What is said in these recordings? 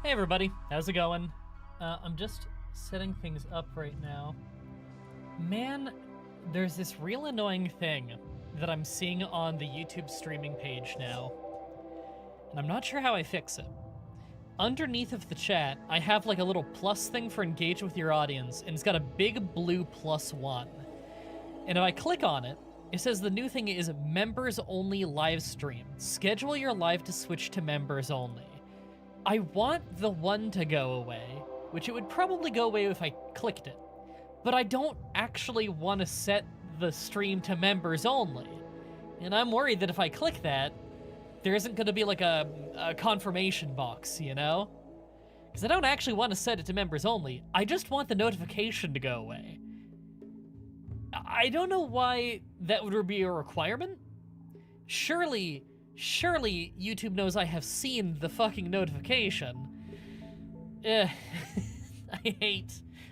Hey everybody, how's it going? I'm just setting things up right now. Man, there's this real annoying thing that I'm seeing on the YouTube streaming page now, and I'm not sure how I fix it. Underneath of the chat, I have like a little plus thing for engage with your audience, and it's got a big blue +1. And if I click on it, it says the new thing is members only live stream. Schedule your live to switch to members only. I want the one to go away, which it would probably go away if I clicked it. But I don't actually want to set the stream to members only. And I'm worried that if I click that, there isn't going to be like a confirmation box, you know? Because I don't actually want to set it to members only. I just want the notification to go away. I don't know why that would be a requirement. Surely YouTube knows I have seen the fucking notification. I hate.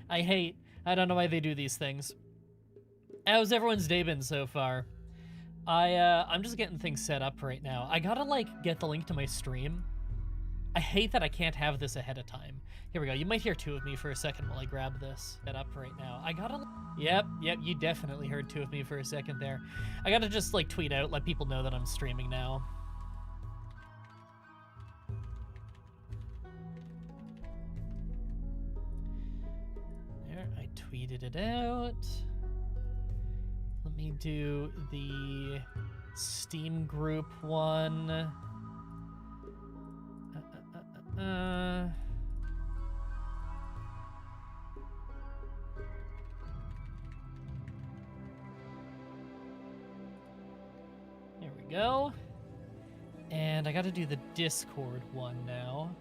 I don't know why they do these things. How's everyone's day been so far? I'm just getting things set up right now. I gotta, like, get the link to my stream. I hate that I can't have this ahead of time. Here we go. You might hear two of me for a second while I grab this. Set up right now. I gotta... Yep, you definitely heard two of me for a second there. I gotta just, like, tweet out, let people know that I'm streaming now. There, I tweeted it out. Let me do the Steam group one. There we go. And I gotta do the Discord one now.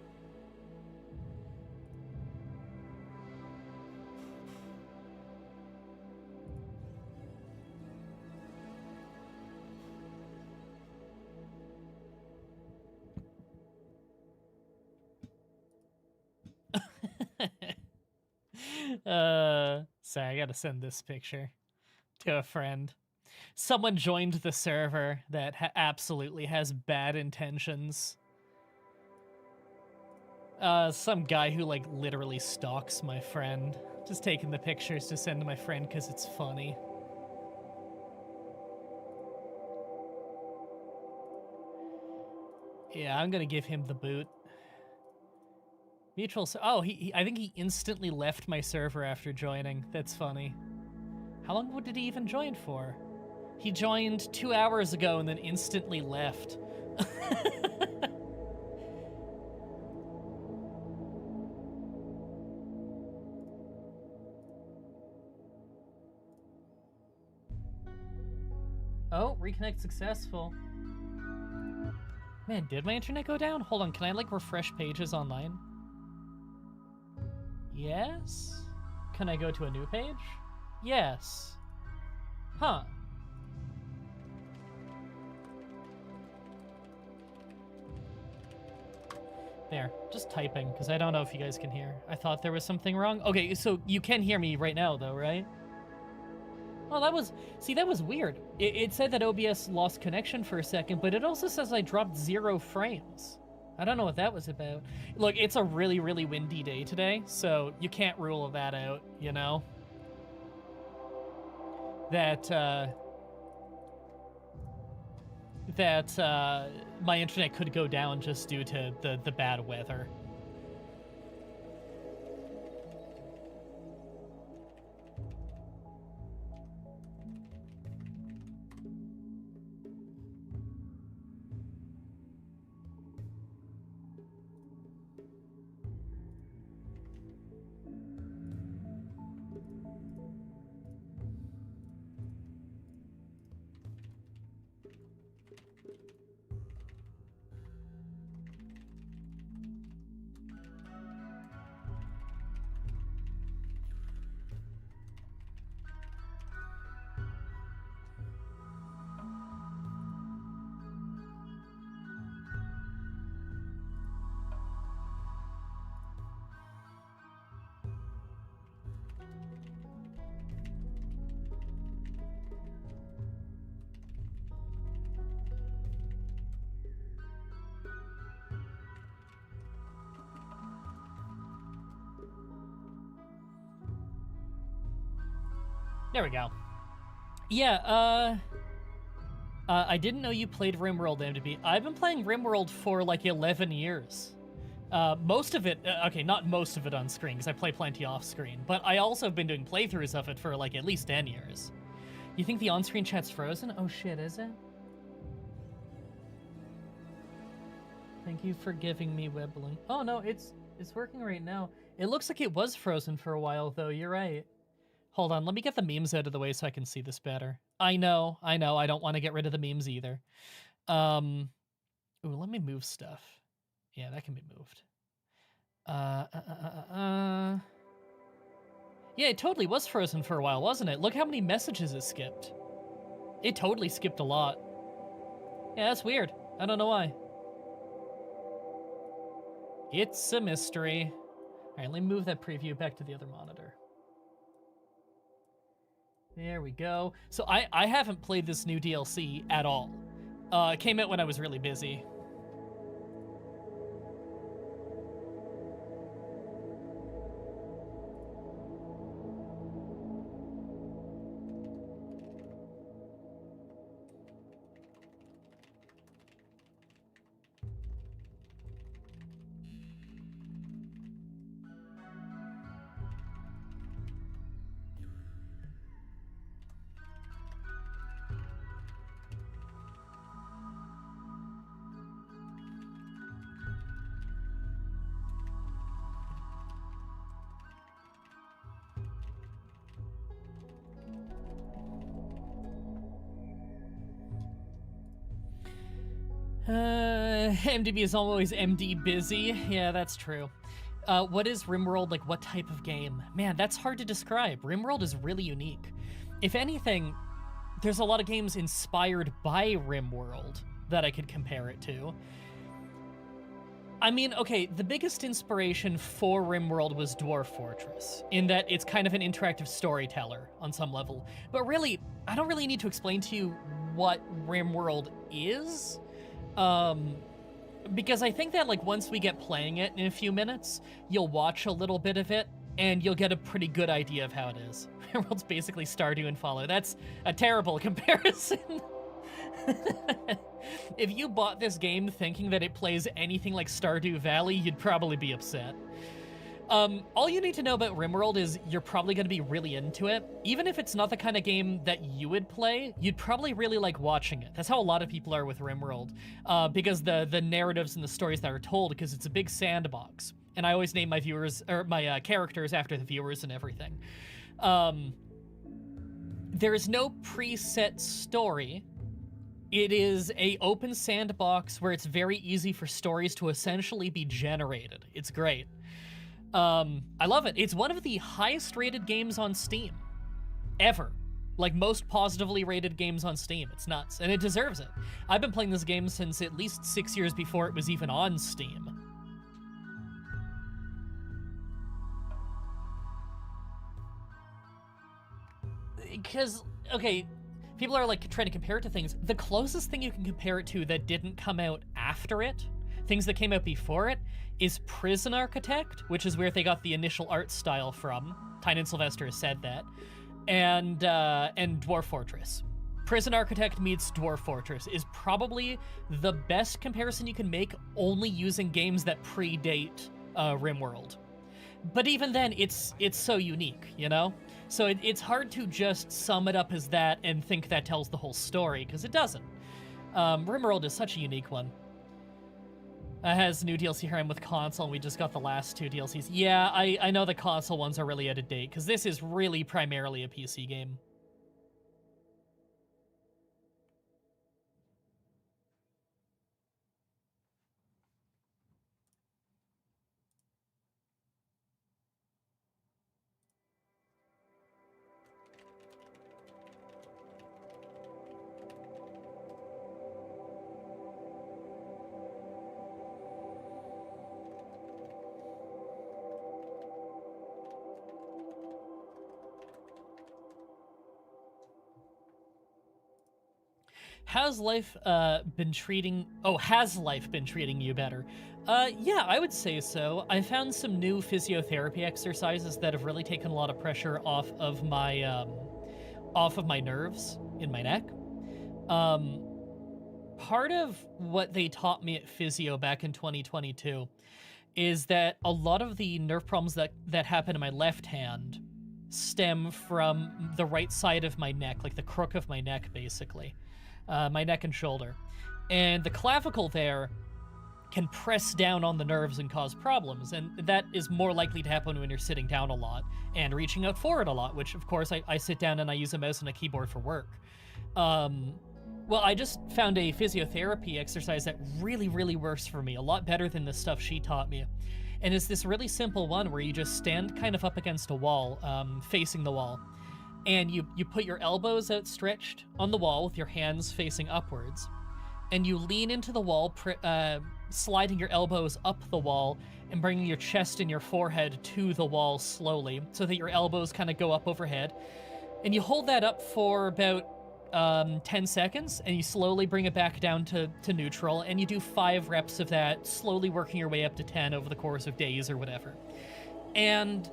Sorry, I gotta send this picture to a friend. Someone joined the server that absolutely has bad intentions. Some guy who, like, literally stalks my friend. Just taking the pictures to send to my friend because it's funny. Yeah, I'm gonna give him the boot. Mutual. Oh, I think he instantly left my server after joining. That's funny. How long did he even join for? He joined 2 hours ago and then instantly left. Oh, reconnect successful. Man, did my internet go down? Hold on, can I, like, refresh pages online? Yes? Can I go to a new page? Yes. Huh. There, just typing, because I don't know if you guys can hear. I thought there was something wrong. Okay, so you can hear me right now, though, right? Oh, that was... See, that was weird. It said that OBS lost connection for a second, but it also says I dropped 0 frames. I don't know what that was about. Look, it's a really, really windy day today, so you can't rule that out, you know? That my internet could go down just due to the bad weather. There we go. Yeah, I didn't know you played RimWorld, MDB. I've been playing RimWorld for like 11 years. Most of it, okay, not most of it on screen, because I play plenty off screen, but I also have been doing playthroughs of it for like at least 10 years. You think the on-screen chat's frozen? Oh shit, is it? Thank you for giving me Webbling. Oh no, it's working right now. It looks like it was frozen for a while though, you're right. Hold on, let me get the memes out of the way so I can see this better. I know, I don't want to get rid of the memes either. Ooh, let me move stuff. Yeah, that can be moved. Yeah, it totally was frozen for a while, wasn't it? Look how many messages it skipped. It totally skipped a lot. Yeah, that's weird. I don't know why. It's a mystery. All right, let me move that preview back to the other monitor. There we go. So I haven't played this new DLC at all. It came out when I was really busy. MDB is always MD busy. Yeah, that's true. What is RimWorld, like what type of game? Man, that's hard to describe. RimWorld is really unique. If anything, there's a lot of games inspired by RimWorld that I could compare it to. I mean, okay, the biggest inspiration for RimWorld was Dwarf Fortress, in that it's kind of an interactive storyteller on some level. But really, I don't really need to explain to you what RimWorld is. Because I think that like once we get playing it in a few minutes, you'll watch a little bit of it and you'll get a pretty good idea of how it is. RimWorld's basically Stardew and Fallout. That's a terrible comparison. If you bought this game thinking that it plays anything like Stardew Valley, you'd probably be upset. All you need to know about RimWorld is you're probably going to be really into it. Even if it's not the kind of game that you would play, you'd probably really like watching it. That's how a lot of people are with RimWorld, because the narratives and the stories that are told, because it's a big sandbox. And I always name my viewers, or my characters after the viewers and everything. There is no preset story. It is a open sandbox where it's very easy for stories to essentially be generated. It's great. I love it. It's one of the highest rated games on Steam. Ever. Like, most positively rated games on Steam. It's nuts. And it deserves it. I've been playing this game since at least 6 years before it was even on Steam. Because, okay, people are, like, trying to compare it to things. The closest thing you can compare it to that didn't come out after it, things that came out before it, is Prison Architect, which is where they got the initial art style from. Tynan Sylvester has said that. And Dwarf Fortress. Prison Architect meets Dwarf Fortress is probably the best comparison you can make, only using games that predate RimWorld. But even then, it's so unique, you know? So it's hard to just sum it up as that and think that tells the whole story, because it doesn't. RimWorld is such a unique one. It has new DLC here. I'm with console, and we just got the last two DLCs. Yeah, I know the console ones are really out of date, because this is really primarily a PC game. Has life been treating you better? Yeah, I would say so. I found some new physiotherapy exercises that have really taken a lot of pressure off of my off of my nerves in my neck. Part of what they taught me at physio back in 2022 is that a lot of the nerve problems that happen in my left hand stem from the right side of my neck, like the crook of my neck, basically. My neck and shoulder. And the clavicle there can press down on the nerves and cause problems, and that is more likely to happen when you're sitting down a lot and reaching out forward a lot, which, of course, I sit down and I use a mouse and a keyboard for work. Well, I just found a physiotherapy exercise that really, really works for me, a lot better than the stuff she taught me. And it's this really simple one where you just stand kind of up against a wall, facing the wall, and you put your elbows outstretched on the wall with your hands facing upwards, and you lean into the wall, sliding your elbows up the wall and bringing your chest and your forehead to the wall slowly so that your elbows kind of go up overhead. And you hold that up for about 10 seconds, and you slowly bring it back down to neutral, and you do 5 reps of that, slowly working your way up to 10 over the course of days or whatever. And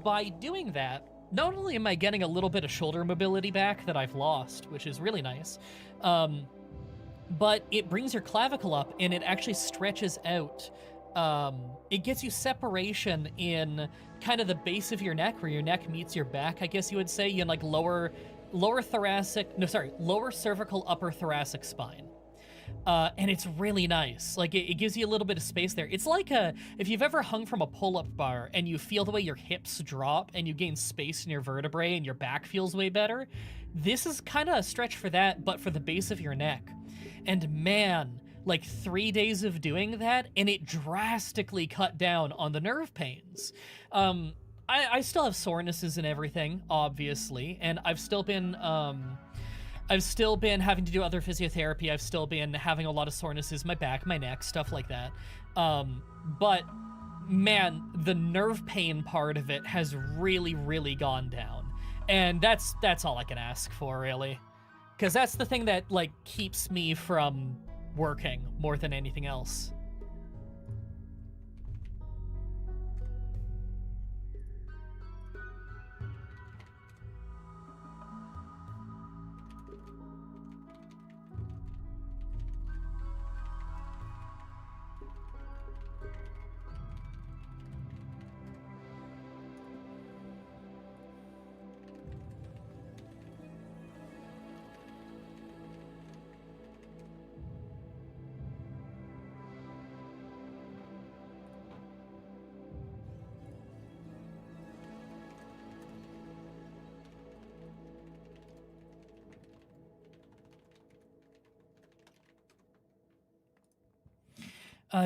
by doing that, not only am I getting a little bit of shoulder mobility back that I've lost, which is really nice, but it brings your clavicle up and it actually stretches out. It gets you separation in kind of the base of your neck where your neck meets your back, I guess you would say, you know, like lower cervical, upper thoracic spine. And it's really nice. Like, it gives you a little bit of space there. It's like if you've ever hung from a pull-up bar and you feel the way your hips drop and you gain space in your vertebrae and your back feels way better, this is kind of a stretch for that, but for the base of your neck. And man, like 3 days of doing that, and it drastically cut down on the nerve pains. I still have sorenesses and everything, obviously, and I've still been having to do other physiotherapy. I've still been having a lot of sorenesses, my back, my neck, stuff like that. But man, the nerve pain part of it has really, really gone down. And that's all I can ask for, really. Because that's the thing that, like, keeps me from working more than anything else.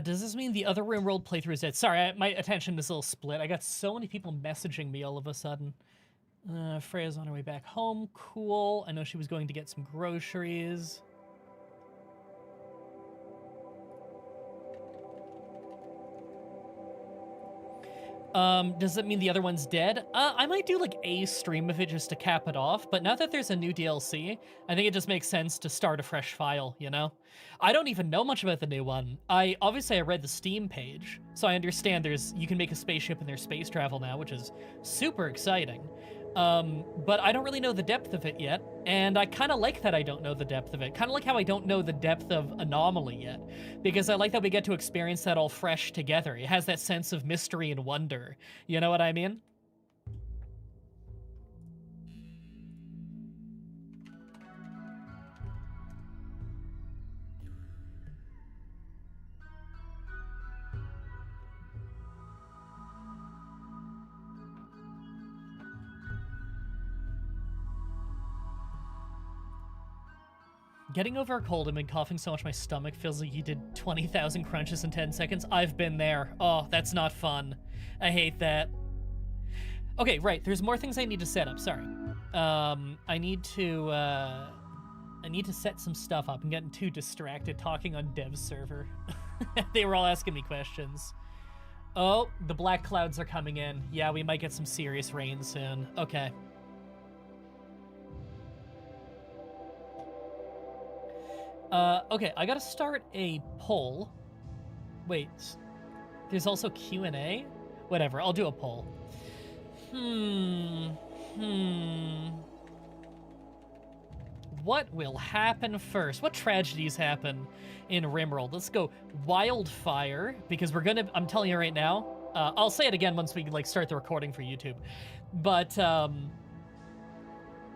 Does this mean the other RimWorld playthrough is dead? Sorry, my attention is a little split. I got so many people messaging me all of a sudden. Freya's on her way back home. Cool. I know she was going to get some groceries. Does that mean the other one's dead? I might do like a stream of it just to cap it off, but now that there's a new DLC, I think it just makes sense to start a fresh file, you know? I don't even know much about the new one. Obviously I read the Steam page, so I understand you can make a spaceship and there's space travel now, which is super exciting. But I don't really know the depth of it yet, and I kind of like that I don't know the depth of it. Kind of like how I don't know the depth of Anomaly yet, because I like that we get to experience that all fresh together. It has that sense of mystery and wonder. You know what I mean? Getting over a cold and been coughing so much my stomach feels like you did 20,000 crunches in 10 seconds. I've been there. Oh, that's not fun. I hate that. Okay, right. There's more things I need to set up. Sorry. I need to set some stuff up. I'm getting too distracted talking on dev server. They were all asking me questions. Oh, the black clouds are coming in. Yeah, we might get some serious rain soon. Okay. Okay, I gotta start a poll. Wait, there's also Q&A? Whatever, I'll do a poll. what will happen first? What tragedies happen in RimWorld? Let's go wildfire, because I'm telling you right now, I'll say it again once we like start the recording for YouTube, but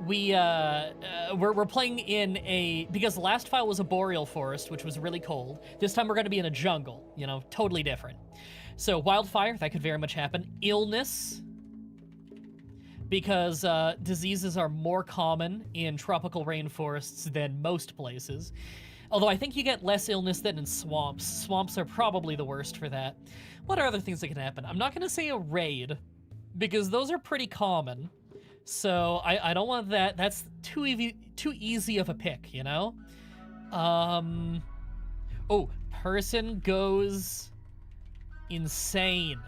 we're playing in because the last file was a boreal forest, which was really cold. This time we're going to be in a jungle, you know, totally different. So wildfire, that could very much happen. Illness, because diseases are more common in tropical rainforests than most places. Although I think you get less illness than in swamps. Swamps are probably the worst for that. What are other things that can happen? I'm not going to say a raid, because those are pretty common. So I don't want that. That's too easy of a pick, you know? Oh, person goes insane.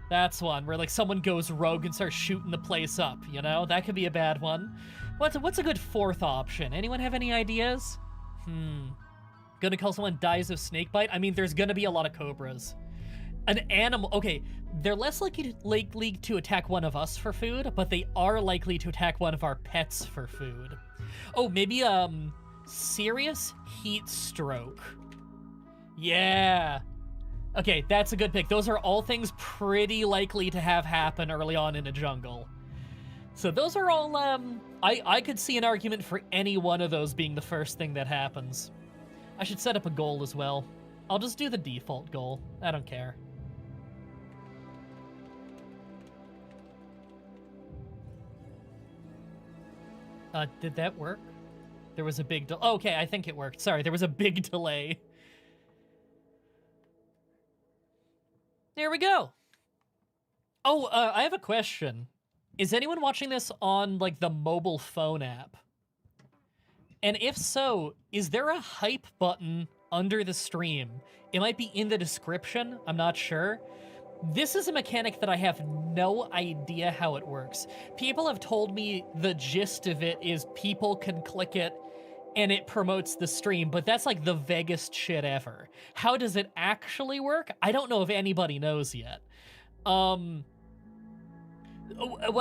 That's one where like someone goes rogue and starts shooting the place up, you know? That could be a bad one. What's a good fourth option? Anyone have any ideas? Gonna call someone dies of snakebite? I mean, there's gonna be a lot of cobras. An animal, okay, they're less likely to attack one of us for food, but they are likely to attack one of our pets for food. Oh, maybe serious heat stroke. Yeah. Okay, that's a good pick. Those are all things pretty likely to have happen early on in a jungle. So those are all, I could see an argument for any one of those being the first thing that happens. I should set up a goal as well. I'll just do the default goal. I don't care. Did that work? There was a big okay, I think it worked. Sorry, there was a big delay. There we go. Oh, I have a question. Is anyone watching this on, like, the mobile phone app? And if so, is there a hype button under the stream? It might be in the description, I'm not sure. This is a mechanic that I have no idea how it works. People have told me the gist of it is people can click it and it promotes the stream, but that's like the vaguest shit ever. How does it actually work? I don't know if anybody knows yet. What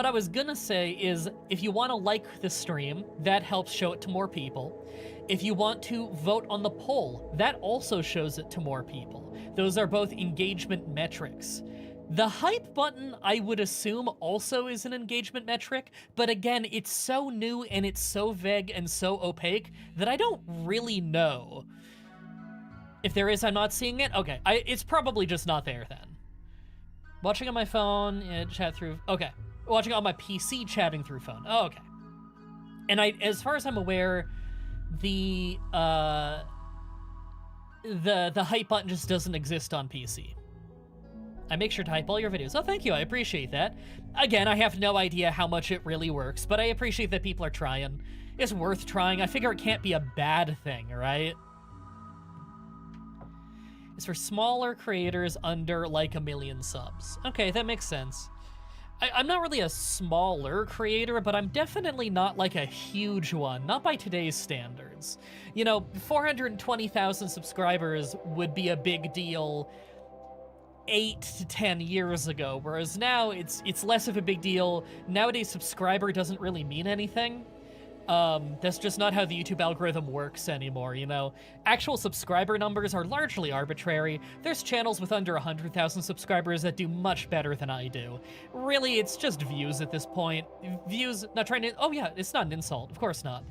I was gonna say is, if you want to like the stream, that helps show it to more people. If you want to vote on the poll, that also shows it to more people. Those are both engagement metrics. The hype button, I would assume, also is an engagement metric, but again, it's so new and it's so vague and so opaque that I don't really know. If there is, I'm not seeing it? Okay, it's probably just not there then. Watching on my phone, chat through, okay. Watching on my PC, chatting through phone, oh, okay. And as far as I'm aware, the hype button just doesn't exist on PC. I make sure to hype all your videos. Oh, thank you, I appreciate that. Again, I have no idea how much it really works, but I appreciate that people are trying. It's worth trying. I figure it can't be a bad thing, right? It's for smaller creators under, like, 1 million subs. Okay, that makes sense. I'm not really a smaller creator, but I'm definitely not, like, a huge one. Not by today's standards. You know, 420,000 subscribers would be a big deal 8 to 10 years ago, whereas now it's less of a big deal. Nowadays, subscriber doesn't really mean anything. That's just not how the YouTube algorithm works anymore, you know? Actual subscriber numbers are largely arbitrary. There's channels with under 100,000 subscribers that do much better than I do. Really, it's just views at this point. Views, not trying to, oh yeah, it's not an insult, of course not.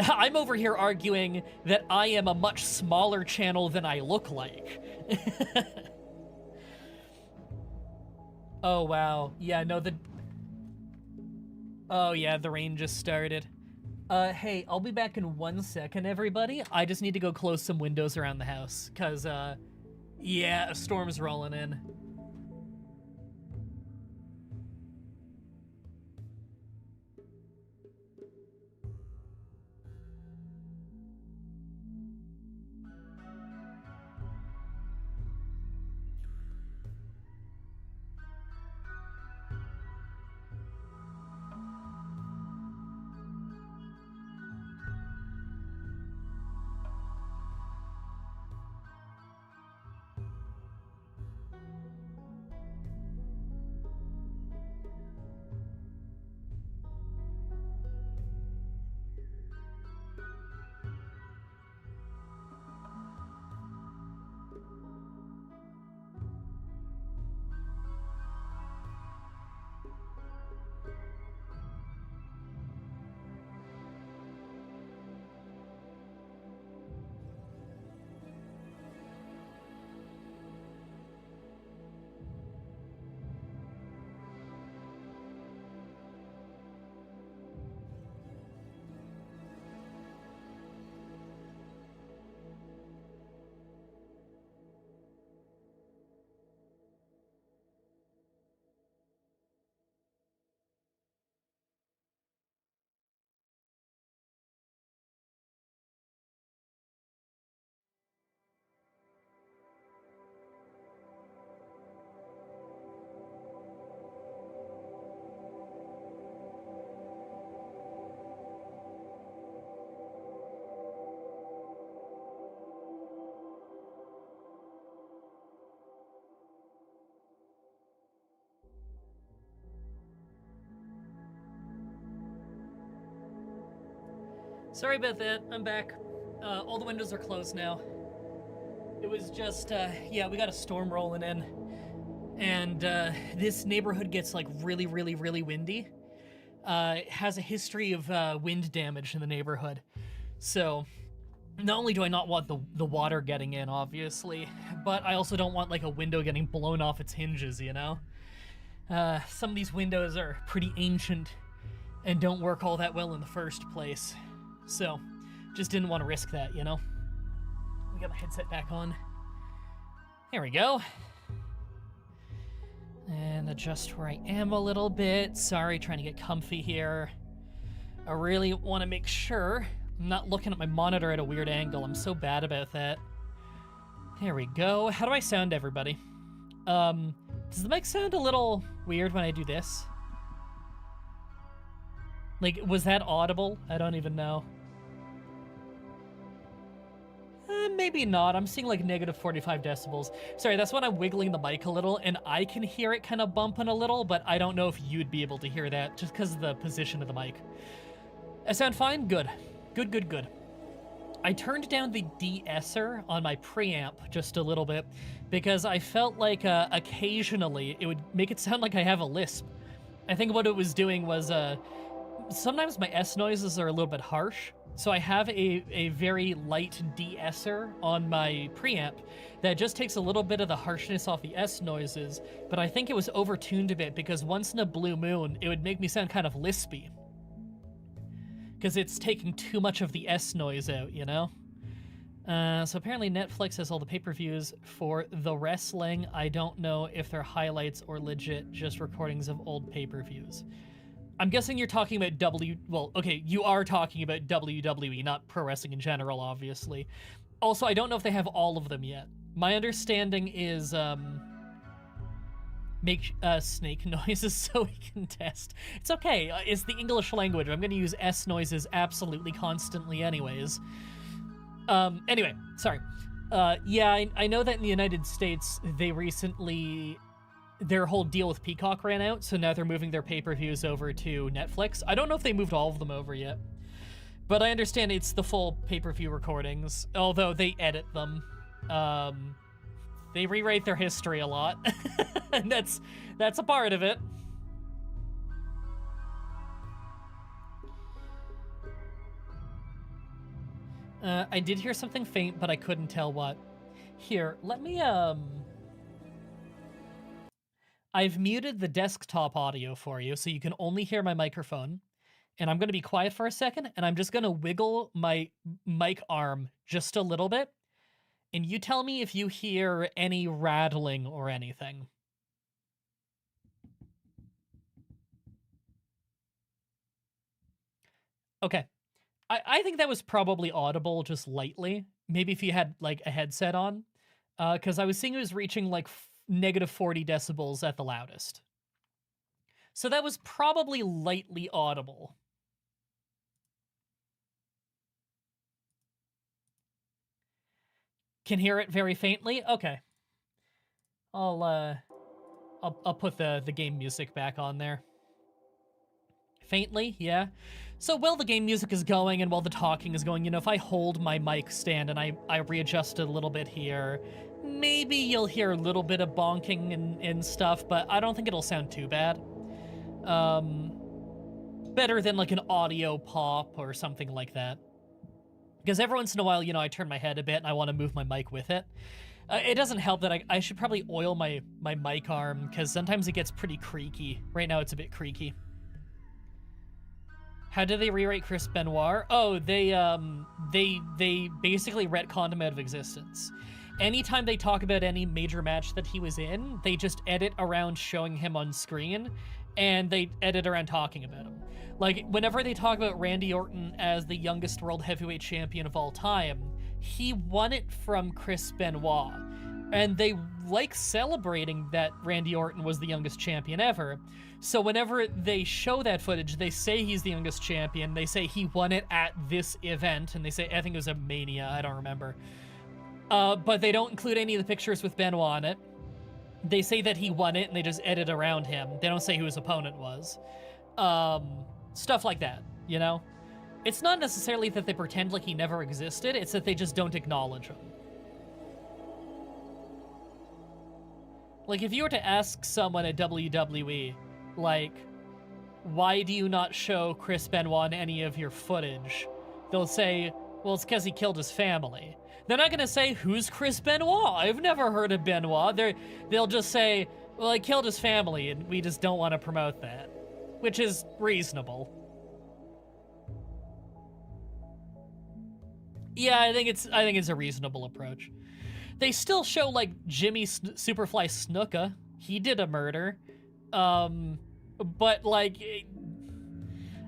I'm over here arguing that I am a much smaller channel than I look like. Oh, wow. Yeah, no, oh, yeah, the rain just started. Hey, I'll be back in 1 second, everybody. I just need to go close some windows around the house, because, yeah, a storm's rolling in. Sorry about that. I'm back. All the windows are closed now. It was just, yeah, we got a storm rolling in. And this neighborhood gets like really, really, really windy. It has a history of wind damage in the neighborhood. So not only do I not want the water getting in, obviously, but I also don't want like a window getting blown off its hinges, you know? Some of these windows are pretty ancient and don't work all that well in the first place. So, just didn't want to risk that, you know? We got my headset back on. There we go. And adjust where I am a little bit. Sorry, trying to get comfy here. I really want to make sure I'm not looking at my monitor at a weird angle. I'm so bad about that. There we go. How do I sound, everybody? Does the mic sound a little weird when I do this? Like, was that audible? I don't even know. Maybe not. I'm seeing like negative 45 decibels. Sorry, that's when I'm wiggling the mic a little, and I can hear it kind of bumping a little, but I don't know if you'd be able to hear that just because of the position of the mic. I sound fine? Good. Good, good, good. I turned down the de-esser on my preamp just a little bit because I felt like occasionally it would make it sound like I have a lisp. I think what it was doing was sometimes my S noises are a little bit harsh, so I have a very light de-esser on my preamp that just takes a little bit of the harshness off the S noises, but I think it was overtuned a bit because once in a blue moon, it would make me sound kind of lispy. Because it's taking too much of the S noise out, you know? So apparently Netflix has all the pay-per-views for the wrestling. I don't know if they're highlights or legit just recordings of old pay-per-views. I'm guessing you're talking about well, okay, you are talking about WWE, not pro wrestling in general, obviously. Also, I don't know if they have all of them yet. My understanding is, make snake noises so we can test. It's okay, it's the English language. I'm gonna use S noises absolutely constantly anyways. Anyway, sorry. Yeah, I know that in the United States, they recently, their whole deal with Peacock ran out, so now they're moving their pay-per-views over to Netflix. I don't know if they moved all of them over yet, but I understand it's the full pay-per-view recordings, although they edit them. They rewrite their history a lot, and that's a part of it. I did hear something faint, but I couldn't tell what. Here, let me, I've muted the desktop audio for you, so you can only hear my microphone. And I'm going to be quiet for a second, and I'm just going to wiggle my mic arm just a little bit. And you tell me if you hear any rattling or anything. Okay. I think that was probably audible just lightly. Maybe if you had, like, a headset on. Because I was seeing it was reaching, like, negative 40 decibels at the loudest. So that was probably lightly audible. Can hear it very faintly? Okay. I'll put the game music back on there. Faintly, yeah. So while the game music is going and while the talking is going, you know, if I hold my mic stand and I readjust it a little bit here, maybe you'll hear a little bit of bonking and stuff, but I don't think it'll sound too bad. Better than like an audio pop or something like that. Because every once in a while, you know, I turn my head a bit and I want to move my mic with it. It doesn't help that I should probably oil my mic arm, because sometimes it gets pretty creaky. Right now it's a bit creaky. How did they rewrite Chris Benoit? Oh, they basically retconned him out of existence. Anytime they talk about any major match that he was in, they just edit around showing him on screen, and they edit around talking about him. Like, whenever they talk about Randy Orton as the youngest world heavyweight champion of all time, he won it from Chris Benoit. And they like celebrating that Randy Orton was the youngest champion ever. So whenever they show that footage, they say he's the youngest champion. They say he won it at this event. And they say, I think it was a Mania, I don't remember. But they don't include any of the pictures with Benoit on it. They say that he won it and they just edit around him. They don't say who his opponent was. Stuff like that, you know? It's not necessarily that they pretend like he never existed, it's that they just don't acknowledge him. Like, if you were to ask someone at WWE, like, why do you not show Chris Benoit in any of your footage? They'll say, well, it's because he killed his family. They're not gonna say, who's Chris Benoit? I've never heard of Benoit. They'll just say, well, he killed his family, and we just don't want to promote that. Which is reasonable. Yeah, I think it's a reasonable approach. They still show, like, Jimmy Superfly Snuka. He did a murder. But, like,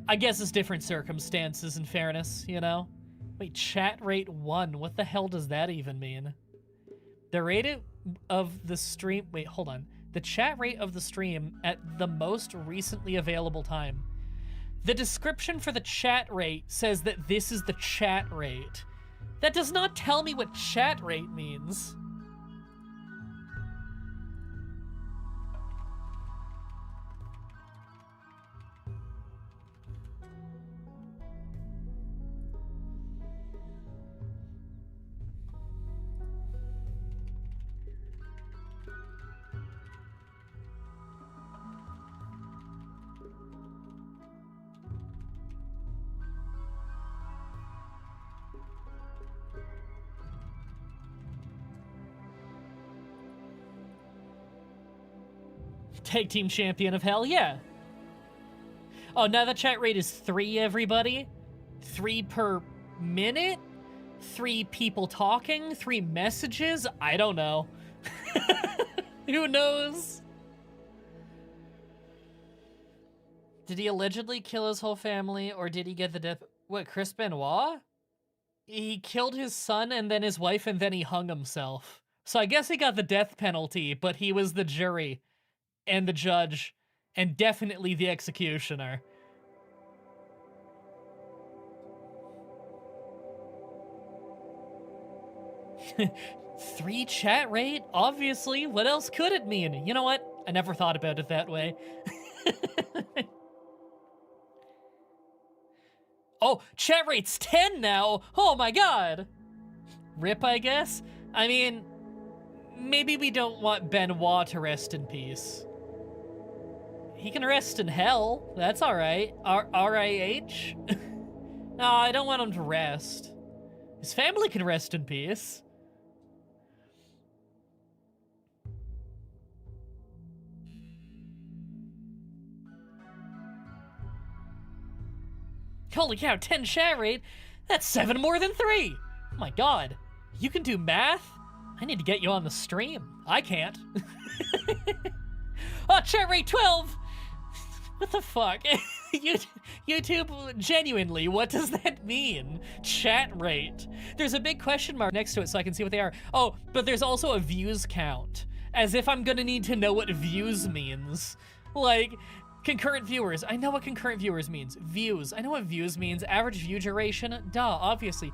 I guess it's different circumstances, in fairness, you know? Wait, chat rate 1. What the hell does that even mean? The rate of the stream... Wait, hold on. The chat rate of the stream at the most recently available time. The description for the chat rate says that this is the chat rate. That does not tell me what chat rate means. Tag team champion of hell, yeah. Oh, now the chat rate is 3, everybody? 3 per minute? 3 people talking? 3 messages? I don't know. Who knows? Did he allegedly kill his whole family, or did he get the death... What, Chris Benoit? He killed his son and then his wife and then he hung himself. So I guess he got the death penalty, but he was the jury and the judge and definitely the executioner. Three chat rate? Obviously. What else could it mean? You know what? I never thought about it that way. Oh, chat rate's 10 now! Oh my god! RIP, I guess? I mean, maybe we don't want Benoit to rest in peace. He can rest in hell. That's alright. R-I-H? No, I don't want him to rest. His family can rest in peace. Holy cow, 10 chat rate? That's 7 more than 3! Oh my god. You can do math? I need to get you on the stream. I can't. Oh, chat rate 12! What the fuck? YouTube, genuinely, what does that mean? Chat rate. There's a big question mark next to it so I can see what they are. Oh, but there's also a views count. As if I'm gonna need to know what views means. Like, concurrent viewers. I know what concurrent viewers means. Views. I know what views means. Average view duration. Duh, obviously.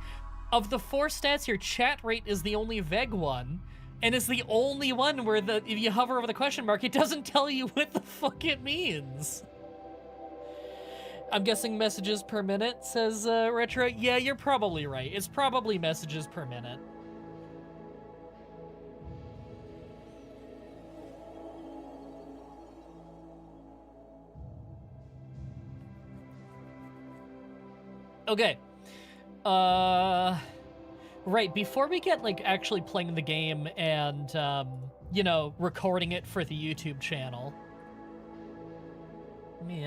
Of the 4 stats here, chat rate is the only vague one. And it's the only one where if you hover over the question mark, it doesn't tell you what the fuck it means. I'm guessing messages per minute, says Retro. Yeah, you're probably right. It's probably messages per minute. Okay. Right, before we get, like, actually playing the game and, you know, recording it for the YouTube channel, let me,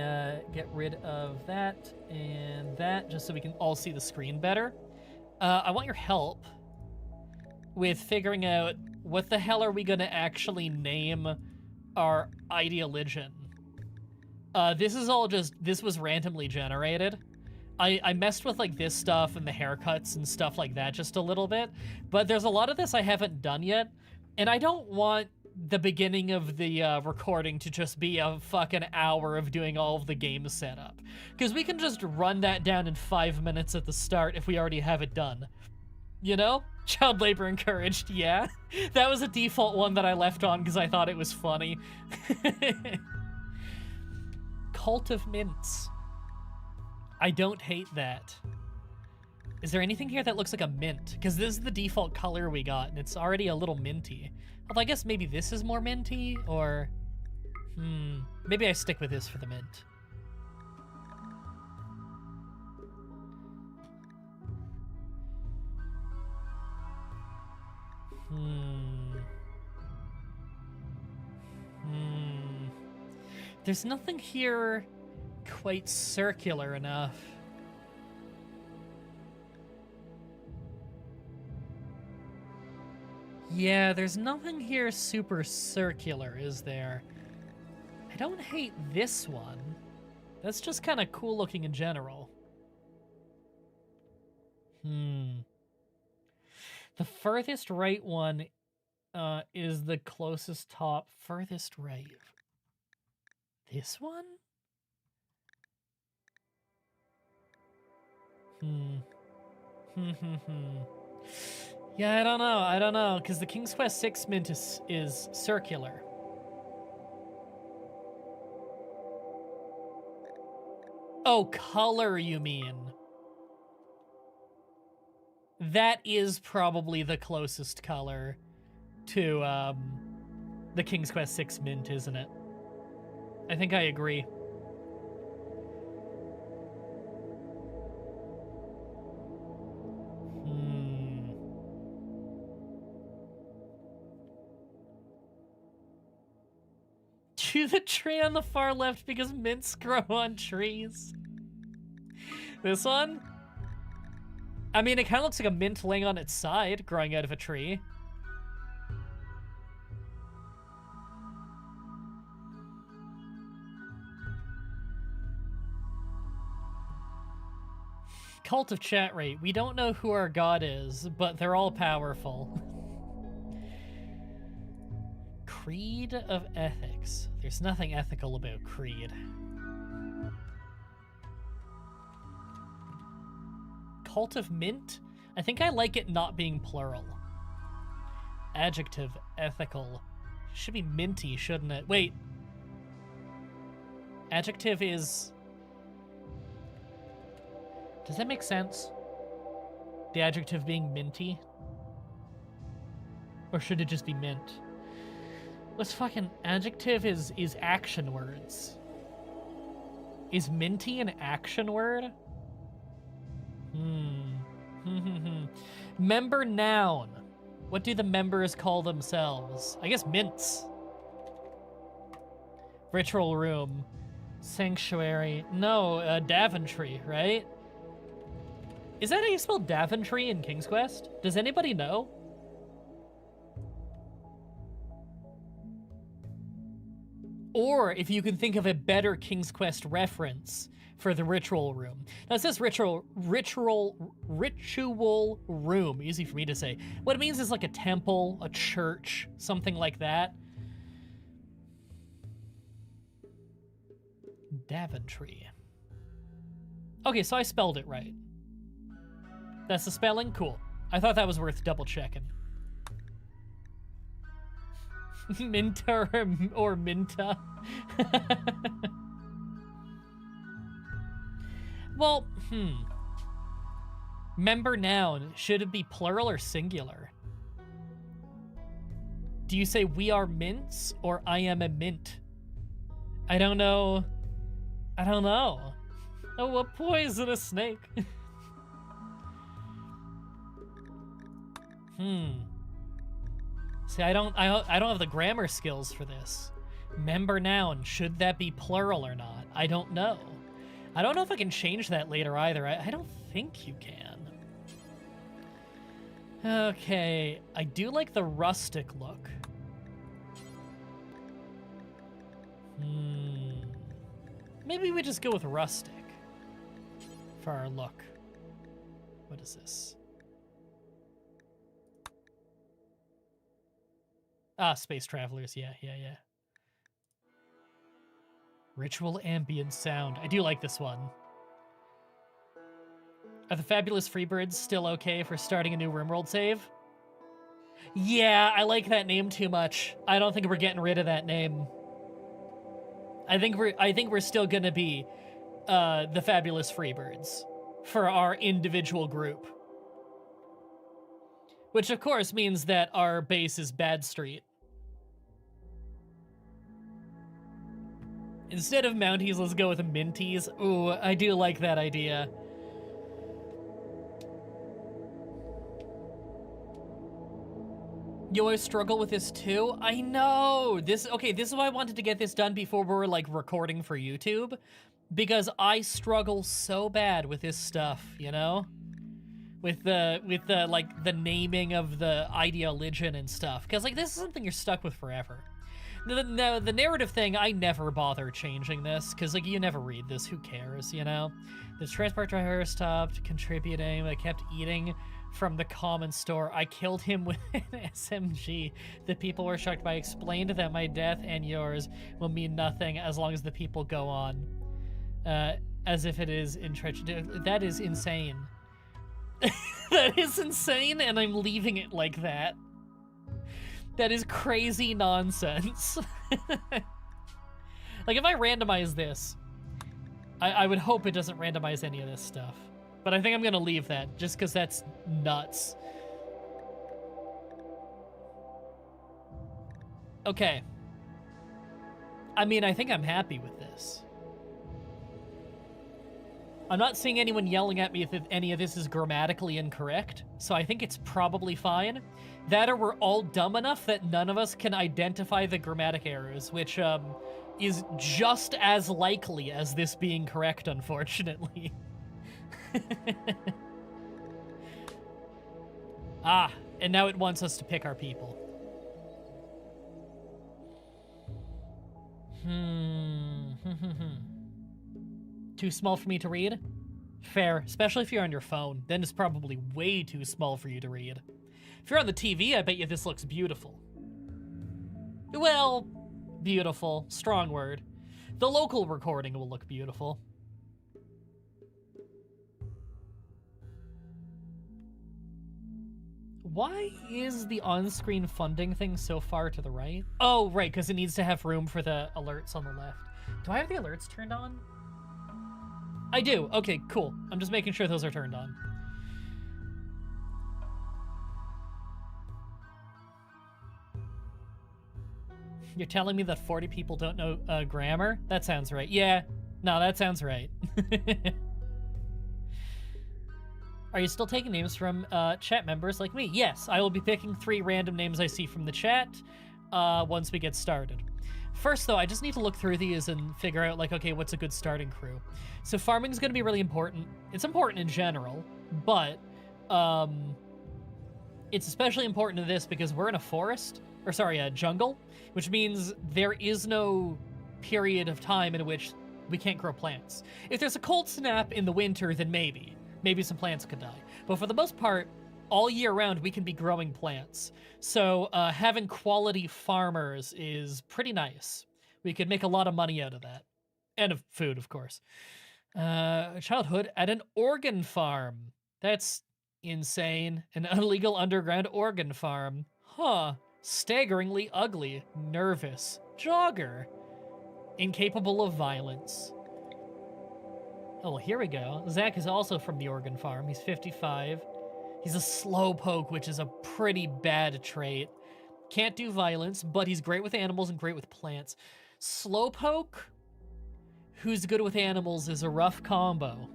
get rid of that and that, just so we can all see the screen better. I want your help with figuring out what the hell are we gonna actually name our ideologian. This is all just, this was randomly generated. I messed with, like, this stuff and the haircuts and stuff like that just a little bit, but there's a lot of this I haven't done yet, and I don't want the beginning of the recording to just be a fucking hour of doing all of the game setup, because we can just run that down in 5 minutes at the start if we already have it done. You know? Child labor encouraged, yeah. That was a default one that I left on because I thought it was funny. Cult of Mints. I don't hate that. Is there anything here that looks like a mint? Because this is the default color we got, and it's already a little minty. Although I guess maybe this is more minty, or... maybe I stick with this for the mint. There's nothing here quite circular enough. Yeah, there's nothing here super circular, is there? I don't hate this one. That's just kind of cool looking in general. The furthest right one is the closest top. Furthest right. This one? Yeah, I don't know, because the King's Quest 6 mint is circular. Oh, color, you mean? That is probably the closest color to the King's Quest 6 mint, isn't it? I think I agree. To the tree on the far left because mints grow on trees. This one? I mean, it kind of looks like a mint laying on its side, growing out of a tree. Cult of chat rate. We don't know who our god is, but they're all powerful. Creed of ethics. There's nothing ethical about creed. Cult of mint? I think I like it not being plural. Adjective, ethical. Should be minty, shouldn't it? Wait. Adjective is... Does that make sense? The adjective being minty? Or should it just be mint? What's fucking adjective is action words. Is minty an action word? Member noun. What do the members call themselves? I guess mints. Ritual room. Sanctuary. No, Daventry, right? Is that how you spell Daventry in King's Quest? Does anybody know? Or if you can think of a better King's Quest reference for the ritual room. Now it says ritual room, easy for me to say. What it means is like a temple, a church, something like that. Daventry. Okay, so I spelled it right. That's the spelling? Cool. I thought that was worth double checking. Minta or Minta. Well, Member noun, should it be plural or singular? Do you say we are mints or I am a mint? I don't know. I don't know. Oh, what poisonous snake? See, I don't have the grammar skills for this. Member noun, should that be plural or not? I don't know. I don't know if I can change that later either. I don't think you can. Okay, I do like the rustic look. Maybe we just go with rustic for our look. What is this? Ah, space travelers. Yeah. Ritual ambient sound. I do like this one. Are the fabulous Freebirds still okay for starting a new RimWorld save? Yeah, I like that name too much. I don't think we're getting rid of that name. I think we're still gonna be the Fabulous Freebirds for our individual group. Which, of course, means that our base is Bad Street. Instead of Mounties, let's go with Minties. Ooh, I do like that idea. You always struggle with this too? I know! This is why I wanted to get this done before we were, like, recording for YouTube. Because I struggle so bad with this stuff, you know? With the like, the naming of the ideologian and stuff. Because, like, this is something you're stuck with forever. The narrative thing, I never bother changing this, because, like, you never read this, who cares, you know? The transport driver stopped contributing, but kept eating from the common store. I killed him with an SMG. The people were shocked, but I explained that my death and yours will mean nothing as long as the people go on. As if it is entrenched. That is insane. That is insane, and I'm leaving it like that. That is crazy nonsense. Like, if I randomize this, I would hope it doesn't randomize any of this stuff. But I think I'm gonna leave that, just because that's nuts. Okay. I mean, I think I'm happy with this. I'm not seeing anyone yelling at me if any of this is grammatically incorrect, so I think it's probably fine. That or we're all dumb enough that none of us can identify the grammatic errors, which is just as likely as this being correct, unfortunately. Ah, and now it wants us to pick our people. Too small for me to read? Fair, especially if you're on your phone. Then it's probably way too small for you to read. If you're on the TV, I bet you this looks beautiful. Well, beautiful, strong word. The local recording will look beautiful. Why is the on-screen funding thing so far to the right? Oh, right, because it needs to have room for the alerts on the left. Do I have the alerts turned on? I do. Okay, cool. I'm just making sure those are turned on. You're telling me that 40 people don't know grammar? That sounds right. Yeah. No, that sounds right. Are you still taking names from chat members like me? Yes, I will be picking 3 random names I see from the chat once we get started. First, though, I just need to look through these and figure out, like, okay, what's a good starting crew? So farming is going to be really important. It's important in general, but it's especially important to this because we're in a forest, or sorry, a jungle, which means there is no period of time in which we can't grow plants. If there's a cold snap in the winter, then maybe some plants could die. But for the most part, all year round, we can be growing plants. So having quality farmers is pretty nice. We could make a lot of money out of that. And of food, of course. Childhood at an organ farm. That's insane. An illegal underground organ farm. Huh. Staggeringly ugly. Nervous. Jogger. Incapable of violence. Oh, here we go. Zach is also from the organ farm. He's 55. He's a slowpoke, which is a pretty bad trait. Can't do violence, but he's great with animals and great with plants. Slowpoke, who's good with animals, is a rough combo.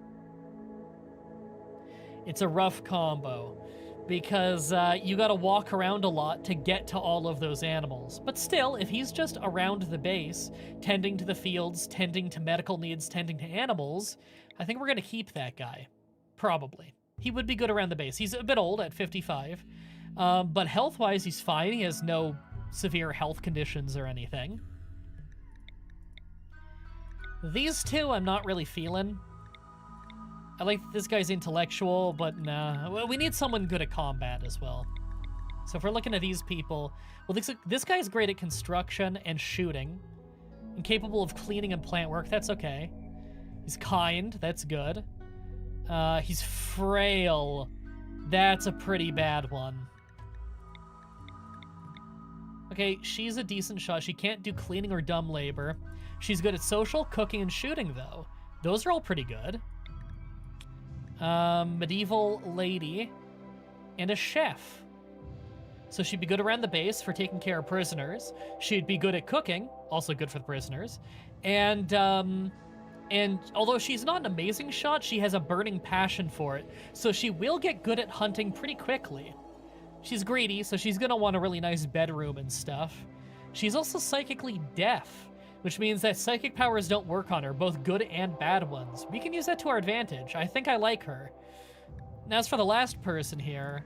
It's a rough combo because you gotta walk around a lot to get to all of those animals. But still, if he's just around the base, tending to the fields, tending to medical needs, tending to animals, I think we're gonna keep that guy. Probably. He would be good around the base. He's a bit old at 55, but health-wise, he's fine. He has no severe health conditions or anything. These two, I'm not really feeling. I like that this guy's intellectual, but nah. Well, we need someone good at combat as well. So if we're looking at these people, well, this guy's great at construction and shooting, and capable of cleaning and plant work. That's okay. He's kind. That's good. He's frail. That's a pretty bad one. Okay, she's a decent shot. She can't do cleaning or dumb labor. She's good at social, cooking, and shooting, though. Those are all pretty good. Medieval lady and a chef. So she'd be good around the base for taking care of prisoners. She'd be good at cooking, also good for the prisoners. And although she's not an amazing shot, she has a burning passion for it. So she will get good at hunting pretty quickly. She's greedy, so she's gonna want a really nice bedroom and stuff. She's also psychically deaf, which means that psychic powers don't work on her, both good and bad ones. We can use that to our advantage. I think I like her. And as for the last person here,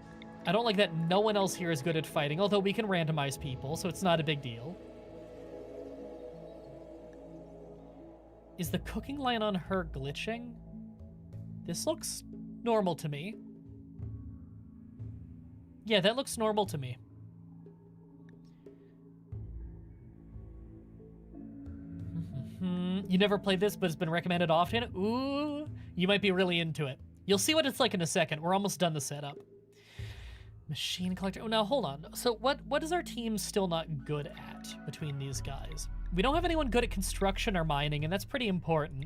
I don't like that no one else here is good at fighting, although we can randomize people, so it's not a big deal. Is the cooking line on her glitching? This looks normal to me. Yeah, that looks normal to me. You never played this, but it's been recommended often? Ooh, you might be really into it. You'll see what it's like in a second. We're almost done the setup. Machine collector. Oh, now hold on. So what is our team still not good at between these guys? We don't have anyone good at construction or mining, and that's pretty important.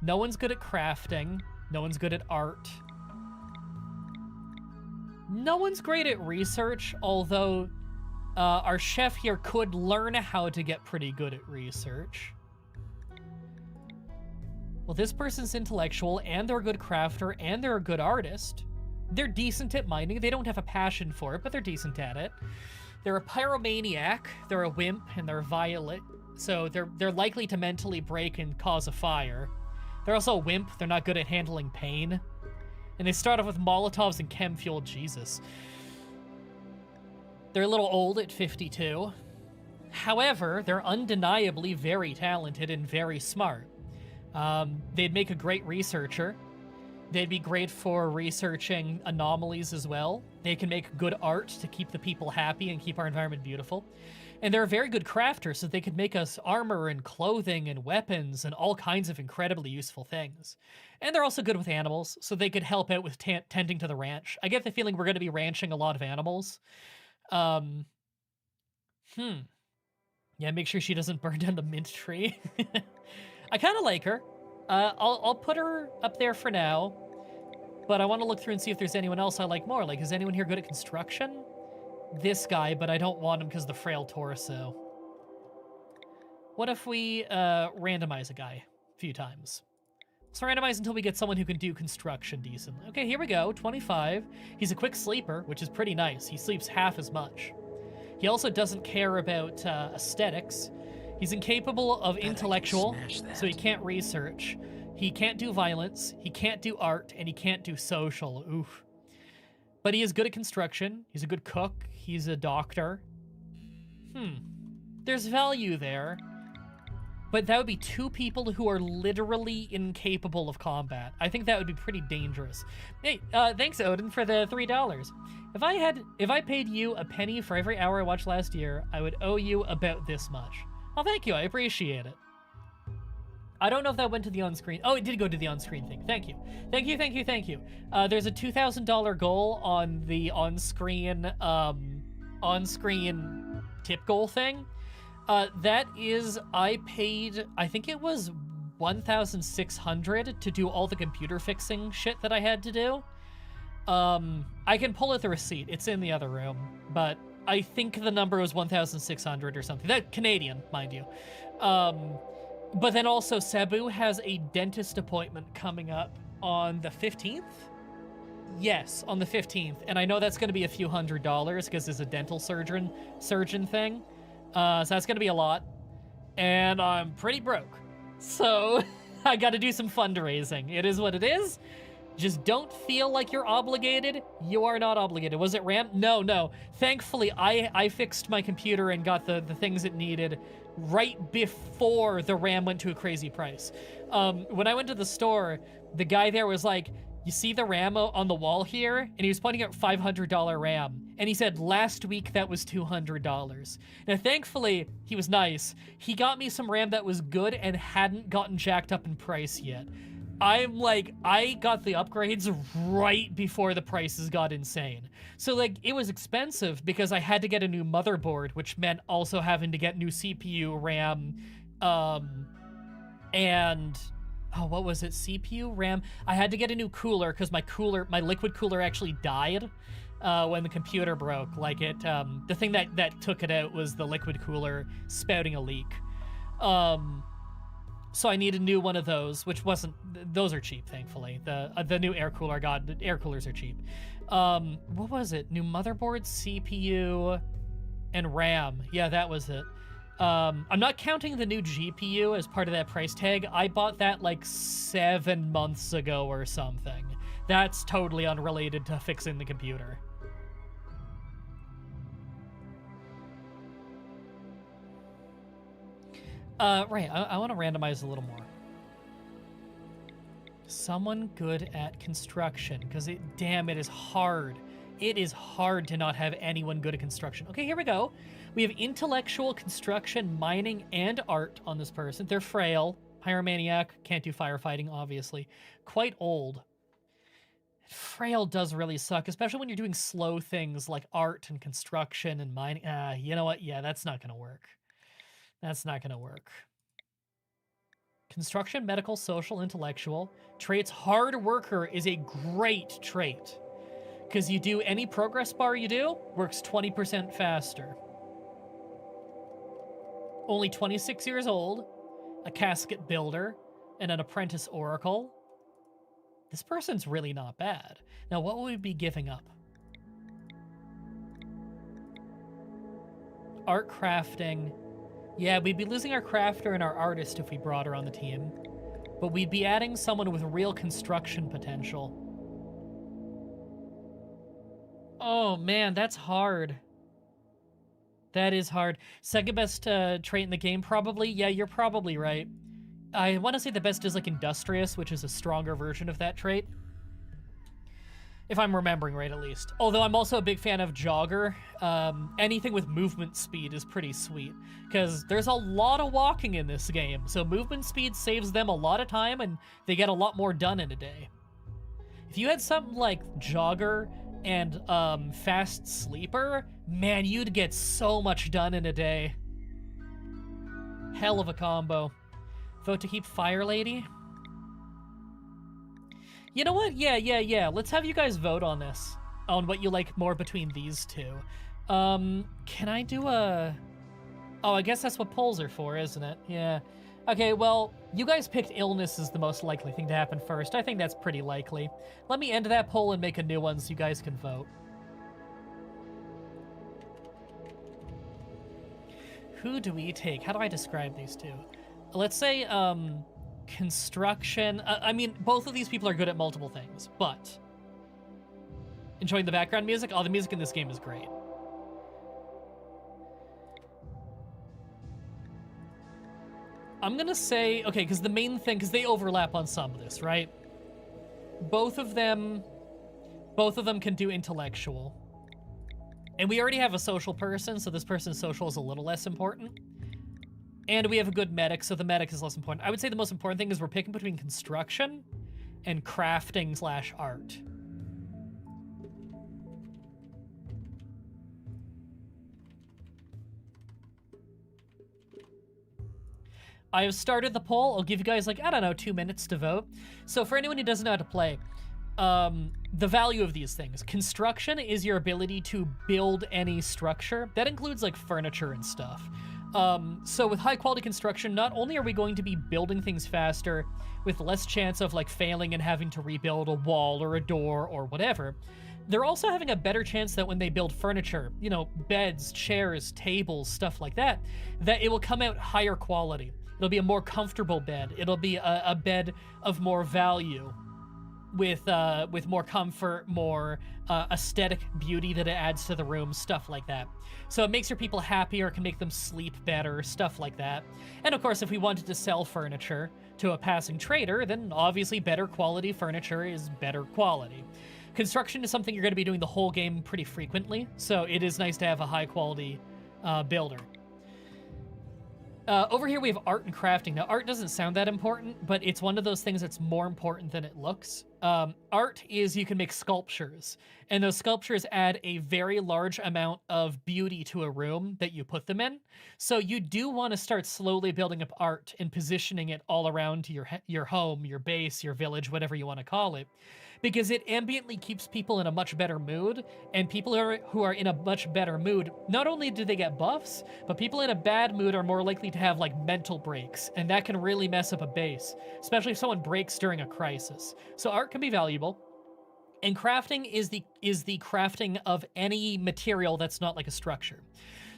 No one's good at crafting. No one's good at art. No one's great at research, although our chef here could learn how to get pretty good at research. Well, this person's intellectual, and they're a good crafter, and they're a good artist. They're decent at mining. They don't have a passion for it, but they're decent at it. They're a pyromaniac, they're a wimp, and they're violet, so they're likely to mentally break and cause a fire. They're also a wimp. They're not good at handling pain. And they start off with Molotovs and chem fuel. Jesus. They're a little old at 52. However, they're undeniably very talented and very smart. They'd make a great researcher. They'd be great for researching anomalies as well. They can make good art to keep the people happy and keep our environment beautiful. And they're a very good crafter, so they could make us armor and clothing and weapons and all kinds of incredibly useful things. And they're also good with animals, so they could help out with tending to the ranch. I get the feeling we're going to be ranching a lot of animals. Yeah, make sure she doesn't burn down the mint tree. I kind of like her. I'll put her up there for now, but I want to look through and see if there's anyone else I like more. Like, is anyone here good at construction? This guy, but I don't want him because of the frail torso. What if we randomize a guy a few times? Let's randomize until we get someone who can do construction decently. Okay, here we go, 25. He's a quick sleeper, which is pretty nice. He sleeps half as much. He also doesn't care about aesthetics. He's incapable of intellectual, so he can't research. He can't do violence, he can't do art, and he can't do social. Oof. But he is good at construction. He's a good cook. He's a doctor. There's value there. But that would be two people who are literally incapable of combat. I think that would be pretty dangerous. Hey, thanks, Odin, for the $3. If I paid you a penny for every hour I watched last year, I would owe you about this much. Oh, thank you. I appreciate it. I don't know if that went to the on-screen. Oh, it did go to the on-screen thing. Thank you. Thank you, thank you, thank you. There's a $2,000 goal on the on-screen tip goal thing. That is, I paid, I think it was $1,600 to do all the computer fixing shit that I had to do. I can pull out the receipt. It's in the other room, but I think the number was 1,600 or something. That Canadian, mind you. But then also Sabu has a dentist appointment coming up on the 15th? Yes, on the 15th. And I know that's going to be a few $100s because it's a dental surgeon thing. So that's going to be a lot. And I'm pretty broke. So I got to do some fundraising. It is what it is. Just don't feel like you're obligated. You are not obligated. Was it RAM? No. Thankfully, I fixed my computer and got the things it needed right before the RAM went to a crazy price. When I went to the store, the guy there was like, you see the RAM on the wall here? And he was pointing at $500 RAM. And he said, last week that was $200. Now, thankfully, he was nice. He got me some RAM that was good and hadn't gotten jacked up in price yet. I'm like, I got the upgrades right before the prices got insane. So like, it was expensive because I had to get a new motherboard, which meant also having to get new CPU, RAM, and Oh, what was it? CPU, RAM. I had to get a new cooler because my liquid cooler actually died when the computer broke. Like the thing that took it out was the liquid cooler spouting a leak. So I need a new one of those, which wasn't. Those are cheap, thankfully. The new air cooler I got. The air coolers are cheap. What was it? New motherboard, CPU, and RAM. Yeah, that was it. I'm not counting the new GPU as part of that price tag. I bought that like 7 months ago or something. That's totally unrelated to fixing the computer. Right, I want to randomize a little more. Someone good at construction, because damn, it is hard. It is hard to not have anyone good at construction. Okay, here we go. We have intellectual, construction, mining, and art on this person. They're frail. Pyromaniac, can't do firefighting, obviously. Quite old. Frail does really suck, especially when you're doing slow things like art and construction and mining. You know what? Yeah, that's not going to work. That's not going to work. Construction, medical, social, intellectual. Traits, hard worker is a great trait. Because you do any progress bar you do, works 20% faster. Only 26 years old, a casket builder, and an apprentice oracle. This person's really not bad. Now, what will we be giving up? Art crafting. Yeah, we'd be losing our crafter and our artist if we brought her on the team. But we'd be adding someone with real construction potential. Oh, man, that's hard. That is hard. Second best trait in the game, probably? Yeah, you're probably right. I want to say the best is, like, industrious, which is a stronger version of that trait. If I'm remembering right, at least. Although I'm also a big fan of jogger. Anything with movement speed is pretty sweet, because there's a lot of walking in this game, so movement speed saves them a lot of time, and they get a lot more done in a day. If you had something like jogger and fast sleeper, man, you'd get so much done in a day. Hell of a combo. Vote to keep Fire Lady. You know what? Yeah. Let's have you guys vote on this. On what you like more between these two. Can I do a... Oh, I guess that's what polls are for, isn't it? Yeah. Okay, well, you guys picked illness as the most likely thing to happen first. I think that's pretty likely. Let me end that poll and make a new one so you guys can vote. Who do we take? How do I describe these two? Let's say, construction. I mean, both of these people are good at multiple things, but enjoying the background music? Oh, the music in this game is great. I'm gonna say, okay, because the main thing, because they overlap on some of this, right? Both of them can do intellectual. And we already have a social person, so this person's social is a little less important. And we have a good medic, so the medic is less important. I would say the most important thing is we're picking between construction and crafting/art. I have started the poll. I'll give you guys, like, I don't know, 2 minutes to vote. So for anyone who doesn't know how to play, the value of these things. Construction is your ability to build any structure. That includes, like, furniture and stuff. So with high quality construction, not only are we going to be building things faster with less chance of like failing and having to rebuild a wall or a door or whatever, they're also having a better chance that when they build furniture, you know, beds, chairs, tables, stuff like that, that it will come out higher quality. It'll be a more comfortable bed. It'll be a bed of more value with more comfort, more aesthetic beauty that it adds to the room, stuff like that. So it makes your people happier, can make them sleep better, stuff like that. And of course, if we wanted to sell furniture to a passing trader, then obviously better quality furniture is better quality. Construction is something you're going to be doing the whole game pretty frequently, so it is nice to have a high quality builder. Over here we have art and crafting. Now, art doesn't sound that important, but it's one of those things that's more important than it looks. Art is you can make sculptures, and those sculptures add a very large amount of beauty to a room that you put them in. So you do want to start slowly building up art and positioning it all around your home, your base, your village, whatever you want to call it, because it ambiently keeps people in a much better mood, and people who are in a much better mood, not only do they get buffs, but people in a bad mood are more likely to have like mental breaks, and that can really mess up a base, especially if someone breaks during a crisis. So art can be valuable. And crafting is the crafting of any material that's not like a structure.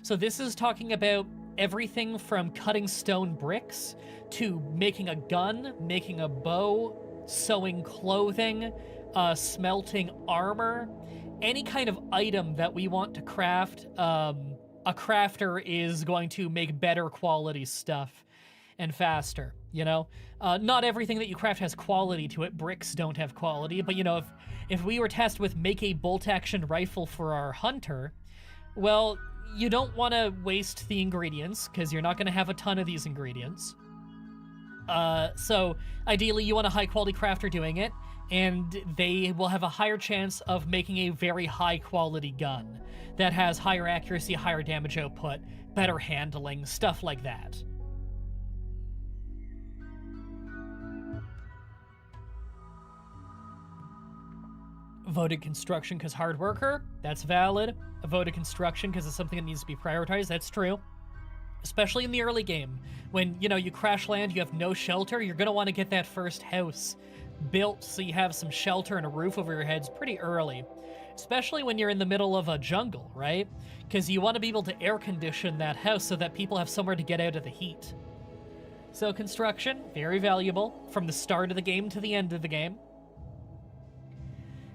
So this is talking about everything from cutting stone bricks to making a gun, making a bow, sewing clothing, smelting armor, any kind of item that we want to craft. A crafter is going to make better quality stuff and faster, you know? Not everything that you craft has quality to it. Bricks don't have quality, but you know, if we were tasked with make a bolt-action rifle for our hunter, well, you don't want to waste the ingredients, because you're not going to have a ton of these ingredients. So ideally you want a high-quality crafter doing it, and they will have a higher chance of making a very high-quality gun that has higher accuracy, higher damage output, better handling, stuff like that. Voted construction because hard worker, that's valid. Voted construction because it's something that needs to be prioritized, that's true. Especially in the early game, when, you know, you crash land, you have no shelter, you're gonna want to get that first house built so you have some shelter and a roof over your heads pretty early. Especially when you're in the middle of a jungle, right? Because you want to be able to air condition that house so that people have somewhere to get out of the heat. So construction, very valuable, from the start of the game to the end of the game.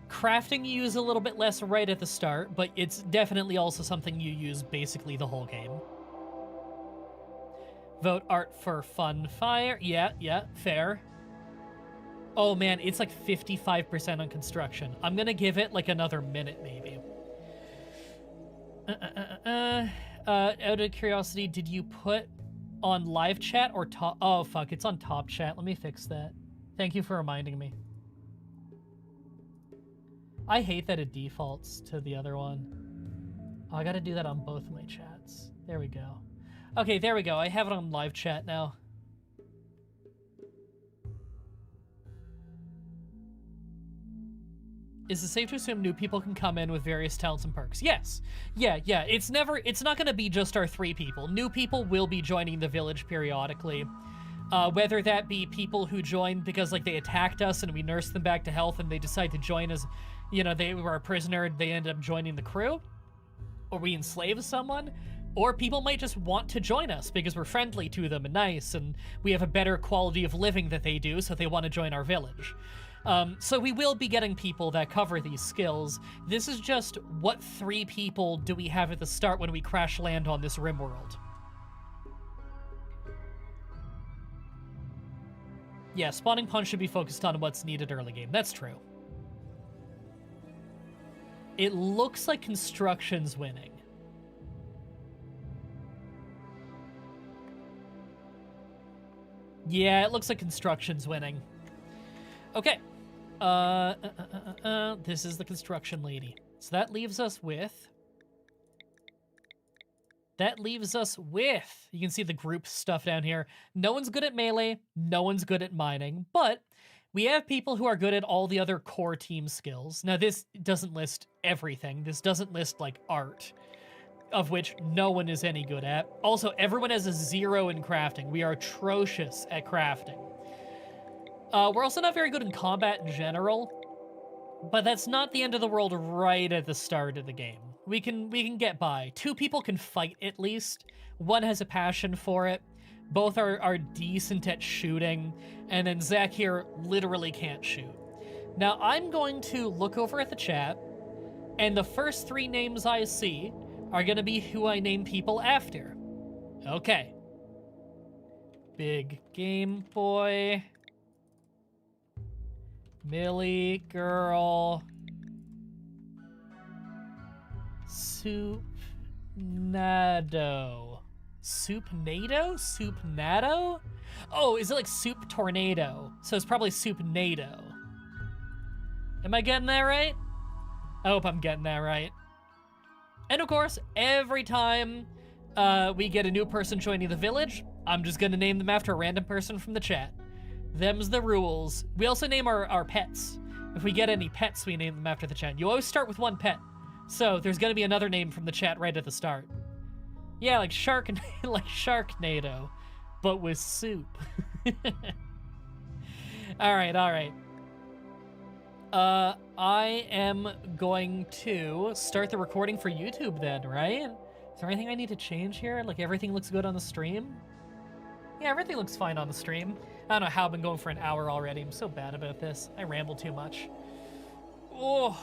Crafting you use a little bit less right at the start, but it's definitely also something you use basically the whole game. Vote art for fun fire. Yeah, fair. Oh man, it's like 55% on construction. I'm gonna give it like another minute maybe. Out of curiosity, did you put on live chat or top? Oh fuck, it's on top chat. Let me fix that. Thank you for reminding me. I hate that it defaults to the other one. Oh, I gotta do that on both of my chats. There we go. Okay, there we go. I have it on live chat now. Is it safe to assume new people can come in with various talents and perks? Yes. Yeah. It's not gonna be just our 3 people. New people will be joining the village periodically. Whether that be people who joined because like they attacked us and we nursed them back to health and they decide to join as, you know, they were a prisoner and they ended up joining the crew, or we enslaved someone, or people might just want to join us because we're friendly to them and nice and we have a better quality of living that they do, so they want to join our village. So we will be getting people that cover these skills. This is just what 3 people do we have at the start when we crash land on this RimWorld. Yeah, spawning punch should be focused on what's needed early game. That's true. It looks like construction's winning. Yeah, it looks like construction's winning. Okay. This is the construction lady. So that leaves us with... you can see the group stuff down here. No one's good at melee, no one's good at mining, but we have people who are good at all the other core team skills. Now, this doesn't list everything. This doesn't list, like, art, of which no one is any good at. Also, everyone has a 0 in crafting. We are atrocious at crafting. We're also not very good in combat in general, but that's not the end of the world right at the start of the game. We can get by. 2 people can fight at least. 1 has a passion for it. Both are decent at shooting. And then Zach here literally can't shoot. Now I'm going to look over at the chat, and the first 3 names I see are going to be who I name people after. Okay. Big Game Boy. Millie Girl. Soupnado. Soupnado? Soupnado? Oh, is it like Soup Tornado? So it's probably Soupnado. Am I getting that right? I hope I'm getting that right. And of course, every time we get a new person joining the village, I'm just gonna name them after a random person from the chat. Them's the rules. We also name our pets. If we get any pets, we name them after the chat. You always start with one pet. So there's gonna be another name from the chat right at the start. Yeah, like like Sharknado, but with soup. All right. I am going to start the recording for YouTube then, right? Is there anything I need to change here? Like everything looks good on the stream? Yeah, everything looks fine on the stream. I don't know how I've been going for an hour already. I'm so bad about this. I ramble too much. Oh.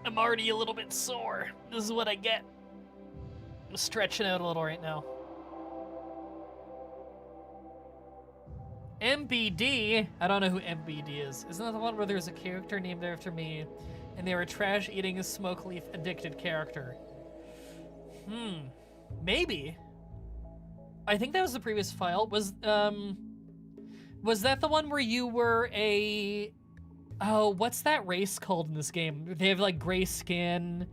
I'm already a little bit sore. This is what I get. I'm stretching out a little right now. MBD? I don't know who MBD is. Isn't that the one where there's a character named after me and they were a trash-eating, smoke leaf addicted character? Maybe. I think that was the previous file. Was that the one where you were a... Oh, what's that race called in this game? They have, like, gray skin.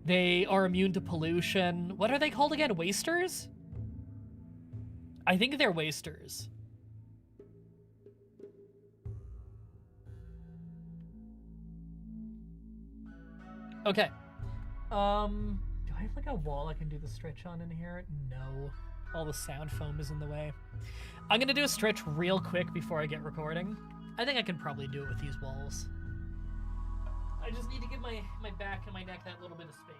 They are immune to pollution. What are they called again? Wasters? I think they're wasters. Okay. Do I have, like, a wall I can do the stretch on in here? No. All the sound foam is in the way. I'm gonna do a stretch real quick before I get recording. I think I can probably do it with these walls. I just need to give my back and my neck that little bit of space.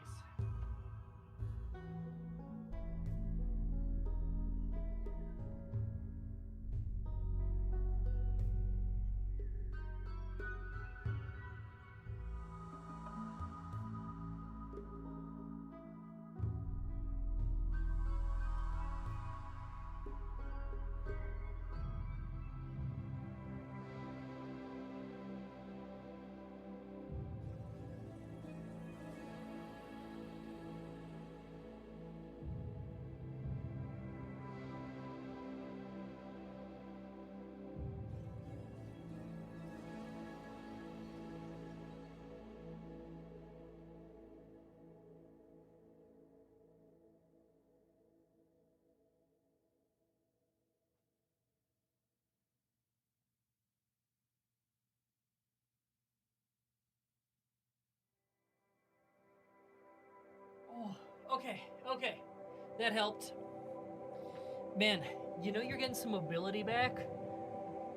Okay. That helped. Man, you know you're getting some mobility back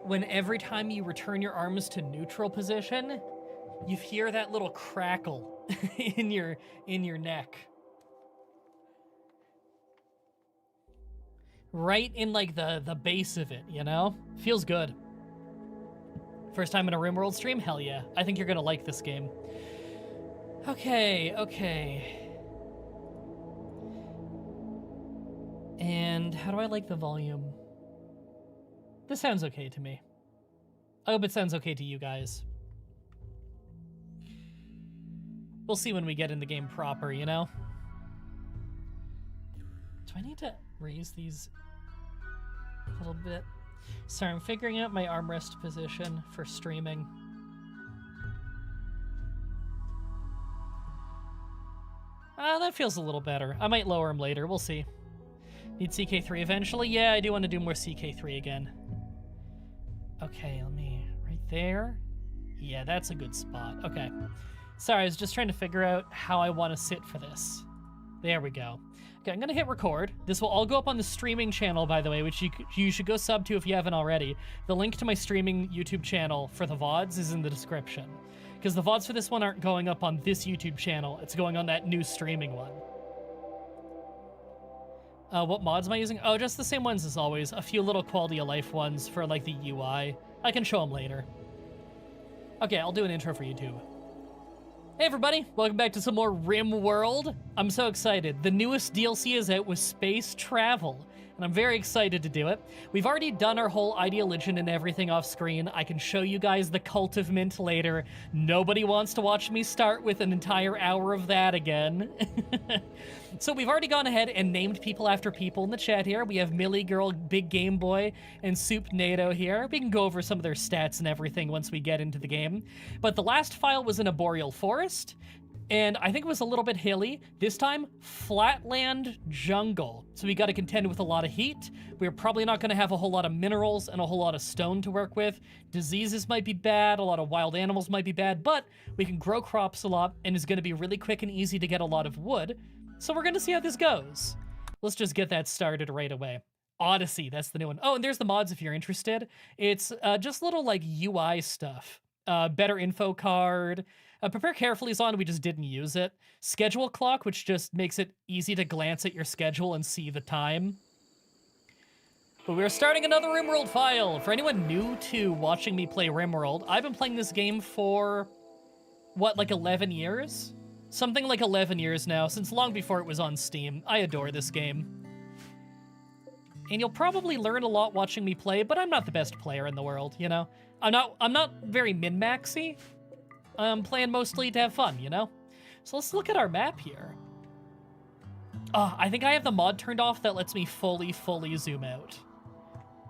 when every time you return your arms to neutral position, you hear that little crackle in your neck. Right in like the base of it, you know? Feels good. First time in a RimWorld stream? Hell yeah. I think you're gonna like this game. Okay. And how do I like the volume? This sounds okay to me. I hope it sounds okay to you guys. We'll see when we get in the game proper, you know? Do I need to raise these a little bit? Sorry, I'm figuring out my armrest position for streaming. That feels a little better. I might lower them later, we'll see. Need CK3 eventually? Yeah, I do want to do more CK3 again. Okay, let me... right there? Yeah, that's a good spot. Okay. Sorry, I was just trying to figure out how I want to sit for this. There we go. Okay, I'm going to hit record. This will all go up on the streaming channel, by the way, which you should go sub to if you haven't already. The link to my streaming YouTube channel for the VODs is in the description. Because the VODs for this one aren't going up on this YouTube channel. It's going on that new streaming one. What mods am I using? Oh, just the same ones as always. A few little quality of life ones for, like, the UI. I can show them later. Okay, I'll do an intro for YouTube. Hey everybody, welcome back to some more RimWorld. I'm so excited. The newest DLC is out with space travel. and I'm very excited to do it. We've already done our whole ideologian and everything off screen. I can show you guys the Cult of Mint later. Nobody wants to watch me start with an entire hour of that again. So we've already gone ahead and named people after people in the chat here. We have Millie Girl, Big Game Boy, and Soup NATO here. We can go over some of their stats and everything once we get into the game. But the last file was in a boreal forest, and I think it was a little bit hilly. This time, flatland jungle. So we got to contend with a lot of heat. We're probably not going to have a whole lot of minerals and a whole lot of stone to work with. Diseases might be bad, a lot of wild animals might be bad, but we can grow crops a lot, and it's going to be really quick and easy to get a lot of wood. So we're going to see how this goes. Let's just get that started right away. Odyssey, that's the new one. Oh, and there's the mods if you're interested. It's just little like UI stuff. Better info card. Prepare carefully is on, we just didn't use it. Schedule clock, which just makes it easy to glance at your schedule and see the time. But we're starting another RimWorld file. For anyone new to watching me play RimWorld, I've been playing this game for, what, like 11 years? Something like 11 years now, since long before it was on Steam. I adore this game. And you'll probably learn a lot watching me play, but I'm not the best player in the world, you know? I'm not very min-maxy. I'm playing mostly to have fun, you know? So let's look at our map here. I think I have the mod turned off that lets me fully zoom out.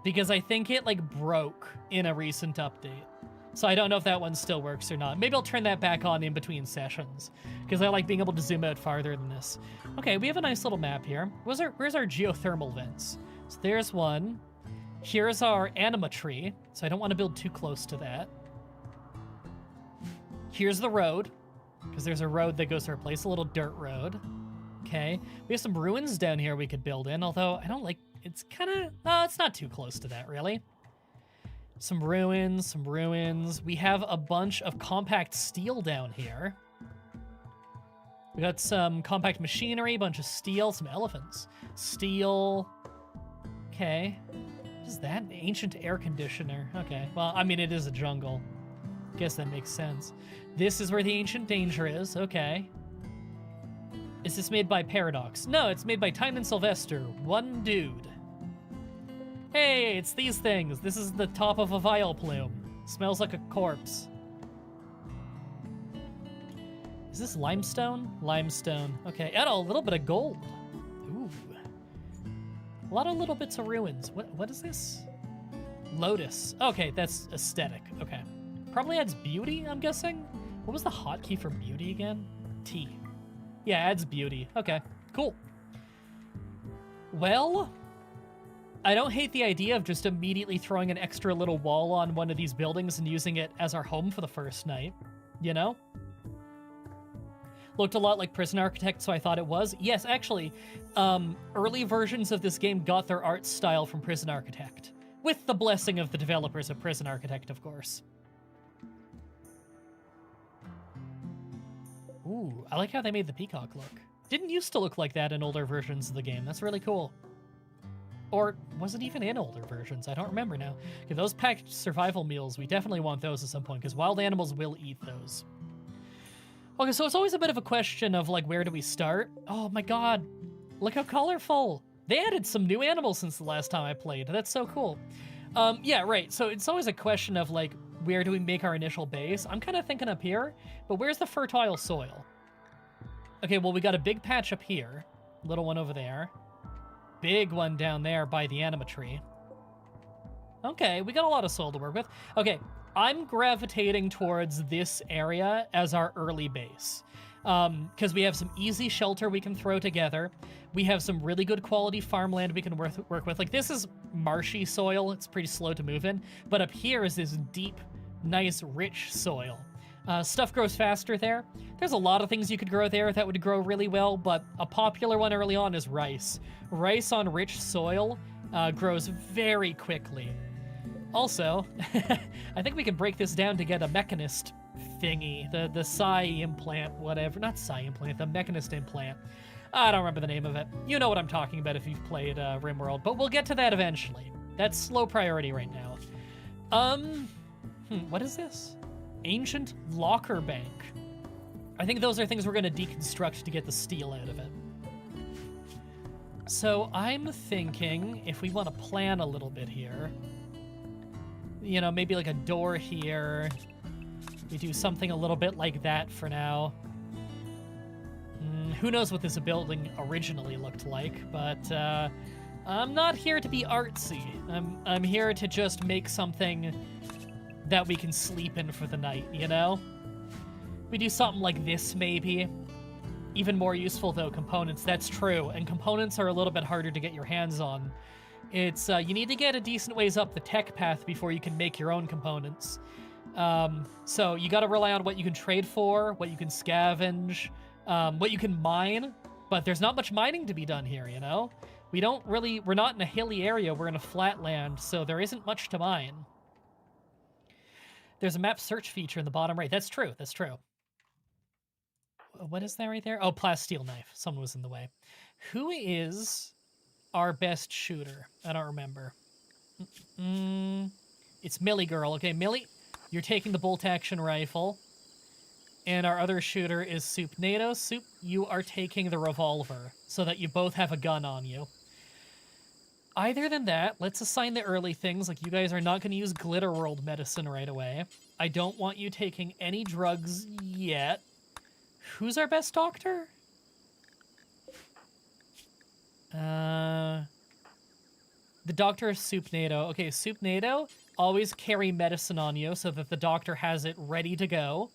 Because I think it, like, broke in a recent update. So I don't know if that one still works or not. Maybe I'll turn that back on in between sessions, because I like being able to zoom out farther than this. Okay, we have a nice little map here. Where's our geothermal vents? So there's one. Here's our anima tree, so I don't want to build too close to that. Here's the road, because there's a road that goes to our place, a little dirt road. Okay, we have some ruins down here we could build in, although I don't like, it's kind of, no, it's not too close to that, really. Some ruins. We have a bunch of compact steel down here. We got some compact machinery, a bunch of steel, some elephants. Steel. Okay. What is that? An ancient air conditioner. Okay. Well, I mean, it is a jungle. Guess that makes sense. This is where the ancient danger is. Okay. Is this made by Paradox? No, it's made by Time and Sylvester. One dude. Hey, it's these things. This is the top of a vial plume. Smells like a corpse. Is this limestone? Limestone. Okay, and a little bit of gold. Ooh. A lot of little bits of ruins. What is this? Lotus. Okay, that's aesthetic. Okay. Probably adds beauty, I'm guessing? What was the hotkey for beauty again? T. Yeah, adds beauty. Okay, cool. Well, I don't hate the idea of just immediately throwing an extra little wall on one of these buildings and using it as our home for the first night, you know? Looked a lot like Prison Architect, so I thought it was. Yes, actually, early versions of this game got their art style from Prison Architect, with the blessing of the developers of Prison Architect, of course. Ooh, I like how they made the peacock look. Didn't used to look like that in older versions of the game. That's really cool. Or was it even in older versions? I don't remember now. Okay, those packaged survival meals, we definitely want those at some point, because wild animals will eat those. Okay, so it's always a bit of a question of, like, where do we start? Oh my god, look how colorful. They added some new animals since the last time I played. That's so cool. Yeah, right, so it's always a question of, like, where do we make our initial base? I'm kind of thinking up here, but where's the fertile soil? Okay, well, we got a big patch up here. Little one over there. Big one down there by the anima tree. Okay, we got a lot of soil to work with. Okay, I'm gravitating towards this area as our early base. Because we have some easy shelter we can throw together. We have some really good quality farmland we can work with. Like, this is marshy soil. It's pretty slow to move in. But up here is this deep, nice, rich soil. Stuff grows faster there. There's a lot of things you could grow there that would grow really well, but a popular one early on is rice. Rice on rich soil grows very quickly. Also, I think we can break this down to get a mechanist thingy, the Psi implant, whatever. Not Psi implant, the mechanist implant. I don't remember the name of it. You know what I'm talking about if you've played RimWorld, but we'll get to that eventually. That's low priority right now. What is this? Ancient locker bank. I think those are things we're going to deconstruct to get the steel out of it. So I'm thinking if we want to plan a little bit here, you know, maybe like a door here. We do something a little bit like that for now. Who knows what this building originally looked like, but I'm not here to be artsy. I'm here to just make something that we can sleep in for the night, you know? We do something like this, maybe. Even more useful, though, components. That's true, and components are a little bit harder to get your hands on. It's, you need to get a decent ways up the tech path before you can make your own components. So you gotta rely on what you can trade for, what you can scavenge, what you can mine, but there's not much mining to be done here, you know? We're not in a hilly area, we're in a flat land, so there isn't much to mine. There's a map search feature in the bottom right. That's true, that's true. What is that right there? Oh, plasteel knife. Someone was in the way. Who is our best shooter? I don't remember. It's Millie Girl. Okay, Millie, you're taking the bolt-action rifle. And our other shooter is Soup NATO. Soup, you are taking the revolver, so that you both have a gun on you. Either than that, let's assign the early things, like you guys are not going to use Glitter World medicine right away. I don't want you taking any drugs yet. Who's our best doctor? The doctor is Soup NATO. Okay, Soup NATO, always carry medicine on you so that the doctor has it ready to go.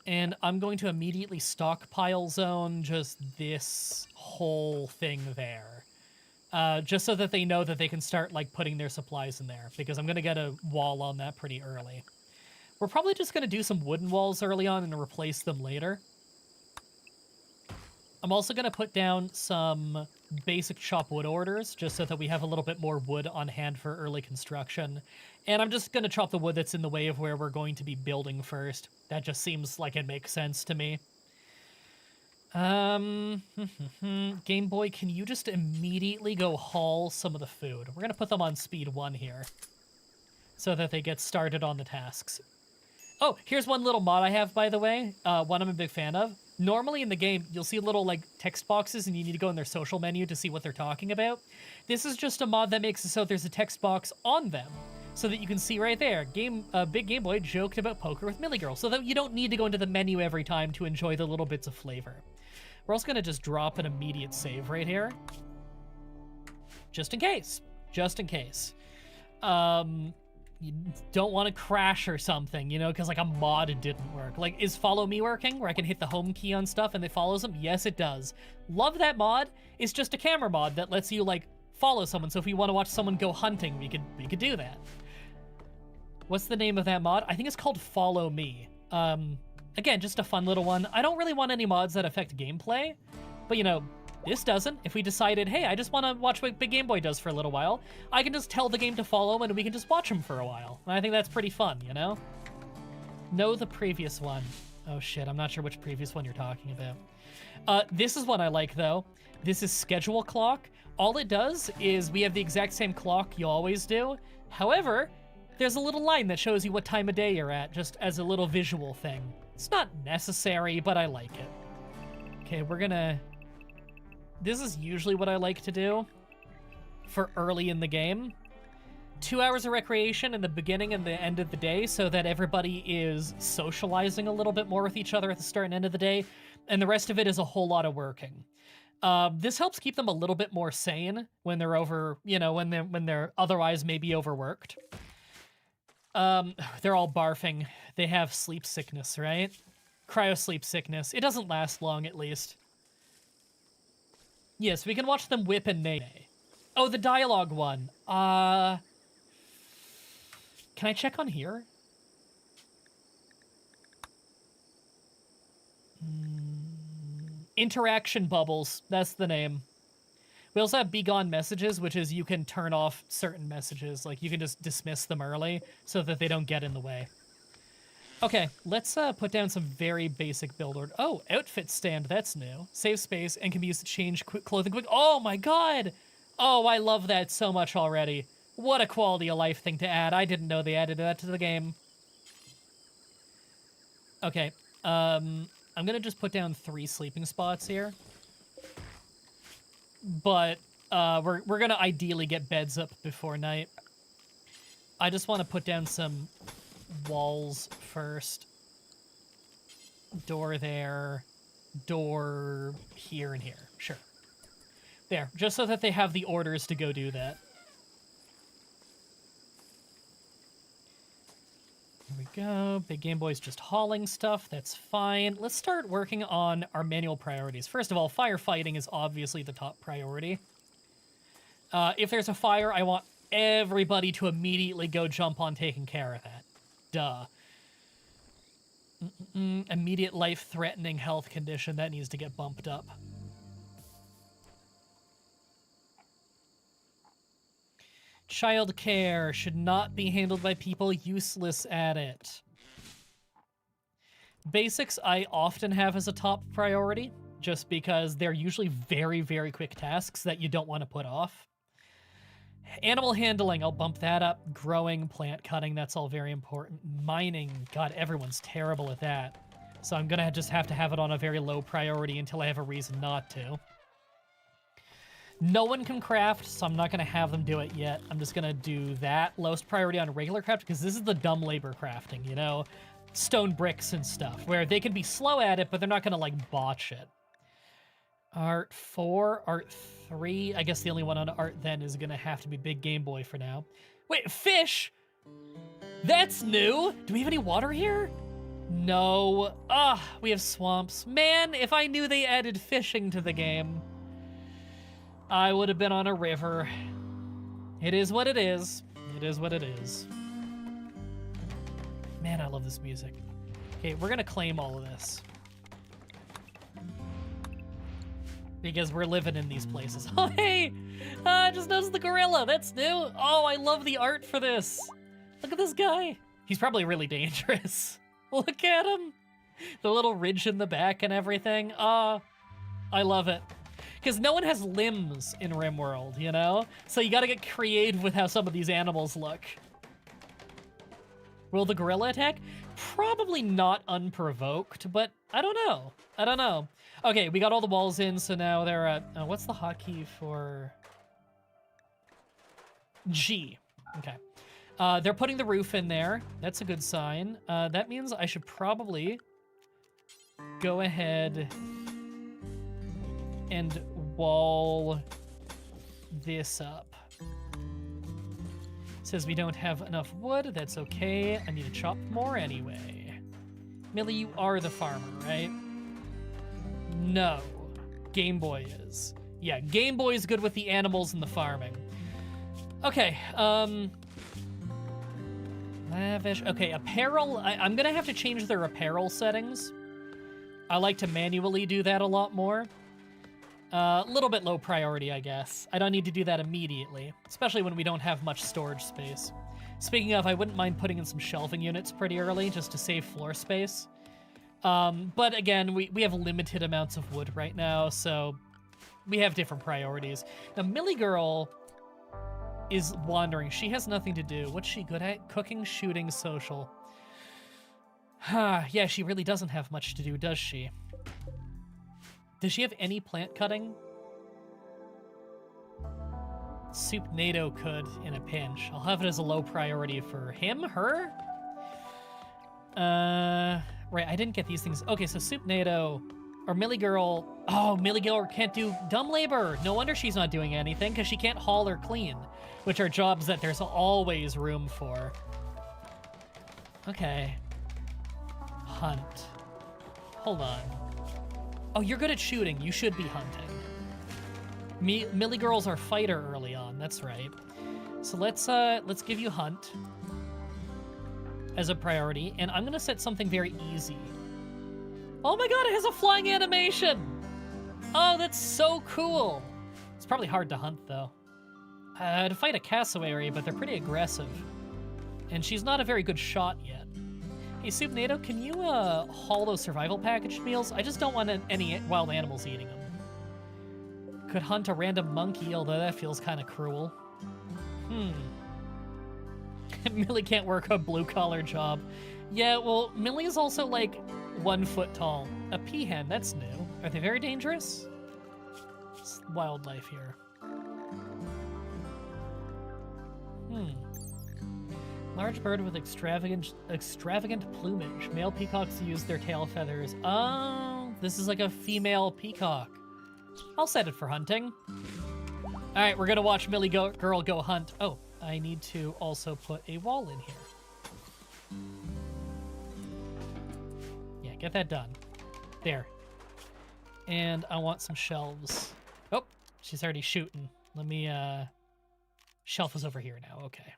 And I'm going to immediately stockpile zone just this whole thing there. Just so that they know that they can start, like, putting their supplies in there. Because I'm going to get a wall on that pretty early. We're probably just going to do some wooden walls early on and replace them later. I'm also going to put down some basic chop wood orders, just so that we have a little bit more wood on hand for early construction. And I'm just going to chop the wood that's in the way of where we're going to be building first. That just seems like it makes sense to me. Game Boy, can you just immediately go haul some of the food? We're going to put them on speed 1 here, so that they get started on the tasks. Oh, here's one little mod I have, by the way. One I'm a big fan of. Normally in the game, you'll see little, like, text boxes, and you need to go in their social menu to see what they're talking about. This is just a mod that makes it so there's a text box on them, so that you can see right there. Big Game Boy joked about poker with Millie Girl, so that you don't need to go into the menu every time to enjoy the little bits of flavor. We're also going to just drop an immediate save right here. Just in case. Just in case. You don't want to crash or something, you know, because, like, a mod didn't work. Like, is Follow Me working, where I can hit the home key on stuff and it follows them? Yes, it does. Love that mod. It's just a camera mod that lets you, like, follow someone, so if we want to watch someone go hunting, we could do that. What's the name of that mod? I think it's called Follow Me. Again, just a fun little one. I don't really want any mods that affect gameplay, but, you know, this doesn't. If we decided, hey, I just want to watch what Big Game Boy does for a little while, I can just tell the game to follow him and we can just watch him for a while. And I think that's pretty fun, you know? Know the previous one. Oh shit, I'm not sure which previous one you're talking about. This is one I like, though. This is Schedule Clock. All it does is we have the exact same clock you always do. However, there's a little line that shows you what time of day you're at, just as a little visual thing. It's not necessary, but I like it. Okay, we're gonna... This is usually what I like to do for early in the game. 2 hours of recreation in the beginning and the end of the day so that everybody is socializing a little bit more with each other at the start and end of the day, and the rest of it is a whole lot of working. This helps keep them a little bit more sane when they're when they're otherwise maybe overworked. They're all barfing. They have sleep sickness, right? Cryo-sleep sickness. It doesn't last long, at least. Yes, we can watch them whip and neigh. Oh, the dialogue one. Can I check on here? Interaction bubbles. That's the name. We also have begone messages, which is you can turn off certain messages. Like, you can just dismiss them early so that they don't get in the way. Okay, let's put down some very basic build order. Oh, outfit stand, that's new. Save space and can be used to change clothing quick. Oh my god! Oh, I love that so much already. What a quality of life thing to add. I didn't know they added that to the game. Okay, I'm gonna just put down 3 sleeping spots here. but we're gonna ideally get beds up before night. I just want to put down some walls first. Door there, door here and here. Sure. There, just so that they have the orders to go do that. Here we go. Big Game Boy's just hauling stuff. That's fine. Let's start working on our manual priorities. First of all, firefighting is obviously the top priority. If there's a fire, I want everybody to immediately go jump on taking care of that. Duh. Immediate life-threatening health condition, that needs to get bumped up. Childcare should not be handled by people useless at it. Basics I often have as a top priority, just because they're usually very, very quick tasks that you don't want to put off. Animal handling, I'll bump that up. Growing, plant cutting, that's all very important. Mining, God, everyone's terrible at that. So I'm gonna just have to have it on a very low priority until I have a reason not to. No one can craft, so I'm not gonna have them do it yet. I'm just gonna do that lowest priority on regular craft, because this is the dumb labor crafting, you know? Stone bricks and stuff, where they can be slow at it, but they're not gonna, like, botch it. Art 4, Art 3. I guess the only one on Art then is gonna have to be Big Game Boy for now. Wait, fish? That's new! Do we have any water here? No. We have swamps. Man, if I knew they added fishing to the game, I would have been on a river. It is what it is. It is what it is. Man, I love this music. Okay, we're gonna claim all of this. Because we're living in these places. Oh, hey! I just noticed the gorilla. That's new. Oh, I love the art for this. Look at this guy. He's probably really dangerous. Look at him. The little ridge in the back and everything. I love it. Because no one has limbs in RimWorld, you know? So you gotta get creative with how some of these animals look. Will the gorilla attack? Probably not unprovoked, but I don't know. I don't know. Okay, we got all the walls in, so now they're at... what's the hotkey for... G. Okay. They're putting the roof in there. That's a good sign. That means I should probably go ahead and wall this up. Says we don't have enough wood. That's okay. I need to chop more anyway. Millie, you are the farmer, right? No. Game Boy is. Yeah, Game Boy is good with the animals and the farming. Okay, lavish. Okay, apparel. I'm gonna have to change their apparel settings. I like to manually do that a lot more. A little bit low priority, I guess. I don't need to do that immediately, especially when we don't have much storage space. Speaking of, I wouldn't mind putting in some shelving units pretty early, just to save floor space. But again, we have limited amounts of wood right now, so we have different priorities. Now, Millie Girl is wandering. She has nothing to do. What's she good at? Cooking, shooting, social. Yeah, she really doesn't have much to do, does she? Does she have any plant cutting? Soup NATO could in a pinch. I'll have it as a low priority for him, her? Right, I didn't get these things. Okay, so Soup NATO or Millie Girl. Oh, Millie Girl can't do dumb labor. No wonder she's not doing anything, because she can't haul or clean, which are jobs that there's always room for. Okay. Hunt. Hold on. Oh, you're good at shooting. You should be hunting. Millie Girl's our fighter early on. That's right. So let's give you hunt as a priority, and I'm gonna set something very easy. Oh my god, it has a flying animation! Oh, that's so cool! It's probably hard to hunt, though. To fight a cassowary, but they're pretty aggressive. And she's not a very good shot yet. Hey, Soup NATO, can you haul those survival package meals? I just don't want any wild animals eating them. Could hunt a random monkey, although that feels kind of cruel. Millie can't work a blue-collar job. Yeah, well, Millie is also, like, 1 foot tall. A peahen, that's new. Are they very dangerous? It's wildlife here. Large bird with extravagant plumage. Male peacocks use their tail feathers. Oh, this is like a female peacock. I'll set it for hunting. All right, we're gonna watch Millie Girl go hunt. Oh, I need to also put a wall in here. Yeah, get that done. There. And I want some shelves. Oh, she's already shooting. Let me, shelf is over here now, okay.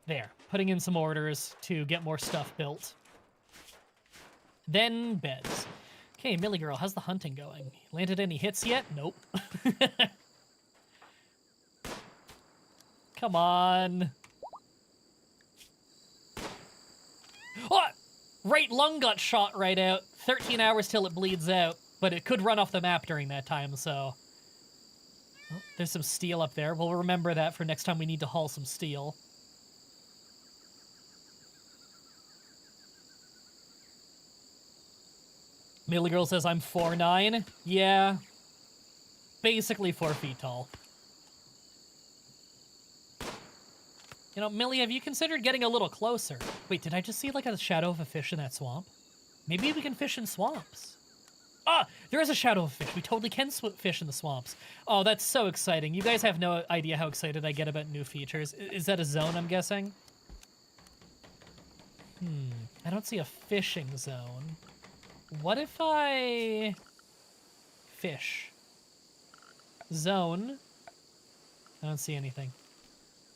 There, putting in some orders to get more stuff built. Then beds. Okay, Millie Girl, how's the hunting going? Landed any hits yet? Nope. Come on. Oh! Right lung got shot right out. 13 hours till it bleeds out, but it could run off the map during that time, so... Oh, there's some steel up there. We'll remember that for next time we need to haul some steel. Millie Girl says I'm 4'9". Yeah. Basically 4 feet tall. You know, Millie, have you considered getting a little closer? Wait, did I just see like a shadow of a fish in that swamp? Maybe we can fish in swamps. Ah, there is a shadow of a fish. We totally can fish in the swamps. Oh, that's so exciting. You guys have no idea how excited I get about new features. Is that a zone, I'm guessing? I don't see a fishing zone. What if I... fish? Zone? I don't see anything.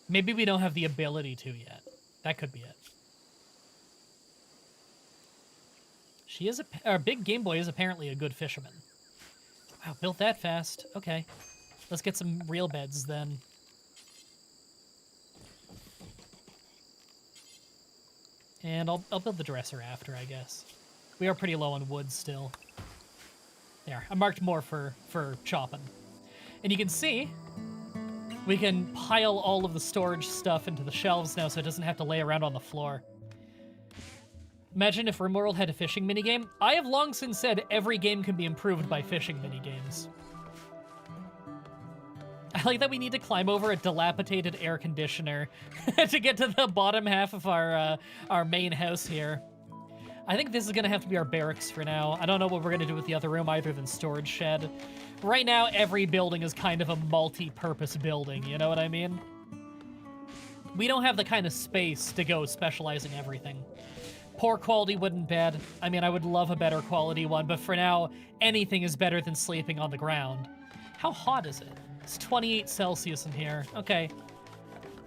Maybe we don't have the ability to yet. That could be it. She is our Big Game Boy is apparently a good fisherman. Wow, built that fast. Okay. Let's get some real beds then. And I'll build the dresser after, I guess. We are pretty low on wood still. There, I marked more for chopping. And you can see, we can pile all of the storage stuff into the shelves now so it doesn't have to lay around on the floor. Imagine if RimWorld had a fishing minigame. I have long since said every game can be improved by fishing minigames. I like that we need to climb over a dilapidated air conditioner to get to the bottom half of our main house here. I think this is gonna have to be our barracks for now. I don't know what we're gonna do with the other room either than storage shed. Right now, every building is kind of a multi-purpose building, you know what I mean? We don't have the kind of space to go specializing everything. Poor quality wouldn't bad. I mean, I would love a better quality one, but for now, anything is better than sleeping on the ground. How hot is it? It's 28 Celsius in here. Okay.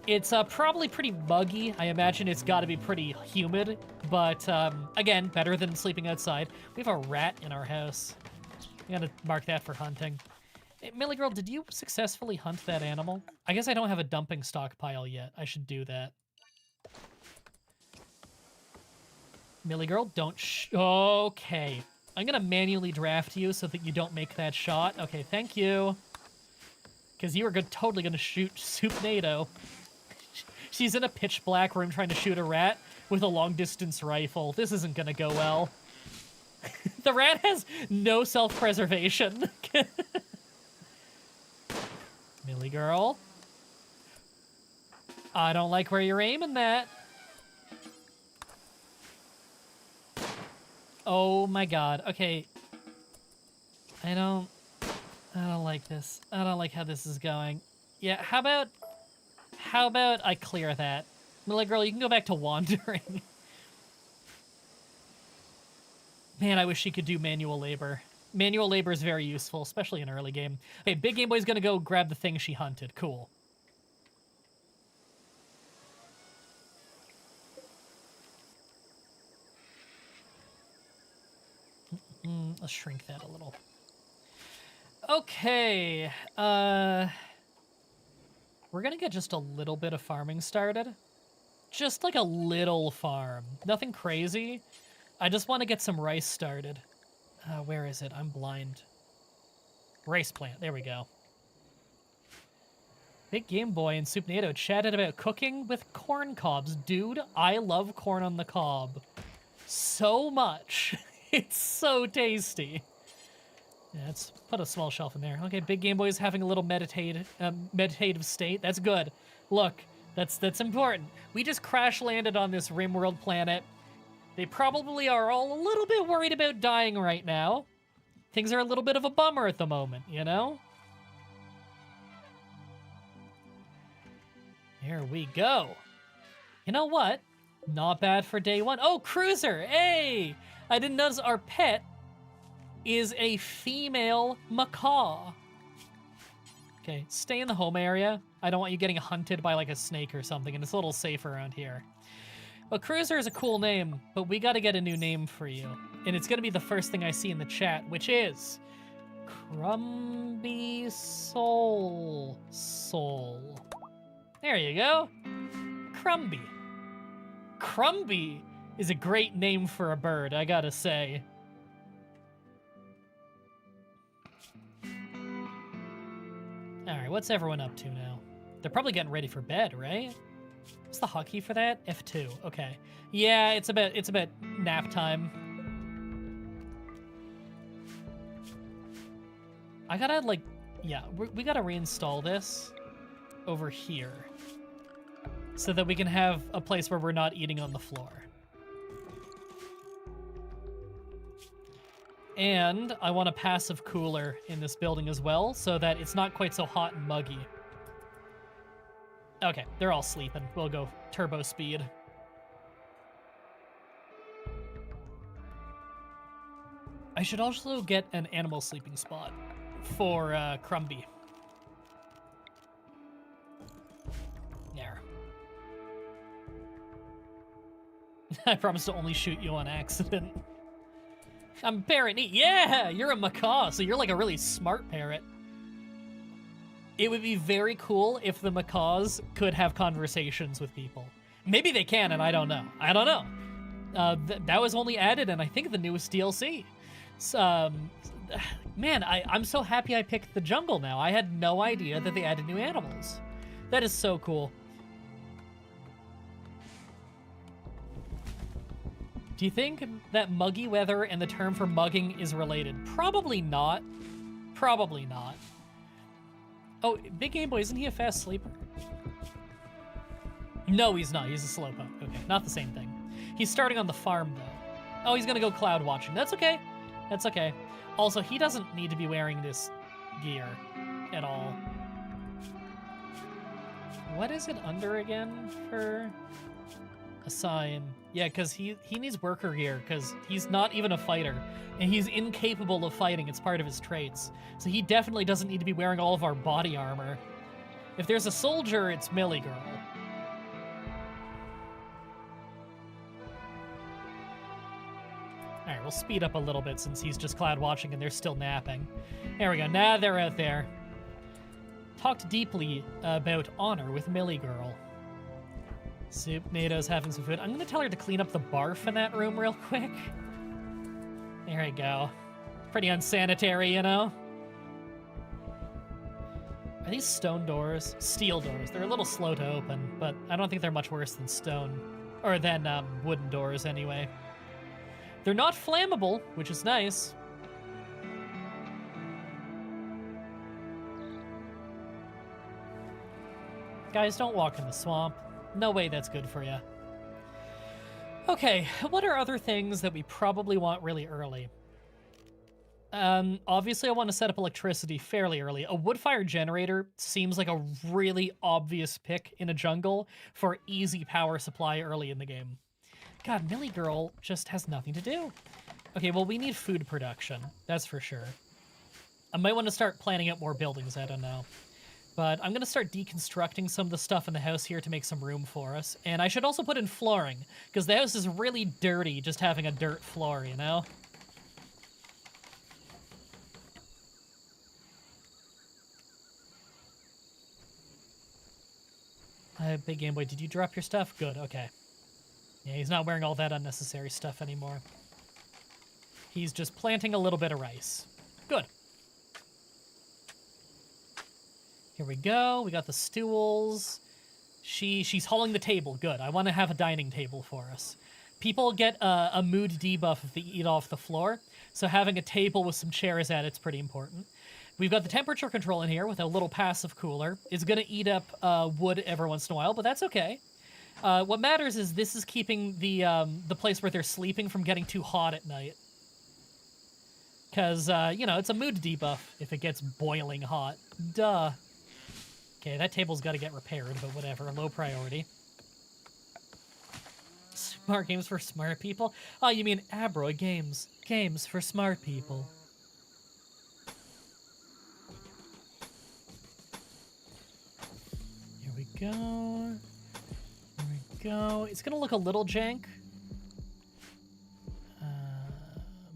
It's probably pretty muggy. I imagine it's got to be pretty humid, but again, better than sleeping outside. We have a rat in our house. We gotta mark that for hunting. Hey, Millie Girl, did you successfully hunt that animal? I guess I don't have a dumping stockpile yet. I should do that. Millie Girl, don't okay. I'm gonna manually draft you so that you don't make that shot. Okay, thank you. Because you are totally gonna shoot Soupnado. She's in a pitch black room trying to shoot a rat with a long distance rifle. This isn't gonna go well. The rat has no self-preservation. Millie Girl. I don't like where you're aiming that. Oh my god. Okay. I don't like this. I don't like how this is going. Yeah, how about I clear that? Millie Girl, you can go back to wandering. Man, I wish she could do manual labor. Manual labor is very useful, especially in early game. Okay, Big Game Boy's gonna go grab the thing she hunted. Cool. Let's shrink that a little. Okay, we're gonna get just a little bit of farming started. Just like a little farm. Nothing crazy. I just want to get some rice started. Where is it? I'm blind. Rice plant. There we go. Big Game Boy and Supnado chatted about cooking with corn cobs. Dude, I love corn on the cob so much. It's so tasty. Yeah, let's put a small shelf in there. Okay, Big Game Boy is having a little meditative state. That's good. Look, that's important. We just crash landed on this RimWorld planet. They probably are all a little bit worried about dying right now. Things are a little bit of a bummer at the moment, you know? There we go. You know what? Not bad for day one. Oh, Cruiser! Hey! I didn't notice our pet is a female macaw. Okay, stay in the home area. I don't want you getting hunted by like a snake or something, and it's a little safer around here. But Cruiser is a cool name, but we gotta get a new name for you. And it's gonna be the first thing I see in the chat, which is Crumby Soul. There you go. Crumby. Crumby is a great name for a bird, I gotta say. Alright, what's everyone up to now? They're probably getting ready for bed, right? What's the hotkey for that? F2, okay. Yeah, it's about nap time. I gotta, like, yeah, we gotta reinstall this over here so that we can have a place where we're not eating on the floor. And I want a passive cooler in this building as well so that it's not quite so hot and muggy. Okay, they're all sleeping. We'll go turbo speed. I should also get an animal sleeping spot for Crumby. There. I promise to only shoot you on accident. I'm a parrot. Yeah, you're a macaw, so you're like a really smart parrot. It would be very cool if the macaws could have conversations with people. Maybe they can, and I don't know. I don't know. That was only added in, I think, the newest DLC. Man, I'm so happy I picked the jungle now. I had no idea that they added new animals. That is so cool. Do you think that muggy weather and the term for mugging is related? Probably not. Probably not. Oh, Big Game Boy, isn't he a fast sleeper? No, he's not. He's a slowpoke. Okay, not the same thing. He's starting on the farm, though. Oh, he's gonna go cloud watching. That's okay. That's okay. Also, he doesn't need to be wearing this gear at all. What is it under again for a sign? Yeah, because he needs worker gear, because he's not even a fighter, and he's incapable of fighting. It's part of his traits. So he definitely doesn't need to be wearing all of our body armor. If there's a soldier, it's Millie Girl. Alright, we'll speed up a little bit since he's just cloud watching and they're still napping. There we go, now they're out there. Talked deeply about honor with Millie Girl. Soup, Nato's having some food. I'm gonna tell her to clean up the barf in that room real quick. There we go. Pretty unsanitary, you know? Are these stone doors? Steel doors. They're a little slow to open, but I don't think they're much worse than stone. Or than wooden doors, anyway. They're not flammable, which is nice. Guys, don't walk in the swamp. No way that's good for you. Okay, what are other things that we probably want really early? Obviously I want to set up electricity fairly early. A wood-fired generator seems like a really obvious pick in a jungle for easy power supply early in the game. God, Millie Girl just has nothing to do. Okay, well, we need food production. That's for sure. I might want to start planning out more buildings, I don't know. But I'm going to start deconstructing some of the stuff in the house here to make some room for us. And I should also put in flooring, because the house is really dirty just having a dirt floor, you know? Big Game Boy, did you drop your stuff? Good, okay. Yeah, he's not wearing all that unnecessary stuff anymore. He's just planting a little bit of rice. Good. Here we go. We got the stools. She's hauling the table. Good. I want to have a dining table for us. People get a mood debuff if they eat off the floor, so having a table with some chairs at it's pretty important. We've got the temperature control in here with a little passive cooler. It's going to eat up wood every once in a while, but that's okay. What matters is this is keeping the place where they're sleeping from getting too hot at night. Because, you know, it's a mood debuff if it gets boiling hot. Duh. Okay, that table's got to get repaired, but whatever. Low priority. Smart games for smart people? Oh, you mean Abroy games. Games for smart people. Here we go. Here we go. It's going to look a little jank.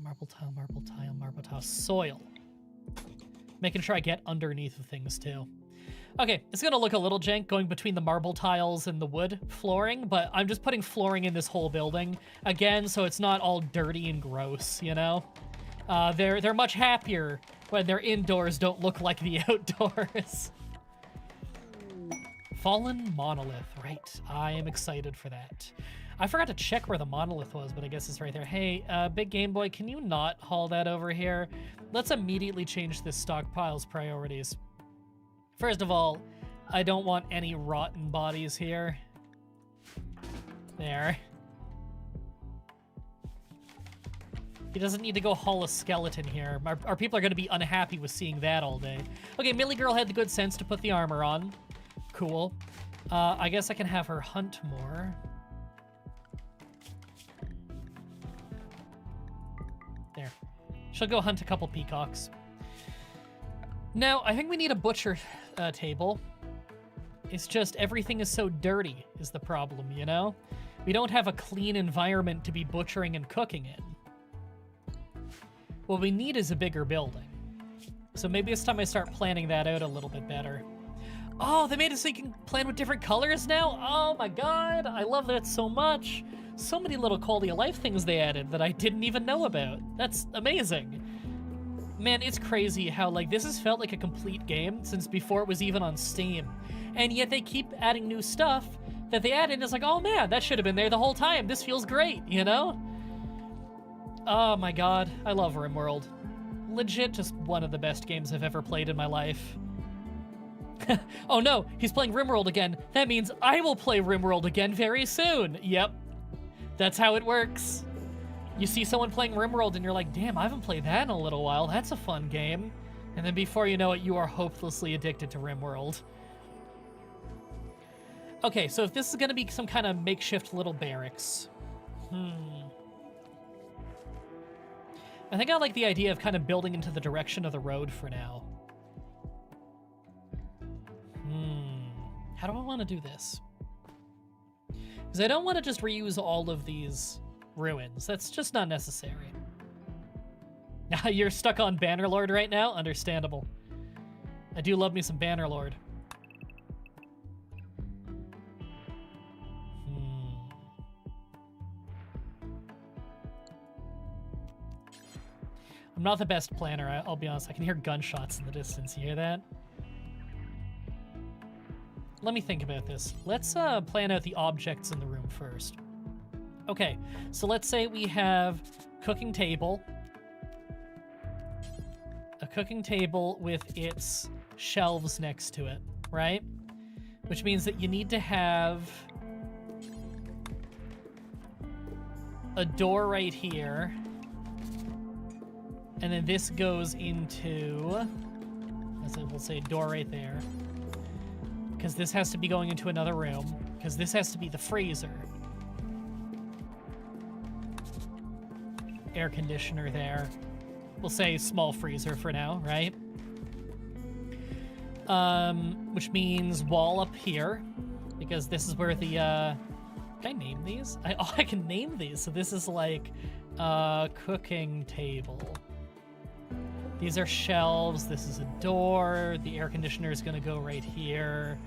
Marble tile, marble tile, marble tile. Soil. Making sure I get underneath of things, too. Okay, it's going to look a little jank going between the marble tiles and the wood flooring, but I'm just putting flooring in this whole building, again, so it's not all dirty and gross, you know? They're much happier when their indoors don't look like the outdoors. Fallen monolith, right. I am excited for that. I forgot to check where the monolith was, but I guess it's right there. Hey, Big Game Boy, can you not haul that over here? Let's immediately change this stockpile's priorities. First of all, I don't want any rotten bodies here. There. He doesn't need to go haul a skeleton here. Our people are going to be unhappy with seeing that all day. Okay, Millie Girl had the good sense to put the armor on. Cool. I guess I can have her hunt more. There. She'll go hunt a couple peacocks. Now, I think we need a butcher table. It's just everything is so dirty is the problem, you know? We don't have a clean environment to be butchering and cooking in. What we need is a bigger building. So maybe it's time I start planning that out a little bit better. Oh, they made it so you can plan with different colors now? Oh my god, I love that so much. So many little quality of life things they added that I didn't even know about. That's amazing. Man, it's crazy how, like, this has felt like a complete game since before it was even on Steam. And yet they keep adding new stuff that they add in. It's like, oh man, that should have been there the whole time. This feels great, you know? Oh my god, I love RimWorld. Legit just one of the best games I've ever played in my life. Oh no, he's playing RimWorld again. That means I will play RimWorld again very soon. Yep, that's how it works. You see someone playing RimWorld and you're like, damn, I haven't played that in a little while. That's a fun game. And then before you know it, you are hopelessly addicted to RimWorld. Okay, so if this is going to be some kind of makeshift little barracks. I think I like the idea of kind of building into the direction of the road for now. How do I want to do this? Because I don't want to just reuse all of these ruins. That's just not necessary. You're stuck on Bannerlord right now? Understandable. I do love me some Bannerlord. I'm not the best planner, I'll be honest. I can hear gunshots in the distance. You hear that? Let me think about this. Let's plan out the objects in the room first. Okay, so let's say we have cooking table. A cooking table with its shelves next to it, right? Which means that you need to have a door right here. And then this goes into, as we'll say, door right there. Because this has to be going into another room. Because this has to be the freezer. Air conditioner there. We'll say small freezer for now, right? Which means wall up here. Because this is where the, can I name these? I can name these. So this is like, cooking table. These are shelves. This is a door. The air conditioner is going to go right here.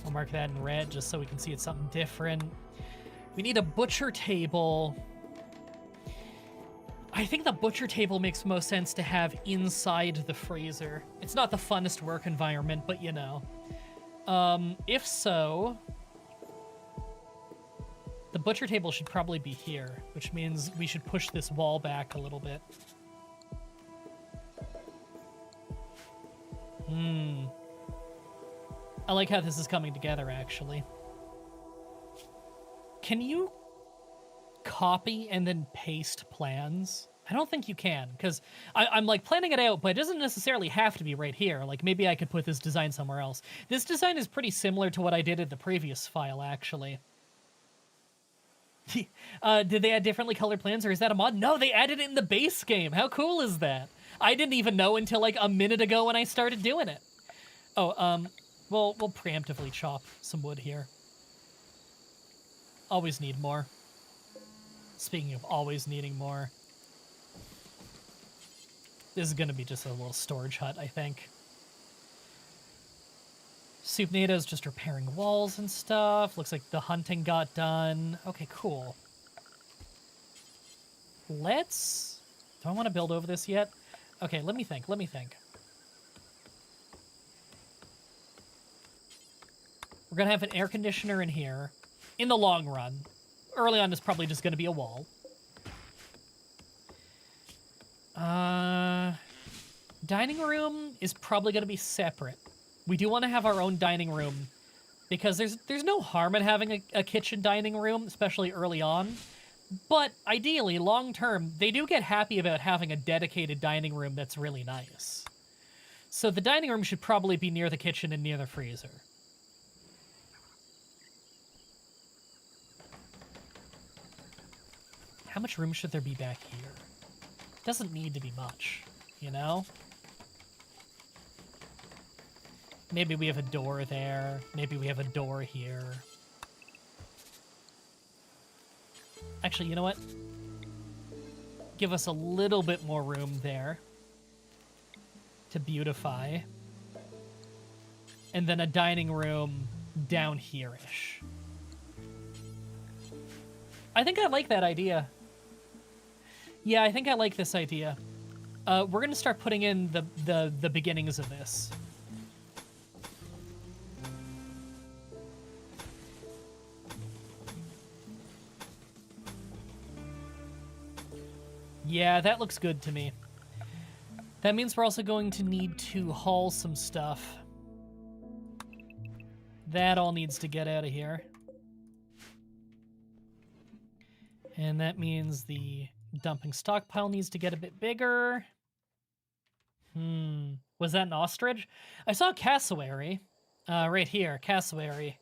I'll mark that in red just so we can see it's something different. We need a butcher table. I think the butcher table makes most sense to have inside the freezer. It's not the funnest work environment, but you know. If so, the butcher table should probably be here, which means we should push this wall back a little bit. I like how this is coming together, actually. Can you copy and then paste plans? I don't think you can, because I'm like planning it out, but it doesn't necessarily have to be right here. Like maybe I could put this design somewhere else. This design is pretty similar to what I did in the previous file, actually. Did they add differently colored plans, or is that a mod? No, they added it in the base game. How cool is that? I didn't even know until like a minute ago when I started doing it. Oh, we'll preemptively chop some wood here. Always need more. Speaking of always needing more. This is gonna be just a little storage hut, I think. Soupnado's just repairing walls and stuff. Looks like the hunting got done. Okay, cool. Let's... Do I want to build over this yet? Okay, let me think. We're gonna have an air conditioner in here. In the long run. Early on, it's probably just gonna be a wall. Dining room is probably gonna be separate. We do want to have our own dining room because there's no harm in having a kitchen dining room, especially early on. But ideally, long term, they do get happy about having a dedicated dining room that's really nice. So the dining room should probably be near the kitchen and near the freezer. How much room should there be back here? Doesn't need to be much, you know? Maybe we have a door there. Maybe we have a door here. Actually, you know what? Give us a little bit more room there to beautify. And then a dining room down here-ish. I think I like that idea. Yeah, I think I like this idea. We're gonna start putting in the beginnings of this. Yeah, that looks good to me. That means we're also going to need to haul some stuff. That all needs to get out of here. And that means the dumping stockpile needs to get a bit bigger. Was that an ostrich? I saw a cassowary. Right here, cassowary.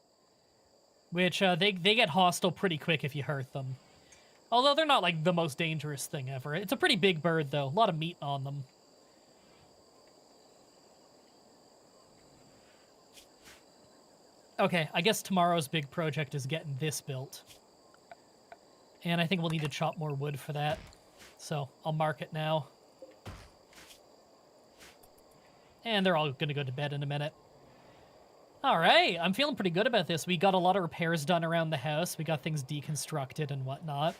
Which, they get hostile pretty quick if you hurt them. Although they're not, like, the most dangerous thing ever. It's a pretty big bird, though. A lot of meat on them. Okay, I guess tomorrow's big project is getting this built. And I think we'll need to chop more wood for that. So, I'll mark it now. And they're all gonna go to bed in a minute. Alright, I'm feeling pretty good about this. We got a lot of repairs done around the house. We got things deconstructed and whatnot.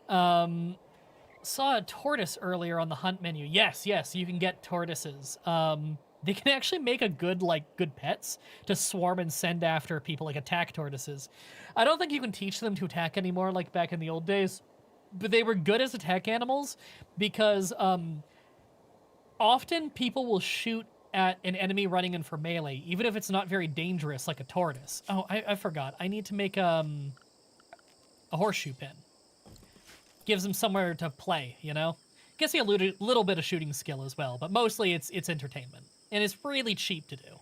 Saw a tortoise earlier on the hunt menu. Yes, you can get tortoises. They can actually make good pets to swarm and send after people, like attack tortoises. I don't think you can teach them to attack anymore like back in the old days, but they were good as attack animals because often people will shoot at an enemy running in for melee, even if it's not very dangerous, like a tortoise. Oh, I forgot. I need to make a horseshoe pin. Gives them somewhere to play, you know? Gives you a little bit of shooting skill as well, but mostly it's entertainment. And it's really cheap to do.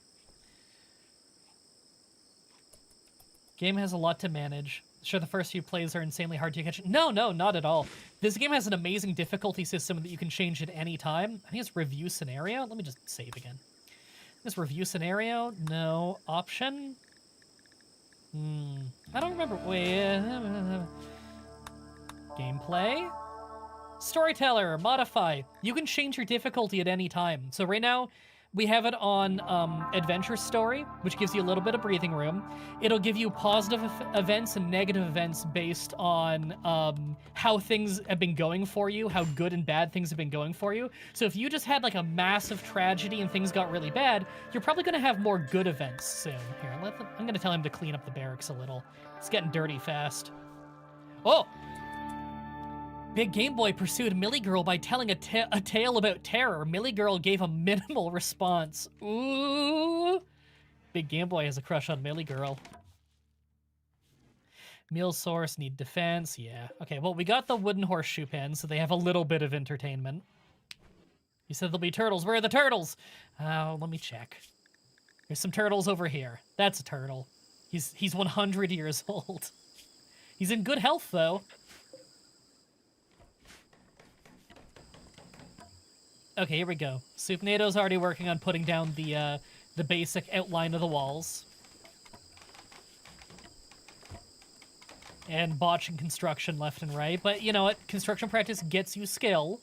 Game has a lot to manage. Sure, the first few plays are insanely hard to catch. No, not at all. This game has an amazing difficulty system that you can change at any time. I think it's review scenario. Let me just save again. This review scenario? No. Option? I don't remember. Wait. Gameplay? Storyteller, modify. You can change your difficulty at any time. So right now, We have it on Adventure Story, which gives you a little bit of breathing room. It'll give you positive events and negative events based on how things have been going for you, how good and bad things have been going for you. So if you just had like a massive tragedy and things got really bad, you're probably going to have more good events soon. Here, I'm going to tell him to clean up the barracks a little. It's getting dirty fast. Oh! Big Game Boy pursued Millie Girl by telling a tale about terror. Millie Girl gave a minimal response. Ooh. Big Game Boy has a crush on Millie Girl. Meal source, need defense. Yeah. Okay, well, we got the wooden horseshoe pen, so they have a little bit of entertainment. You said there'll be turtles. Where are the turtles? Let me check. There's some turtles over here. That's a turtle. He's 100 years old. He's in good health, though. Okay, here we go. Soupnado's already working on putting down the basic outline of the walls. And botching construction left and right. But you know what? Construction practice gets you skill.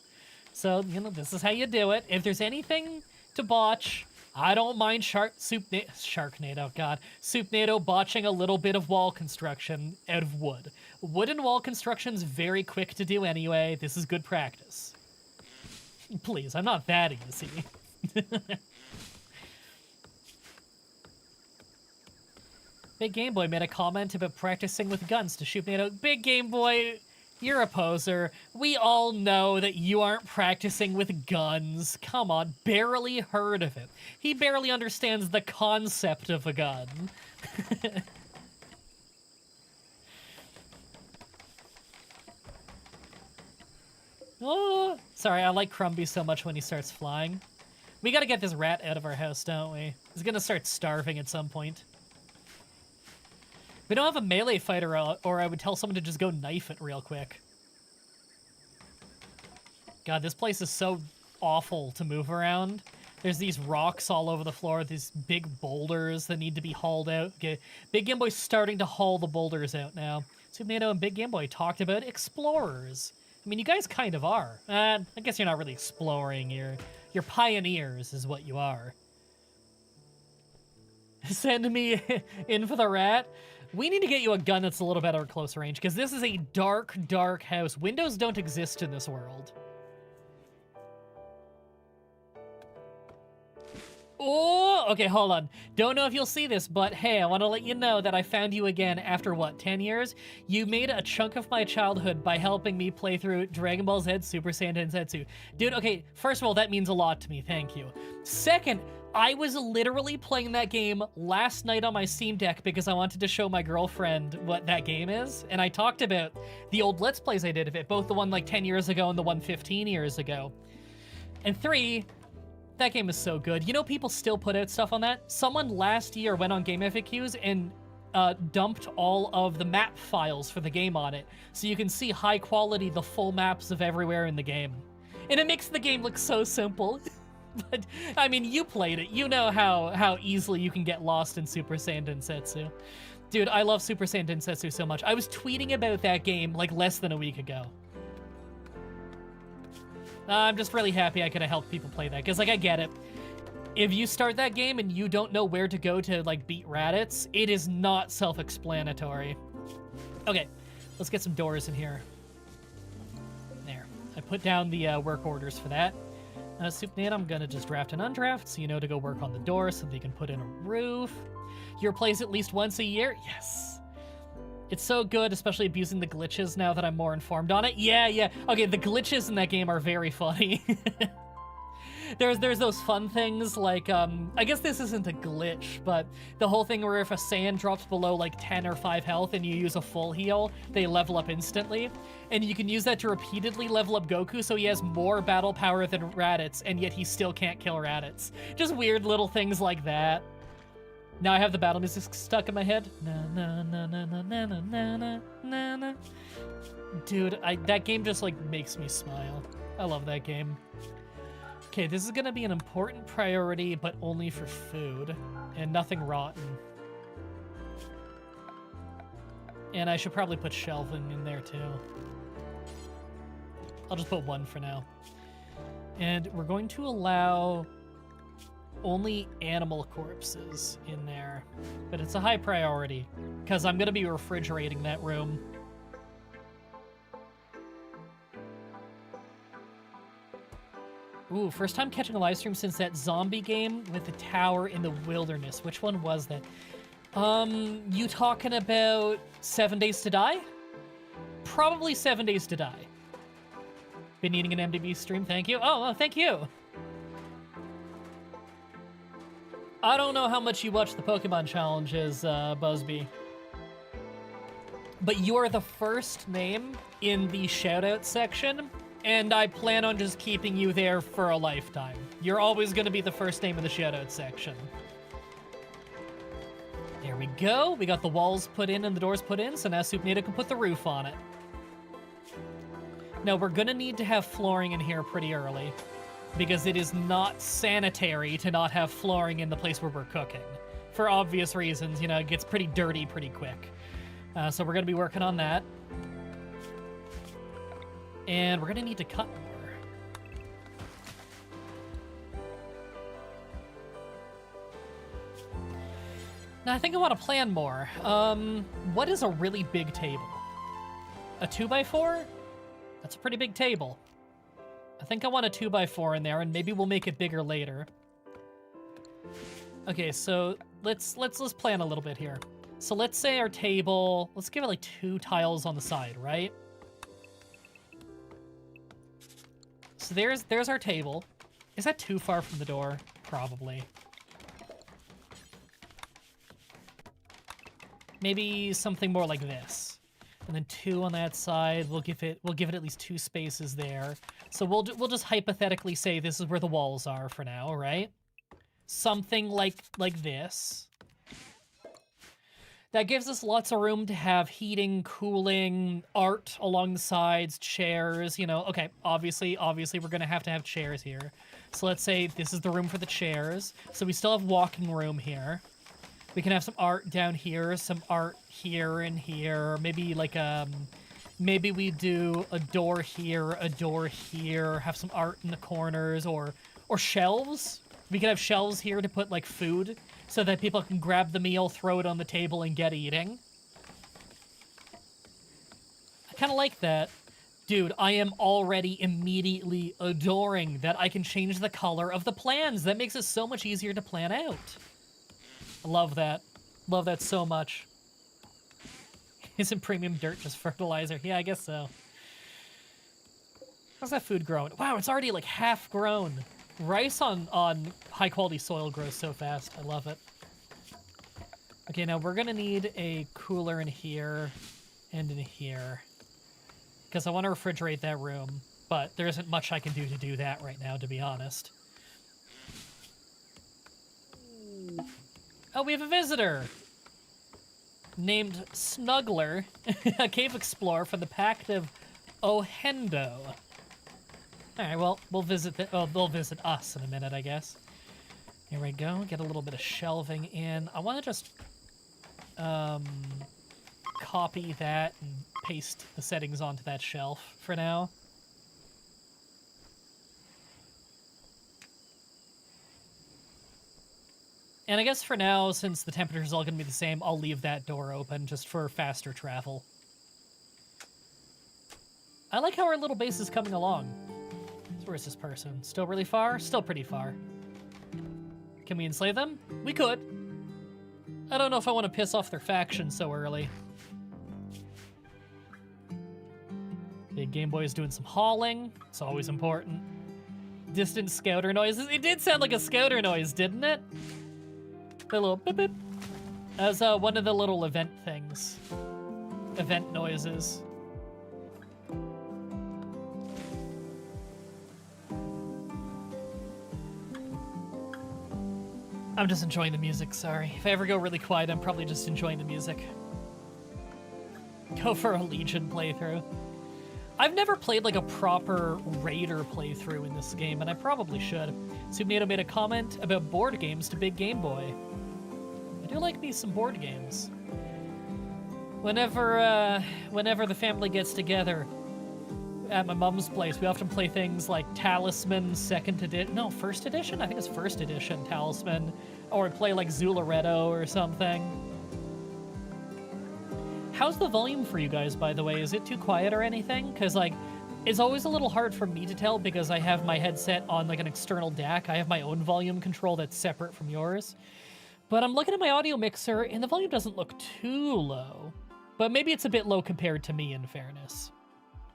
So, you know, this is how you do it. If there's anything to botch, I don't mind Soupnado botching a little bit of wall construction out of wood. Wooden wall construction's very quick to do anyway. This is good practice. Please, I'm not that easy. Big Game Boy made a comment about practicing with guns to shoot NATO. Big Game Boy, you're a poser. We all know that you aren't practicing with guns. Come on, barely heard of it. He barely understands the concept of a gun. Oh, sorry, I like Crumby so much when he starts flying. We gotta get this rat out of our house, don't we? He's gonna start starving at some point. We don't have a melee fighter, or I would tell someone to just go knife it real quick. God, this place is so awful to move around. There's these rocks all over the floor, these big boulders that need to be hauled out. Okay, Big Game Boy's starting to haul the boulders out now. Soupnado and Big Game Boy talked about explorers. I mean, you guys kind of are. I guess you're not really exploring. You're pioneers is what you are. Send me in for the rat. We need to get you a gun that's a little better at close range, because this is a dark, dark house. Windows don't exist in this world. Oh, okay, hold on. Don't know if you'll see this, but hey, I want to let you know that I found you again after, what, 10 years? You made a chunk of my childhood by helping me play through Dragon Ball Z Super Saiyan Densetsu. Dude, okay, first of all, that means a lot to me, thank you. Second, I was literally playing that game last night on my Steam Deck because I wanted to show my girlfriend what that game is, and I talked about the old Let's Plays I did of it, both the one like 10 years ago and the one 15 years ago. And 3, that game is so good. You know, people still put out stuff on that. Someone last year went on Game FAQs and dumped all of the map files for the game on it, so you can see high quality, the full maps of everywhere in the game. And it makes the game look so simple. But, I mean, you played it. You know how easily you can get lost in Super Saiyan Densetsu. Dude, I love Super Saiyan Densetsu so much. I was tweeting about that game like less than a week ago. I'm just really happy I could have helped people play that, because, like, I get it. If you start that game and you don't know where to go to, like, beat Raditz, it is not self-explanatory. Okay, let's get some doors in here. There. I put down the work orders for that. Soupnado, I'm gonna just draft an undraft, so you know to go work on the door so they can put in a roof. Your plays at least once a year? Yes. It's so good, especially abusing the glitches now that I'm more informed on it. Yeah. Okay, the glitches in that game are very funny. There's those fun things like, I guess this isn't a glitch, but the whole thing where if a Saiyan drops below like 10 or 5 health and you use a full heal, they level up instantly. And you can use that to repeatedly level up Goku so he has more battle power than Raditz, and yet he still can't kill Raditz. Just weird little things like that. Now I have the battle music stuck in my head. Na na na na na na na na na na. Dude, that game just like makes me smile. I love that game. Okay, this is gonna be an important priority, but only for food, and nothing rotten. And I should probably put shelving in there too. I'll just put 1 for now. And we're going to allow only animal corpses in there, but it's a high priority because I'm going to be refrigerating that room. Ooh, first time catching a live stream since that zombie game with the tower in the wilderness. Which one was that? You talking about 7 Days to Die? Probably 7 Days to Die. Been needing an MDB stream, thank you. Oh, thank you. I don't know how much you watch the Pokemon challenges, Busby. But you are the first name in the shoutout section, and I plan on just keeping you there for a lifetime. You're always going to be the first name in the shoutout section. There we go. We got the walls put in and the doors put in, so now Soupnado can put the roof on it. Now, we're going to need to have flooring in here pretty early, because it is not sanitary to not have flooring in the place where we're cooking. For obvious reasons, you know, it gets pretty dirty pretty quick. So we're going to be working on that. And we're going to need to cut more. Now, I think I want to plan more. What is a really big table? A 2x4? That's a pretty big table. I think I want a 2x4 in there, and maybe we'll make it bigger later. Okay, so let's plan a little bit here. So let's say our table, let's give it like 2 tiles on the side, right? So there's our table. Is that too far from the door? Probably. Maybe something more like this. And then 2 on that side. We'll give it at least 2 spaces there. So we'll just hypothetically say this is where the walls are for now, right? Something like this. That gives us lots of room to have heating, cooling, art along the sides, chairs, you know. Okay, obviously we're gonna have to have chairs here. So let's say this is the room for the chairs. So we still have walking room here. We can have some art down here, some art here and here. Maybe like maybe we do a door here, have some art in the corners, or shelves. We could have shelves here to put like food so that people can grab the meal, throw it on the table, and get eating. I kind of like that. Dude, I am already immediately adoring that I can change the color of the plans. That makes it so much easier to plan out. I love that. Love that so much. Isn't premium dirt just fertilizer? Yeah, I guess so. How's that food growing? Wow, it's already like half grown. Rice on high quality soil grows so fast. I love it. Okay, now we're gonna need a cooler in here and in here, because I want to refrigerate that room, but there isn't much I can do to do that right now, to be honest. Oh, we have a visitor! Named Snuggler, a cave explorer from the Pact of Ohendo. Alright, well, they'll visit us in a minute, I guess. Here we go, get a little bit of shelving in. I want to just, copy that and paste the settings onto that shelf for now. And I guess for now, since the temperature's all going to be the same, I'll leave that door open just for faster travel. I like how our little base is coming along. So where's this person? Still really far? Still pretty far. Can we enslave them? We could. I don't know if I want to piss off their faction so early. Big Game Boy is doing some hauling. It's always important. Distant scouter noises. It did sound like a scouter noise, didn't it? The little beep beep. That was one of the little event things. Event noises. I'm just enjoying the music, sorry. If I ever go really quiet, I'm probably just enjoying the music. Go for a Legion playthrough. I've never played like a proper Raider playthrough in this game, and I probably should. Subnato made a comment about board games to Big Game Boy. I do like me some board games. Whenever the family gets together, at my mom's place, we often play things like Talisman, first edition? I think it's first edition Talisman. Or play like Zularetto or something. How's the volume for you guys, by the way? Is it too quiet or anything? Because, like, it's always a little hard for me to tell because I have my headset on, like, an external DAC. I have my own volume control that's separate from yours. But I'm looking at my audio mixer, and the volume doesn't look too low. But maybe it's a bit low compared to me, in fairness.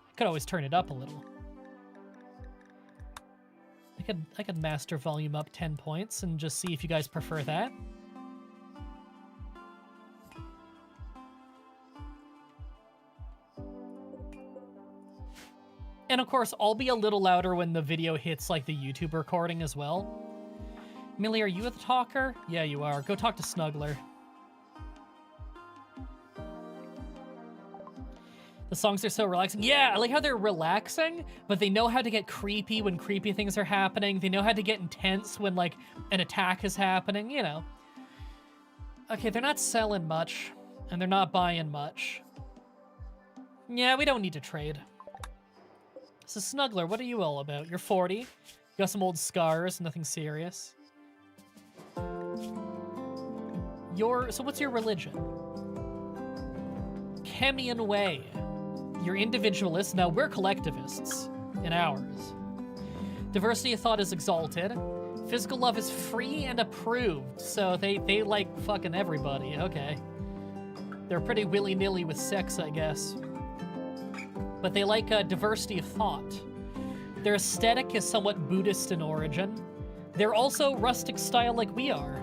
I could always turn it up a little. I could master volume up 10 points and just see if you guys prefer that. And of course, I'll be a little louder when the video hits, like, the YouTube recording as well. Millie, are you the talker? Yeah, you are. Go talk to Snuggler. The songs are so relaxing. Yeah, I like how they're relaxing, but they know how to get creepy when creepy things are happening. They know how to get intense when, like, an attack is happening, you know. Okay, they're not selling much, and they're not buying much. Yeah, we don't need to trade. So Snuggler, what are you all about? You're 40. You got some old scars, nothing serious. So what's your religion? Chemian way. You're individualists. Now, we're collectivists in ours. Diversity of thought is exalted. Physical love is free and approved. So they like fucking everybody. Okay. They're pretty willy-nilly with sex, I guess. But they like diversity of thought. Their aesthetic is somewhat Buddhist in origin. They're also rustic style like we are.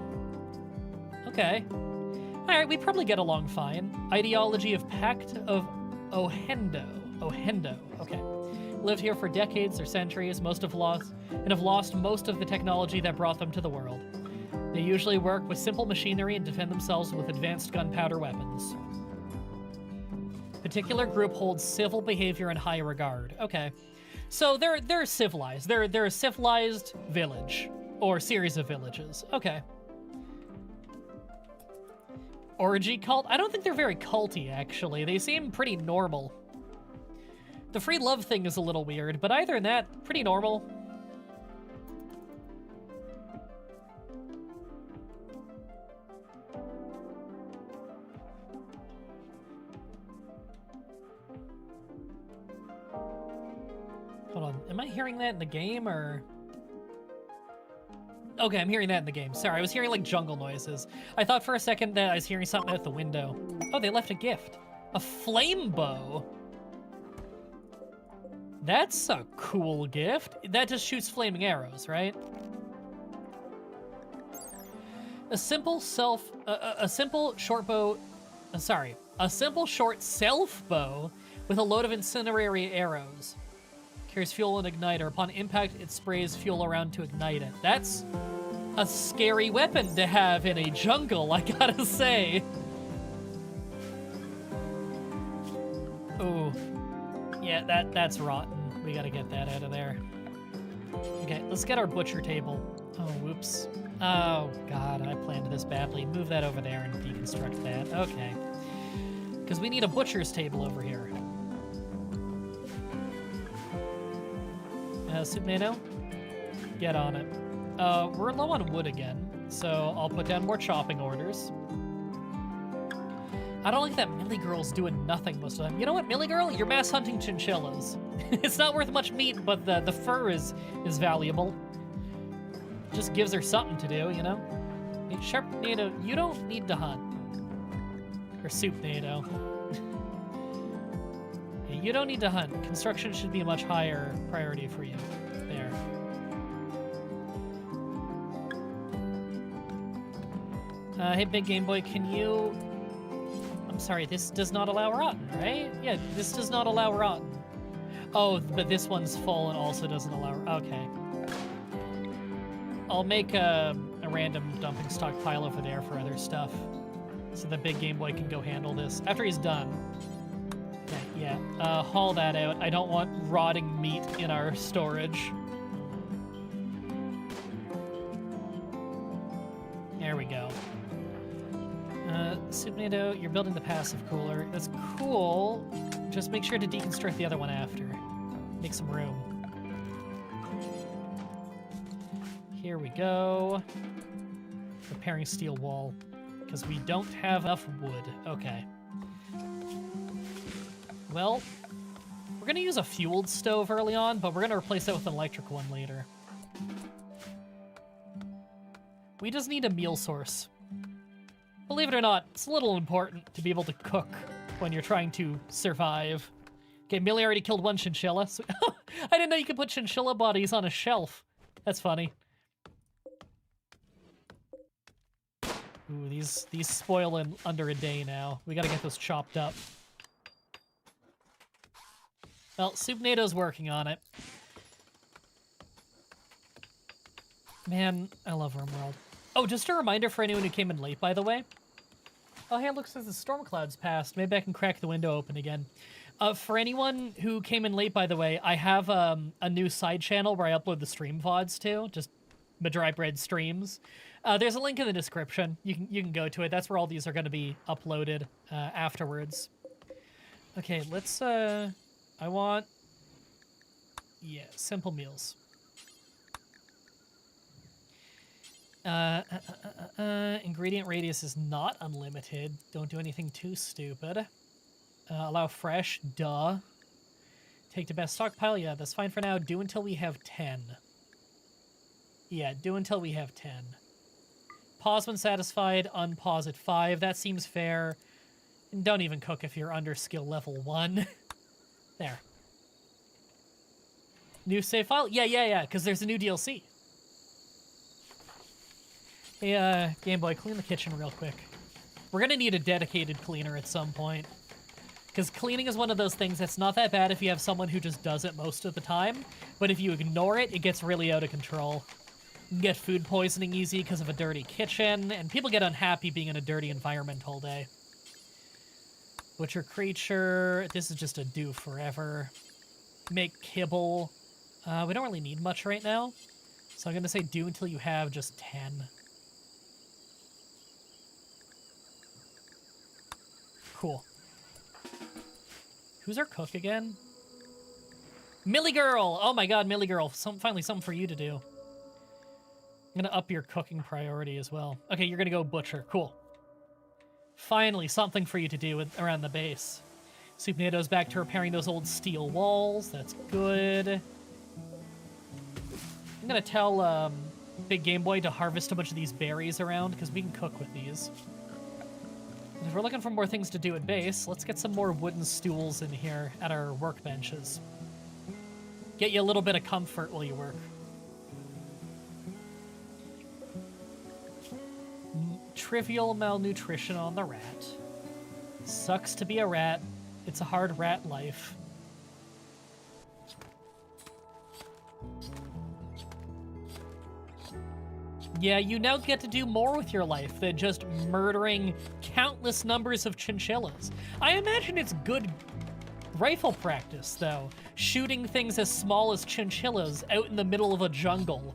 Okay. Alright, we probably get along fine. Ideology of Pact of Ohendo. Ohendo, okay. Lived here for decades or centuries, have lost most of the technology that brought them to the world. They usually work with simple machinery and defend themselves with advanced gunpowder weapons. Particular group holds civil behavior in high regard. Okay. So they're civilized. They're a civilized village. Or series of villages. Okay. Orgy cult? I don't think they're very culty, actually. They seem pretty normal. The free love thing is a little weird, but other than that, pretty normal. Hold on, am I hearing that in the game, or...? Okay, I'm hearing that in the game. Sorry, I was hearing, like, jungle noises. I thought for a second that I was hearing something at the window. Oh, they left a gift. A flame bow. That's a cool gift. That just shoots flaming arrows, right? A simple short self bow with a load of incendiary arrows. Carries fuel and igniter. Upon impact, it sprays fuel around to ignite it. That's a scary weapon to have in a jungle, I gotta say. Ooh. Yeah, that's rotten. We gotta get that out of there. Okay, let's get our butcher table. Oh, whoops. Oh, God, I planned this badly. Move that over there and deconstruct that. Okay. Because we need a butcher's table over here. Supnado? Get on it. We're low on wood again, so I'll put down more chopping orders. I don't like that Millie Girl's doing nothing most of the time. You know what, Millie Girl? You're mass hunting chinchillas. It's not worth much meat, but the fur is valuable. Just gives her something to do, you know? Sharpnado, you don't need to hunt. Or Soupnado. You don't need to hunt. Construction should be a much higher priority for you. There. Hey, Big Game Boy, can you... I'm sorry, this does not allow rotten, right? Yeah, this does not allow rotten. Oh, but this one's full and also doesn't allow... Okay. I'll make a random dumping stockpile over there for other stuff. So the Big Game Boy can go handle this. After he's done... Okay, yeah. Haul that out. I don't want rotting meat in our storage. There we go. Supnado, you're building the passive cooler. That's cool. Just make sure to deconstruct the other one after. Make some room. Here we go. Repairing steel wall. Because we don't have enough wood. Okay. Well, we're going to use a fueled stove early on, but we're going to replace that with an electric one later. We just need a meal source. Believe it or not, it's a little important to be able to cook when you're trying to survive. Okay, Millie already killed one chinchilla. So I didn't know you could put chinchilla bodies on a shelf. That's funny. Ooh, these spoil in under a day now. We gotta get those chopped up. Well, Soupnado's working on it. Man, I love RimWorld. Oh, just a reminder for anyone who came in late, by the way. Oh, hey, it looks as the storm cloud's passed. Maybe I can crack the window open again. For anyone who came in late, by the way, I have a new side channel where I upload the stream VODs to, just Mah-Dry-Bread streams. There's a link in the description. You can go to it. That's where all these are going to be uploaded afterwards. Okay, let's... I want... Yeah, simple meals. Ingredient radius is not unlimited. Don't do anything too stupid. Allow fresh, duh. Take the best stockpile, yeah, that's fine for now. Do until we have 10. Yeah, do until we have 10. Pause when satisfied, unpause at 5. That seems fair. And don't even cook if you're under skill level 1. There. New save file? Yeah, because there's a new DLC. Hey, Game Boy, clean the kitchen real quick. We're gonna need a dedicated cleaner at some point. Because cleaning is one of those things that's not that bad if you have someone who just does it most of the time, but if you ignore it, it gets really out of control. You can get food poisoning easy because of a dirty kitchen, and people get unhappy being in a dirty environment all day. Butcher creature, this is just a do forever. Make kibble. We don't really need much right now, so I'm gonna say do until you have just 10. Cool. Who's our cook again? Millie Girl! Oh my god, Millie Girl. Finally something for you to do. I'm gonna up your cooking priority as well. Okay, you're gonna go butcher. Cool. Finally, something for you to do around the base. Soupnado's back to repairing those old steel walls. That's good. I'm gonna tell Big Game Boy to harvest a bunch of these berries around, because we can cook with these. If we're looking for more things to do at base, let's get some more wooden stools in here at our workbenches. Get you a little bit of comfort while you work. Trivial malnutrition on the rat. Sucks to be a rat. It's a hard rat life. Yeah, you now get to do more with your life than just murdering countless numbers of chinchillas. I imagine it's good rifle practice, though. Shooting things as small as chinchillas out in the middle of a jungle.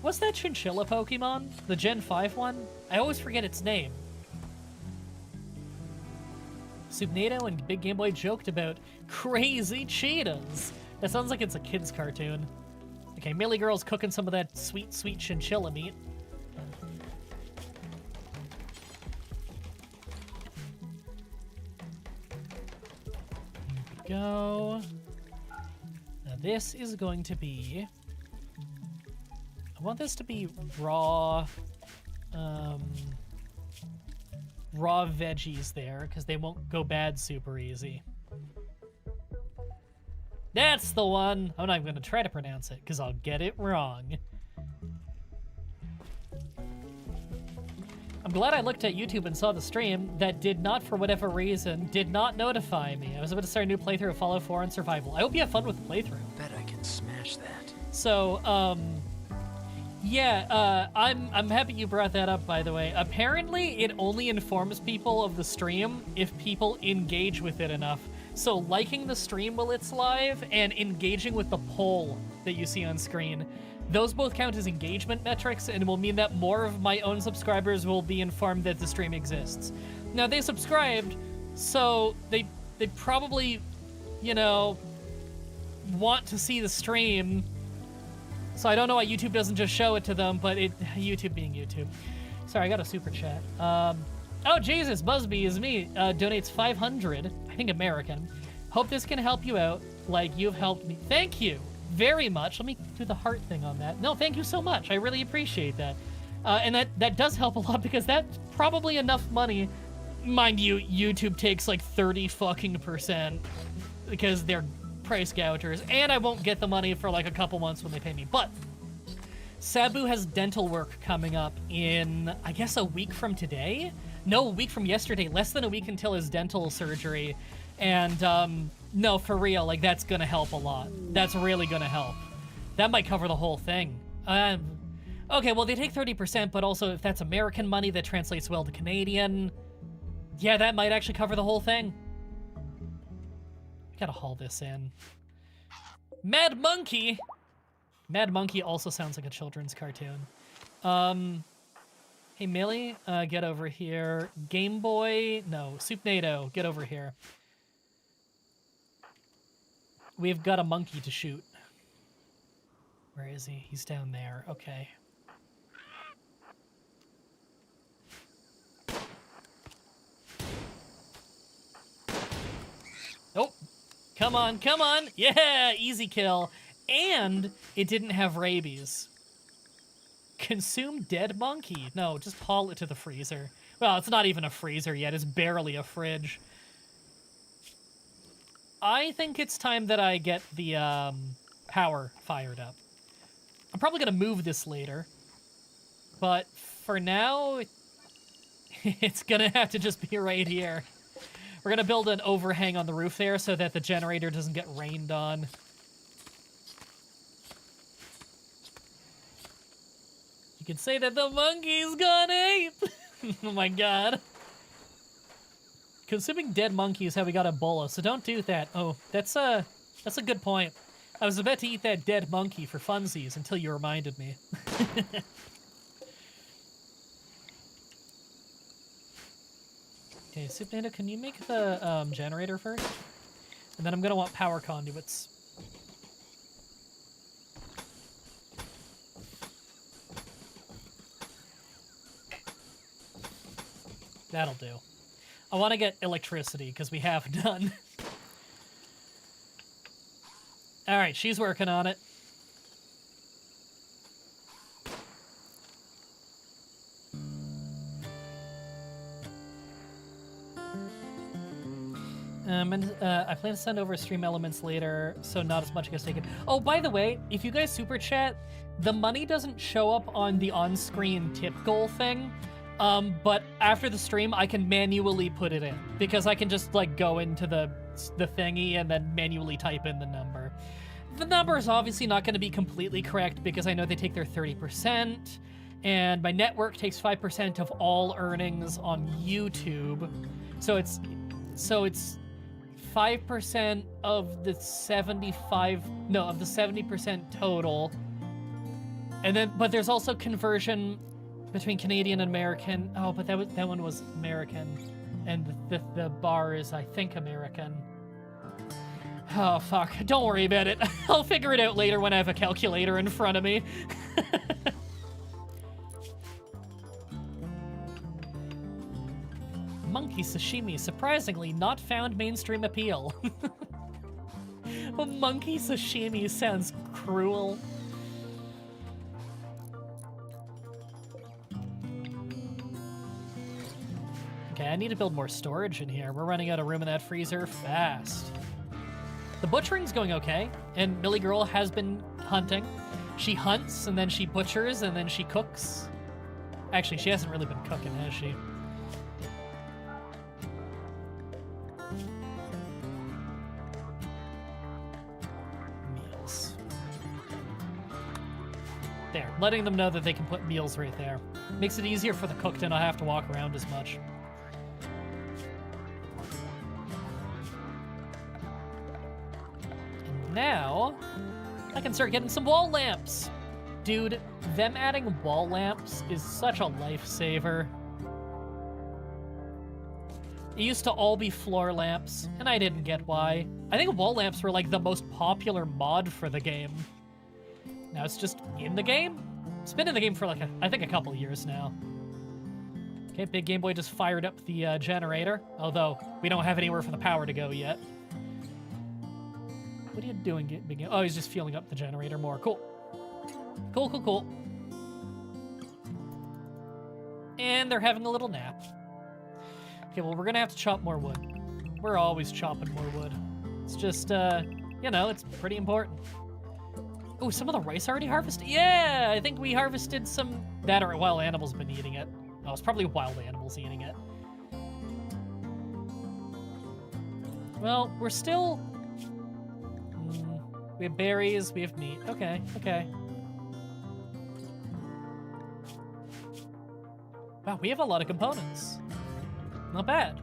What's that chinchilla Pokemon? The Gen 5 one? I always forget its name. Soupnado and Big Game Boy joked about crazy cheetahs. That sounds like it's a kid's cartoon. Okay, Millie Girl's cooking some of that sweet, sweet chinchilla meat. Here we go. Now this is going to be... I want this to be raw... raw veggies there, because they won't go bad super easy. That's the one! I'm not even going to try to pronounce it, because I'll get it wrong. I'm glad I looked at YouTube and saw the stream. That did not, for whatever reason, did not notify me. I was about to start a new playthrough of Fallout 4 on Survival. I hope you have fun with the playthrough. Bet I can smash that. So, yeah, I'm happy you brought that up, by the way. Apparently, it only informs people of the stream if people engage with it enough. So liking the stream while it's live and engaging with the poll that you see on screen, those both count as engagement metrics and will mean that more of my own subscribers will be informed that the stream exists. Now, they subscribed, so they probably you know, want to see the stream. So I don't know why YouTube doesn't just show it to them, but YouTube being YouTube. Sorry, I got a super chat. Oh, Jesus, Busby is me. Donates 500, I think American. Hope this can help you out like you've helped me. Thank you very much. Let me do the heart thing on that. No, thank you so much. I really appreciate that. And that does help a lot because that's probably enough money. Mind you, YouTube takes like 30% because they're price gougers, and I won't get the money for like a couple months when they pay me. But Sabu has dental work coming up in, I guess, a week from today? No, a week from yesterday. Less than a week until his dental surgery. And no, for real, like that's gonna help a lot. That's really gonna help. That might cover the whole thing. Okay, well they take 30%, but also if that's American money, that translates well to Canadian. Yeah, that might actually cover the whole thing. Gotta haul this in. Mad Monkey! Mad Monkey also sounds like a children's cartoon. Hey, Millie, get over here. Game Boy, no, Soupnado, get over here. We've got a monkey to shoot. Where is he? He's down there, okay. Oh, come on, come on. Yeah, easy kill. And it didn't have rabies. Consume dead monkey. No, just haul it to the freezer. Well, it's not even a freezer yet. It's barely a fridge. I think it's time that I get the power fired up. I'm probably going to move this later. But for now, it's going to have to just be right here. We're going to build an overhang on the roof there so that the generator doesn't get rained on. You could say that the monkey's gone ape! Oh my god. Consuming dead monkey is how we got Ebola, so don't do that. Oh, that's a good point. I was about to eat that dead monkey for funsies until you reminded me. Okay, Soupnado, can you make the generator first? And then I'm gonna want power conduits. That'll do. I want to get electricity, because we have none. Alright, she's working on it. I plan to send over stream elements later, so not as much gets taken. Oh, by the way, if you guys super chat, the money doesn't show up on the on-screen tip goal thing. But after the stream, I can manually put it in because I can just like go into the thingy and then manually type in the number. The number is obviously not going to be completely correct because I know they take their 30%, and my network takes 5% of all earnings on YouTube. So it's 5% of the 70% total. And then, but there's also conversion between Canadian and American. Oh, but that one was American, and the bar is, I think, American. Oh fuck! Don't worry about it. I'll figure it out later when I have a calculator in front of me. Monkey sashimi, surprisingly not found mainstream appeal. Well, monkey sashimi sounds cruel. Okay, I need to build more storage in here. We're running out of room in that freezer fast. The butchering's going okay, and Millie Girl has been hunting. She hunts, and then she butchers, and then she cooks. Actually, she hasn't really been cooking, has she? Meals. There, letting them know that they can put meals right there. Makes it easier for the cook to not have to walk around as much. Now, I can start getting some wall lamps. Dude, them adding wall lamps is such a lifesaver. It used to all be floor lamps, and I didn't get why. I think wall lamps were like the most popular mod for the game. Now it's just in the game? It's been in the game for like, I think a couple years now. Okay, Big Game Boy just fired up the generator, although we don't have anywhere for the power to go yet. What are you doing, Big Game? Oh, he's just fueling up the generator more. Cool. Cool, cool, cool. And they're having a little nap. Okay, well, we're gonna have to chop more wood. We're always chopping more wood. It's just, you know, it's pretty important. Oh, some of the rice already harvested? Yeah, I think we harvested some... That or wild animals been eating it. Oh, it's probably wild animals eating it. Well, we're still... we have berries, we have meat. Okay, okay. Wow, we have a lot of components. Not bad.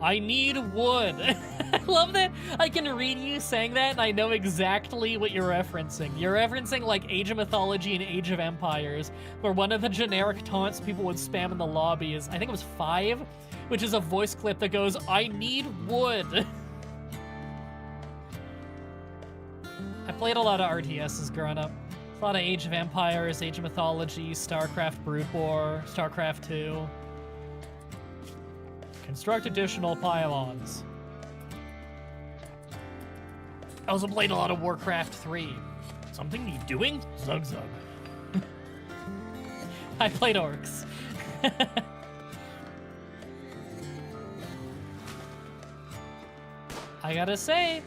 I need wood. I love that I can read you saying that and I know exactly what you're referencing. You're referencing like Age of Mythology and Age of Empires, where one of the generic taunts people would spam in the lobby is, I think it was 5, which is a voice clip that goes, I need wood. I played a lot of RTSs growing up. A lot of Age of Empires, Age of Mythology, StarCraft Brood War, StarCraft 2. Construct additional pylons. I also played a lot of Warcraft 3. Something need doing? Zug zug. I played orcs. I gotta say,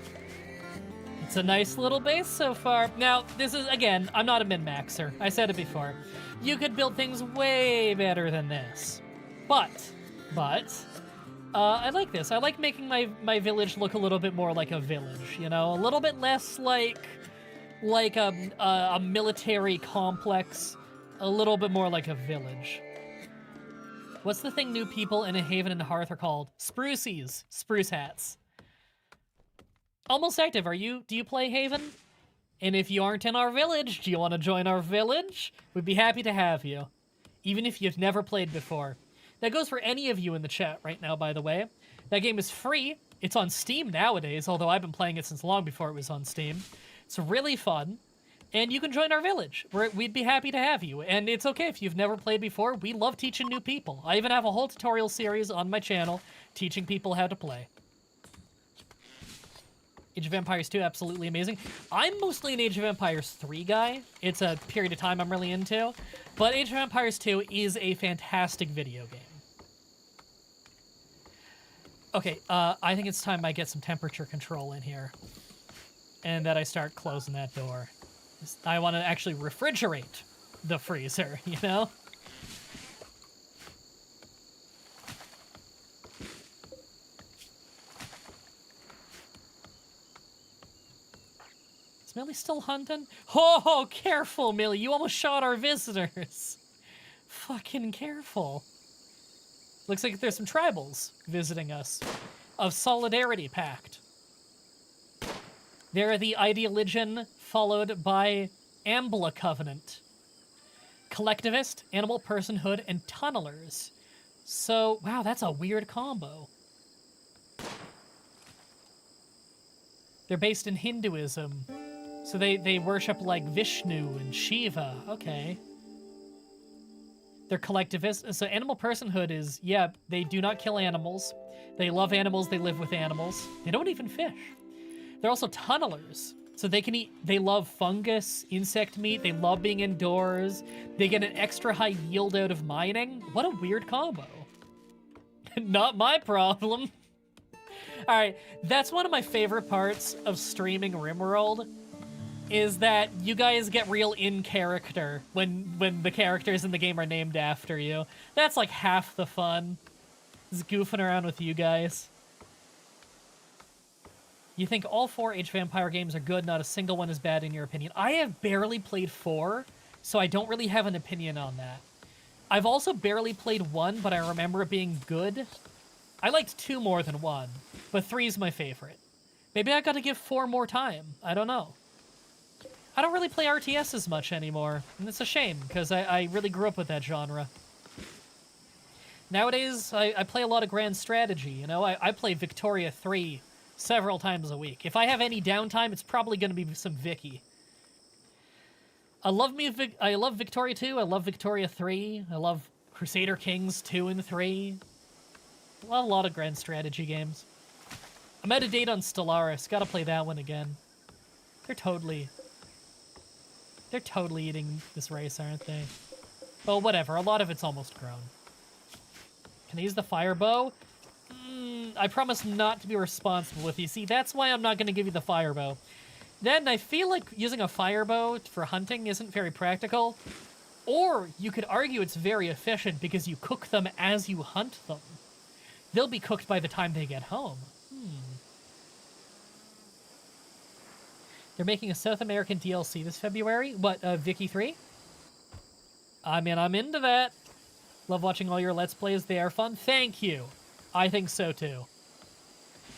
it's a nice little base so far. Now, this is, again, I'm not a min-maxer. I said it before. You could build things way better than this. But, I like this. I like making my village look a little bit more like a village, you know? A little bit less like a military complex. A little bit more like a village. What's the thing new people in a Haven and Hearth are called? Sprucies. Spruce hats. Almost Active, do you play Haven? And if you aren't in our village, do you want to join our village? We'd be happy to have you. Even if you've never played before. That goes for any of you in the chat right now, by the way. That game is free. It's on Steam nowadays, although I've been playing it since long before it was on Steam. It's really fun. And you can join our village. We'd be happy to have you. And it's okay if you've never played before. We love teaching new people. I even have a whole tutorial series on my channel teaching people how to play. Age of Empires 2, absolutely amazing. I'm mostly an Age of Empires 3 guy. It's a period of time I'm really into. But Age of Empires 2 is a fantastic video game. Okay, I think it's time I get some temperature control in here. And that I start closing that door. I want to actually refrigerate the freezer, you know? Is Millie still hunting? Oh, careful, Millie. You almost shot our visitors. Fucking careful. Looks like there's some tribals visiting us. Of Solidarity Pact. They're the Ideologian followed by Ambla Covenant. Collectivist, Animal Personhood, and Tunnelers. So, wow, that's a weird combo. They're based in Hinduism. So they worship like Vishnu and Shiva. Okay. They're collectivists. So animal personhood is, yeah, they do not kill animals. They love animals. They live with animals. They don't even fish. They're also tunnelers. So they can eat, they love fungus, insect meat. They love being indoors. They get an extra high yield out of mining. What a weird combo. Not my problem. All right, that's one of my favorite parts of streaming RimWorld, is that you guys get real in character when the characters in the game are named after you. That's like half the fun, is goofing around with you guys. You think all 4 Age of Empire games are good, not a single one is bad in your opinion. I have barely played 4, so I don't really have an opinion on that. I've also barely played 1, but I remember it being good. I liked 2 more than 1, but 3 is my favorite. Maybe I gotta give 4 more time. I don't know. I don't really play RTS as much anymore, and it's a shame, because I really grew up with that genre. Nowadays, I play a lot of Grand Strategy, you know? I play Victoria 3 several times a week. If I have any downtime, it's probably going to be some Vicky. I love Victoria 2, I love Victoria 3, I love Crusader Kings 2 and 3. A lot of Grand Strategy games. I'm out of date on Stellaris, gotta play that one again. They're totally eating this race, aren't they? Oh, whatever, a lot of it's almost grown. Can I use the fire bow? I promise not to be responsible with you. See, that's why I'm not going to give you the fire bow. Then I feel like using a fire bow for hunting isn't very practical. Or you could argue it's very efficient because you cook them as you hunt them. They'll be cooked by the time they get home. They're making a South American DLC this February. What, Vicky 3? I mean, I'm into that. Love watching all your Let's Plays. They are fun. Thank you. I think so, too.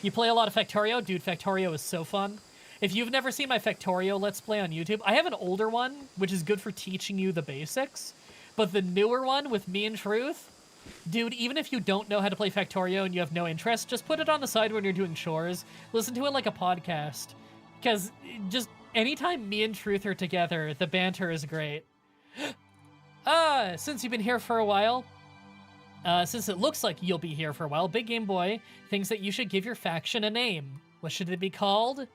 You play a lot of Factorio? Dude, Factorio is so fun. If you've never seen my Factorio Let's Play on YouTube, I have an older one, which is good for teaching you the basics. But the newer one with me and Truth, dude, even if you don't know how to play Factorio and you have no interest, just put it on the side when you're doing chores. Listen to it like a podcast. Because just anytime me and Truth are together, the banter is great. Since you've been here for a while, since it looks like you'll be here for a while, Big Game Boy thinks that you should give your faction a name. What should it be called? The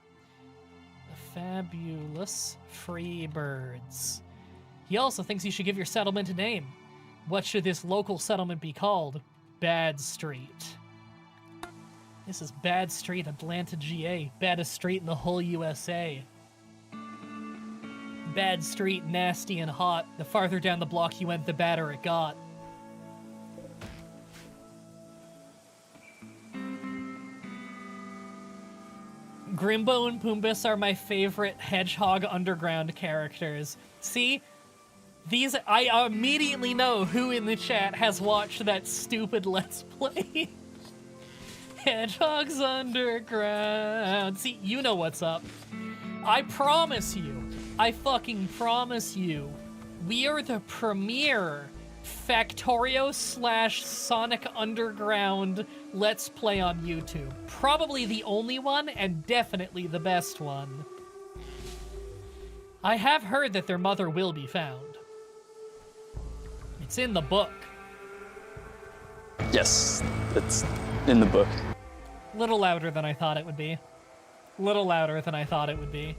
Fabulous Freebirds. He also thinks you should give your settlement a name. What should this local settlement be called? Bad Street. This is Bad Street, Atlanta, GA. Baddest street in the whole USA. Bad Street, nasty and hot. The farther down the block you went, the badder it got. Grimbo and Poombus are my favorite Hedgehog Underground characters. See? These, I immediately know who in the chat has watched that stupid Let's Play. Hedgehogs Underground. See, you know what's up. I promise you. I fucking promise you, we are the premier Factorio/Sonic Underground Let's Play on YouTube. Probably the only one, and definitely the best one. I have heard that their mother will be found. It's in the book. Yes, it's in the book. Little louder than I thought it would be. Little louder than I thought it would be.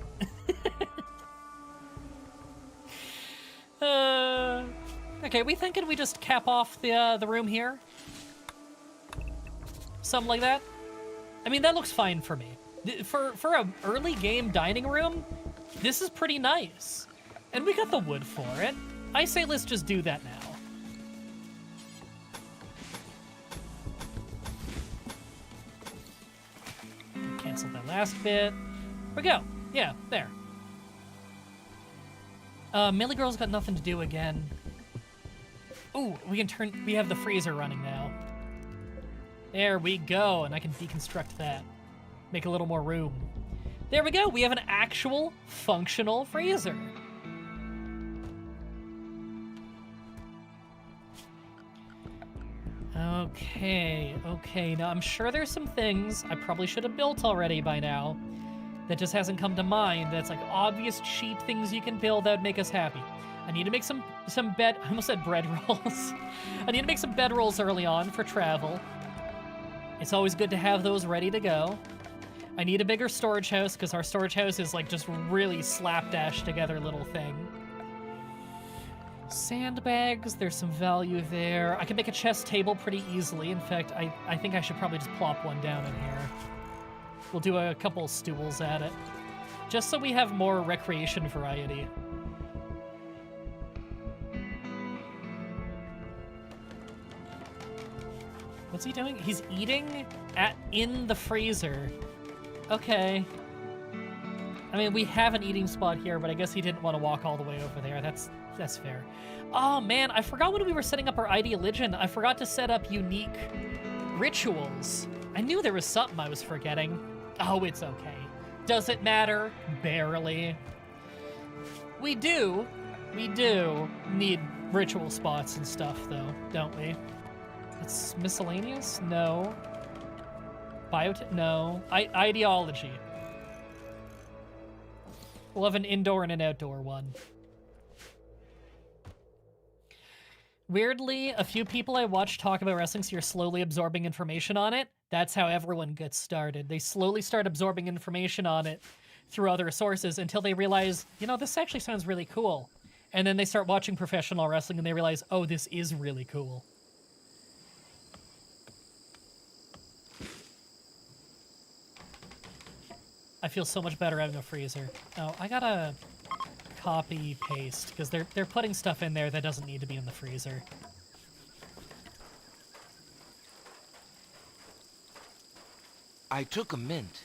Okay, we thinking we just cap off the room here? Something like that? I mean, that looks fine for me. For a early game dining room, this is pretty nice. And we got the wood for it. I say let's just do that now. Cancel that last bit. Here we go. Yeah, there. Millie Girl's got nothing to do again. Ooh, we have the freezer running now. There we go, and I can deconstruct that. Make a little more room. There we go, we have an actual functional freezer. Okay, now I'm sure there's some things I probably should have built already by now that just hasn't come to mind. That's like obvious cheap things you can build that would make us happy. I need to make some I almost said bread rolls. I need to make some bed rolls early on for travel. It's always good to have those ready to go. I need a bigger storage house because our storage house is like just really slapdash together little thing. Sandbags, there's some value there. I can make a chest table pretty easily. In fact, I think I should probably just plop one down in here. We'll do a couple stools at it. Just so we have more recreation variety. What's he doing? He's eating in the freezer. Okay. I mean, we have an eating spot here, but I guess he didn't want to walk all the way over there. That's fair. Oh man, I forgot when we were setting up our ideologian. I forgot to set up unique rituals. I knew there was something I was forgetting. Oh, it's okay. Does it matter? Barely. We do need ritual spots and stuff, though, don't we? It's miscellaneous? No. Biotech? No. Ideology. We'll have an indoor and an outdoor one. Weirdly, a few people I watch talk about wrestling, so you're slowly absorbing information on it. That's how everyone gets started. They slowly start absorbing information on it through other sources until they realize, you know, this actually sounds really cool. And then they start watching professional wrestling and they realize, oh, this is really cool. I feel so much better having a freezer. Oh, I gotta copy paste because they're putting stuff in there that doesn't need to be in the freezer. I took a mint.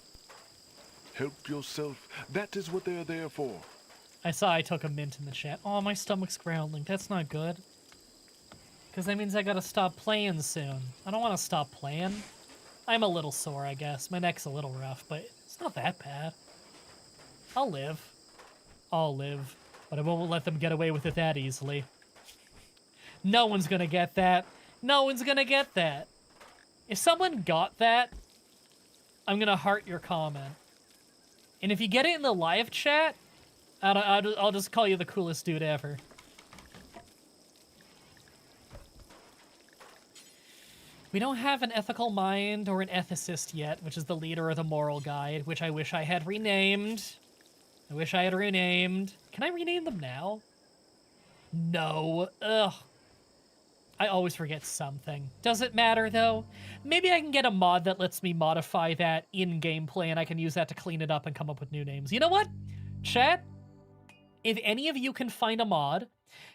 Help yourself. That is what they're there for. I saw I took a mint in the chat. Oh, my stomach's growling. That's not good. Because that means I gotta stop playing soon. I don't want to stop playing. I'm a little sore, I guess. My neck's a little rough, but it's not that bad. I'll live. I'll live. But I won't let them get away with it that easily. No one's gonna get that. No one's gonna get that. If someone got that, I'm gonna heart your comment. And if you get it in the live chat, I'll just call you the coolest dude ever. We don't have an ethical mind or an ethicist yet, which is the leader of the moral guide, which I wish I had renamed. I wish I had renamed. Can I rename them now? No. Ugh. I always forget something. Does it matter, though? Maybe I can get a mod that lets me modify that in gameplay, and I can use that to clean it up and come up with new names. You know what? Chat, if any of you can find a mod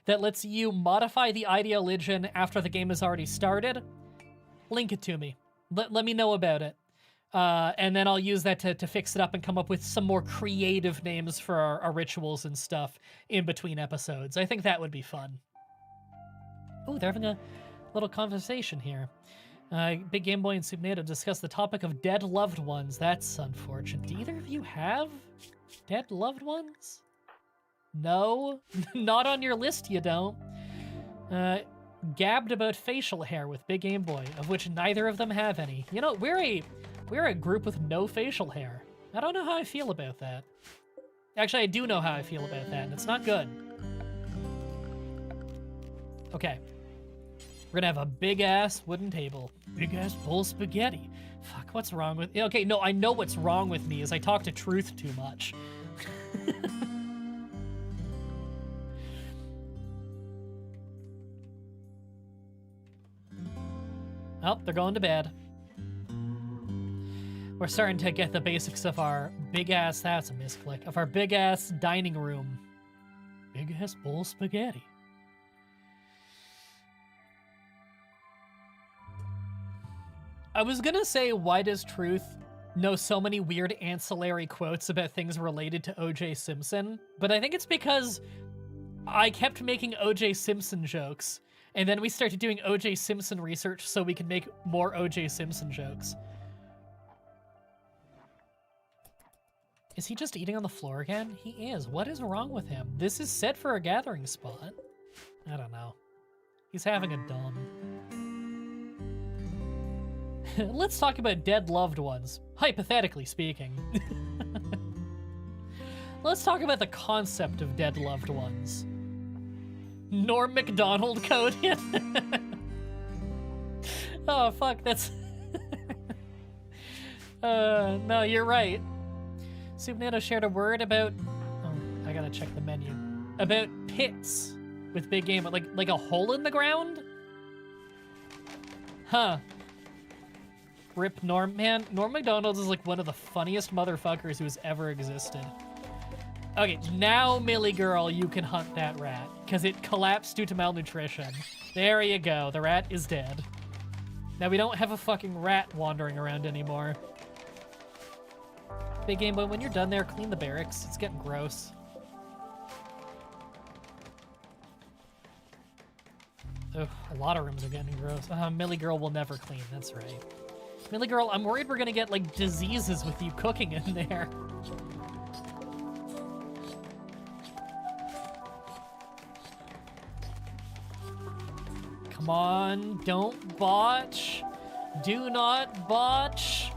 that lets you modify the ideologian after the game has already started, link it to me. Let me know about it. And then I'll use that to fix it up and come up with some more creative names for our rituals and stuff in between episodes. I think that would be fun. Oh, they're having a little conversation here. Big Game Boy and Subnado discuss the topic of dead loved ones. That's unfortunate. Do either of you have dead loved ones? No? Not on your list, you don't. Gabbed about facial hair with Big Game Boy, of which neither of them have any. You know, we're a group with no facial hair. I don't know how I feel about that. Actually, I do know how I feel about that, and it's not good. Okay. We're gonna have a big-ass wooden table. Big-ass bowl of spaghetti. Fuck, what's wrong with... Okay, no, I know what's wrong with me is I talk to Truth too much. Oh, they're going to bed. We're starting to get the basics of our big-ass... That's a misclick. Of our big-ass dining room. Big-ass bowl of spaghetti. I was gonna say, why does Truth know so many weird ancillary quotes about things related to O.J. Simpson? But I think it's because I kept making O.J. Simpson jokes, and then we started doing O.J. Simpson research so we could make more O.J. Simpson jokes. Is he just eating on the floor again? He is. What is wrong with him? This is set for a gathering spot. I don't know. He's having a dumb. Let's talk about dead loved ones, hypothetically speaking. Let's talk about the concept of dead loved ones. Norm Macdonald code. Oh, fuck, that's... no, you're right. Subnado shared a word about... Oh, I gotta check the menu. About pits with Big Game, like a hole in the ground? Huh. Rip Norm. Man, Norm Macdonald is like one of the funniest motherfuckers who has ever existed. Okay, now, Millie girl, you can hunt that rat, because it collapsed due to malnutrition. There you go, the rat is dead. Now we don't have a fucking rat wandering around anymore. Big Game Boy, when you're done there, clean the barracks. It's getting gross. Ugh, a lot of rooms are getting gross. Millie girl will never clean, that's right. Millie girl, I'm worried we're gonna get, like, diseases with you cooking in there. Come Come on, don't botch. Do not botch.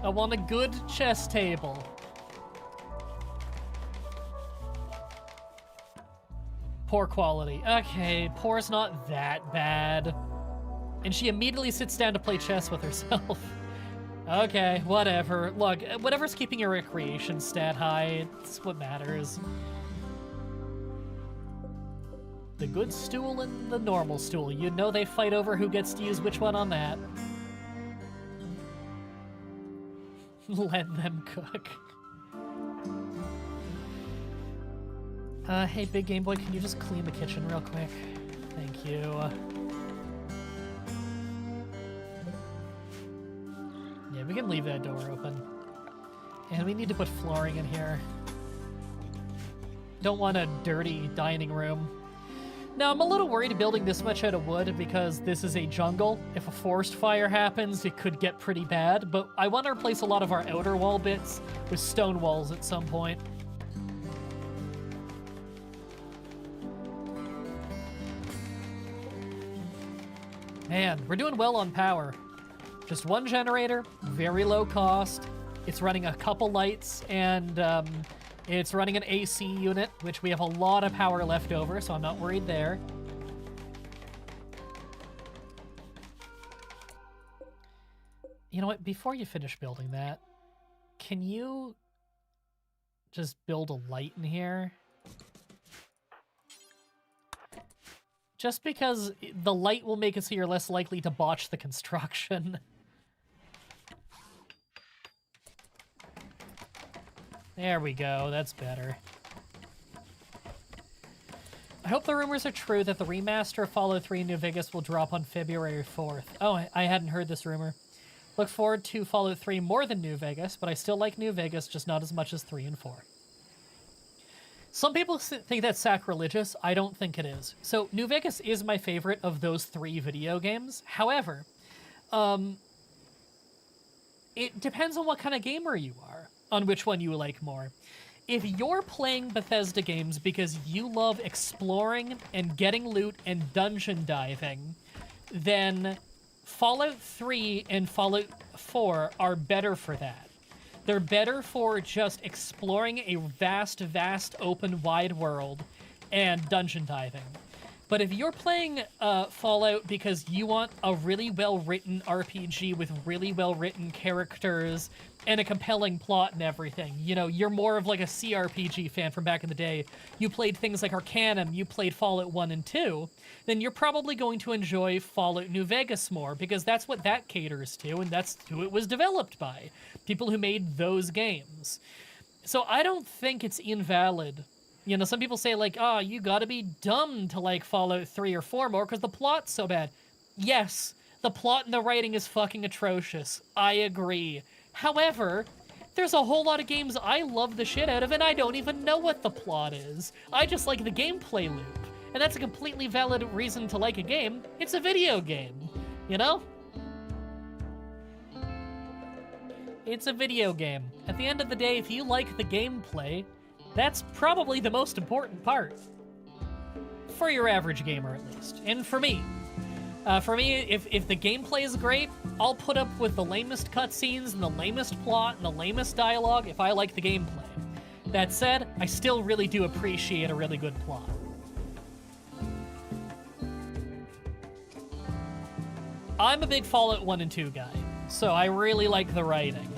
I want a good chess table. Poor quality. Okay, poor's not that bad. And she immediately sits down to play chess with herself. Okay, whatever. Look, whatever's keeping your recreation stat high, it's what matters. The good stool and the normal stool. You know they fight over who gets to use which one on that. Let them cook. Hey, Big Game Boy, can you just clean the kitchen real quick? Thank you. Yeah, we can leave that door open. And we need to put flooring in here. Don't want a dirty dining room. Now, I'm a little worried building this much out of wood because this is a jungle. If a forest fire happens, it could get pretty bad, but I want to replace a lot of our outer wall bits with stone walls at some point. Man, we're doing well on power. Just one generator, very low cost. It's running a couple lights, and it's running an AC unit, which we have a lot of power left over, so I'm not worried there. You know what? Before you finish building that, can you just build a light in here? Just because the light will make it so you're less likely to botch the construction. There we go, that's better. I hope the rumors are true that the remaster of Fallout 3 New Vegas will drop on February 4th. Oh, I hadn't heard this rumor. Look forward to Fallout 3 more than New Vegas, but I still like New Vegas, just not as much as 3 and 4. Some people think that's sacrilegious. I don't think it is. So, New Vegas is my favorite of those 3 video games. However, it depends on what kind of gamer you are, on which one you like more. If you're playing Bethesda games because you love exploring and getting loot and dungeon diving, then Fallout 3 and Fallout 4 are better for that. They're better for just exploring a vast, vast, open, wide world and dungeon diving. But if you're playing Fallout because you want a really well-written RPG with really well-written characters and a compelling plot and everything, you know, you're more of like a CRPG fan from back in the day, you played things like Arcanum, you played Fallout 1 and 2, then you're probably going to enjoy Fallout New Vegas more, because that's what that caters to, and that's who it was developed by. People who made those games. So I don't think it's invalid. You know, some people say, like, oh, you gotta be dumb to like Fallout 3 or 4 more because the plot's so bad. Yes, the plot and the writing is fucking atrocious. I agree. However, there's a whole lot of games I love the shit out of and I don't even know what the plot is. I just like the gameplay loop. And that's a completely valid reason to like a game. It's a video game, you know? It's a video game. At the end of the day, if you like the gameplay, that's probably the most important part. For your average gamer, at least. And for me. If the gameplay is great, I'll put up with the lamest cutscenes and the lamest plot and the lamest dialogue if I like the gameplay. That said, I still really do appreciate a really good plot. I'm a big Fallout 1 and 2 guy, so I really like the writing.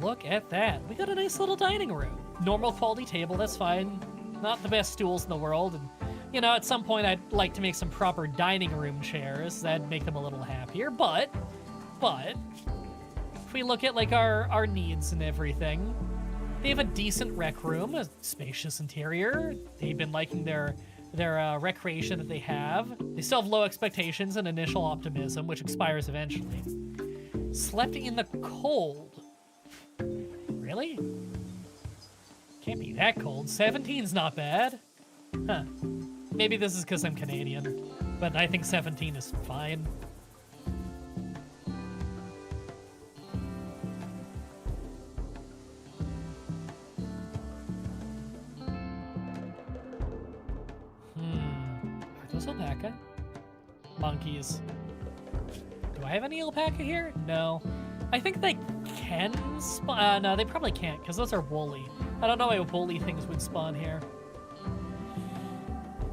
Look at that. We got a nice little dining room. Normal quality table, that's fine. Not the best stools in the world. And, you know, at some point I'd like to make some proper dining room chairs. That'd make them a little happier. But, if we look at, like, our needs and everything, they have a decent rec room, a spacious interior. They've been liking their recreation that they have. They still have low expectations and initial optimism, which expires eventually. Slept in the cold. Really? Can't be that cold. 17's not bad. Huh. Maybe this is because I'm Canadian, but I think 17 is fine. monkeys. Do I have any alpaca here? No. I think they can spawn. No, they probably can't, because those are woolly. I don't know why woolly things would spawn here.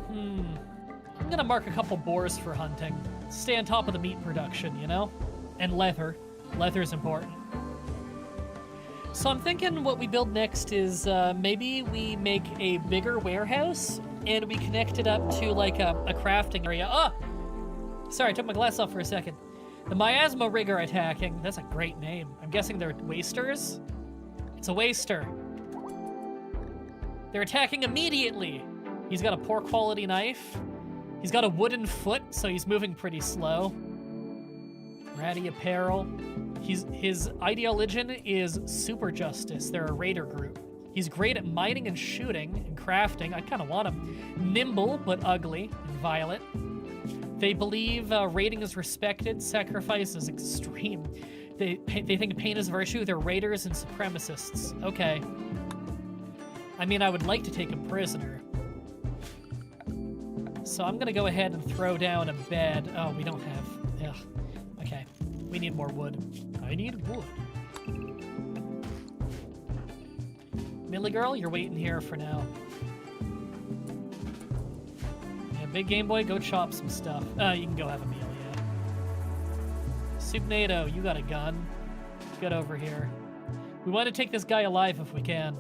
I'm gonna mark a couple boars for hunting. Stay on top of the meat production, you know? And leather. Leather's important. So I'm thinking what we build next is maybe we make a bigger warehouse and we connect it up to like a crafting area. Oh! Sorry, I took my glass off for a second. The miasma rig are attacking. That's a great name. I'm guessing they're wasters? It's a waster. They're attacking immediately. He's got a poor quality knife. He's got a wooden foot, so he's moving pretty slow. Ratty apparel. His ideologian is super justice. They're a raider group. He's great at mining and shooting and crafting. I kind of want him. Nimble, but ugly and violent. They believe raiding is respected, sacrifice is extreme. They think pain is a virtue. They're raiders and supremacists. Okay. I mean, I would like to take him prisoner. So I'm gonna go ahead and throw down a bed. Oh, we don't have... Ugh. Okay. We need more wood. I need wood. Millie girl, you're waiting here for now. Yeah, big Game Boy, go chop some stuff. You can go have a meal, yeah. Supnado, you got a gun. Get over here. We want to take this guy alive if we can.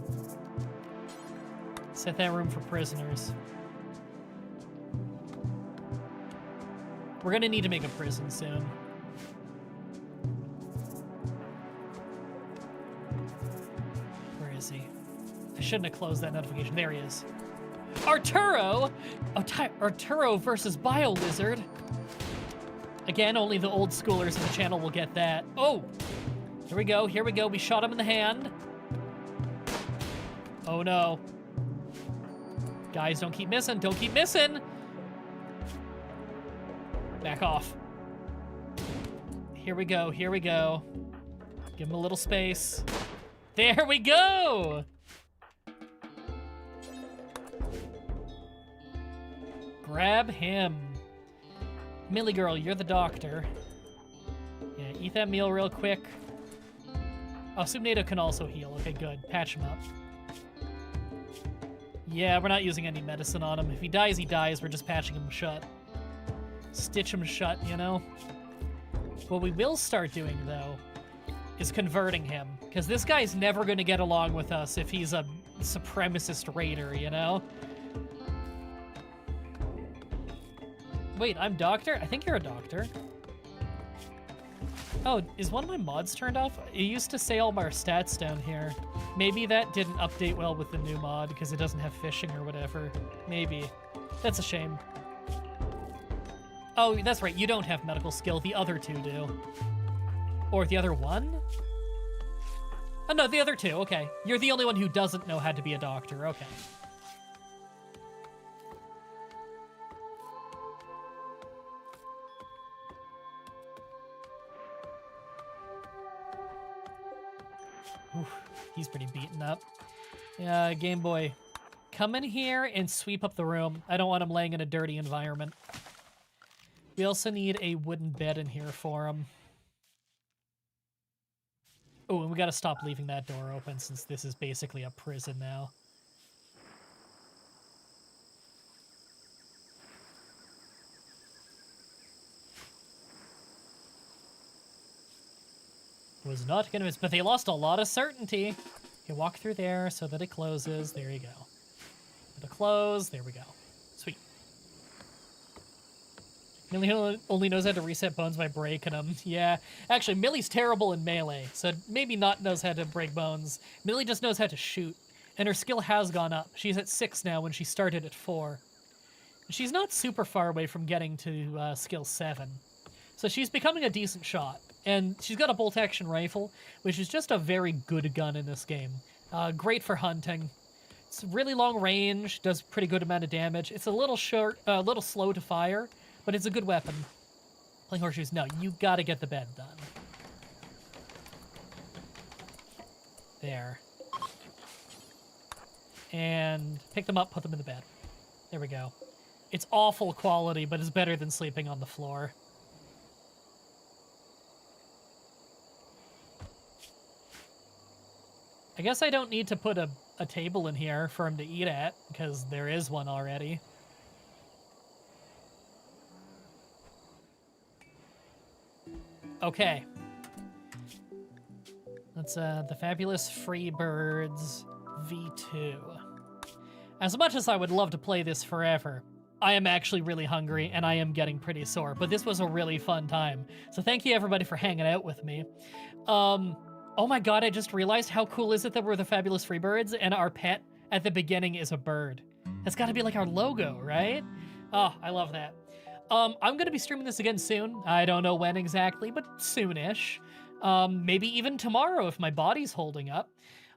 Set that room for prisoners. We're gonna need to make a prison soon. Where is he? I shouldn't have closed that notification. There he is. Arturo! Arturo versus BioLizard. Again, only the old schoolers in the channel will get that. Oh! Here we go, here we go. We shot him in the hand. Oh no. Guys, don't keep missing, don't keep missing! Back off. Here we go, here we go. Give him a little space. There we go! Grab him. Millie girl, you're the doctor. Yeah, eat that meal real quick. Oh, Supnado can also heal. Okay, good. Patch him up. Yeah, we're not using any medicine on him. If he dies, he dies. We're just patching him shut. Stitch him shut, you know? What we will start doing, though, is converting him. Because this guy's never going to get along with us if he's a supremacist raider, you know? Wait, I'm doctor? I think you're a doctor. Oh, is one of my mods turned off? It used to say all my stats down here. Maybe that didn't update well with the new mod because it doesn't have fishing or whatever. Maybe. That's a shame. Oh, that's right. You don't have medical skill. The other two do. Or the other one? Oh, no, the other two. Okay. You're the only one who doesn't know how to be a doctor. Okay. Oof, he's pretty beaten up. Game Boy, come in here and sweep up the room. I don't want him laying in a dirty environment. We also need a wooden bed in here for him. Oh, and we gotta stop leaving that door open since this is basically a prison now. Was not convinced, but they lost a lot of certainty. Okay, walk through there so that it closes. There you go. It'll close. There we go. Sweet. Millie only knows how to reset bones by breaking them. Yeah. Actually, Millie's terrible in melee, so maybe not knows how to break bones. Millie just knows how to shoot, and her skill has gone up. She's at 6 now when she started at 4. She's not super far away from getting to skill 7. So she's becoming a decent shot. And she's got a bolt-action rifle, which is just a very good gun in this game. Great for hunting. It's really long range, does pretty good amount of damage. It's a little short, little slow to fire, but it's a good weapon. Playing horseshoes, no, you gotta get the bed done. There. And pick them up, put them in the bed. There we go. It's awful quality, but it's better than sleeping on the floor. guess I don't need to put a table in here for him to eat at, because there is one already. Okay. That's the Fabulous Freebirds V2. As much as I would love to play this forever, I am actually really hungry and I am getting pretty sore, but this was a really fun time. So thank you everybody for hanging out with me. Oh my god, I just realized how cool is it that we're the Fabulous Freebirds and our pet at the beginning is a bird. That's gotta be like our logo, right? Oh, I love that. I'm gonna be streaming this again soon. I don't know when exactly, but soonish. Maybe even tomorrow if my body's holding up.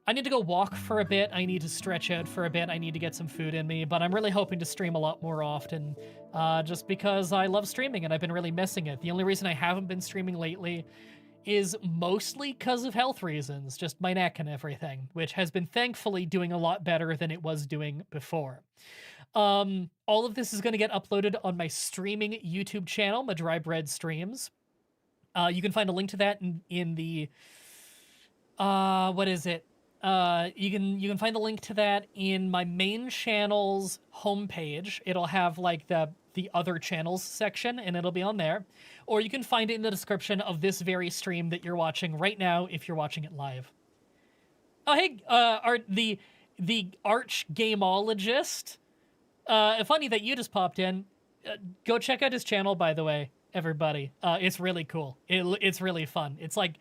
I need to go walk for a bit. I need to stretch out for a bit. I need to get some food in me, but I'm really hoping to stream a lot more often, just because I love streaming and I've been really missing it. The only reason I haven't been streaming lately is mostly because of health reasons, just my neck and everything, which has been thankfully doing a lot better than it was doing before. All of this is going to get uploaded on my streaming YouTube channel, Mah-Dry-Bread Streams. You can find a link to that in the, what is it? You can find the link to that in my main channel's homepage. It'll have like the other channels section and it'll be on there. Or you can find it in the description of this very stream that you're watching right now if you're watching it live. Oh, hey, the arch gameologist. Funny that you just popped in. Go check out his channel, by the way, everybody. It's really cool. It's really fun. It's like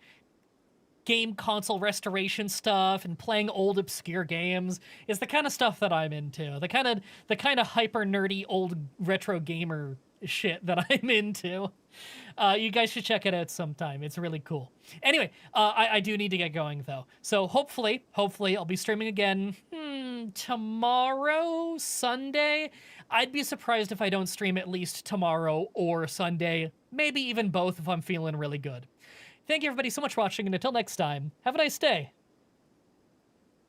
game console restoration stuff and playing old obscure games. Is the kind of stuff that I'm into. The kind of hyper nerdy old retro gamer shit that I'm into. You guys should check it out sometime. It's really cool. Anyway, I do need to get going though. So hopefully I'll be streaming again tomorrow, Sunday. I'd be surprised if I don't stream at least tomorrow or Sunday, maybe even both if I'm feeling really good. Thank you everybody so much for watching, and until next time, have a nice day.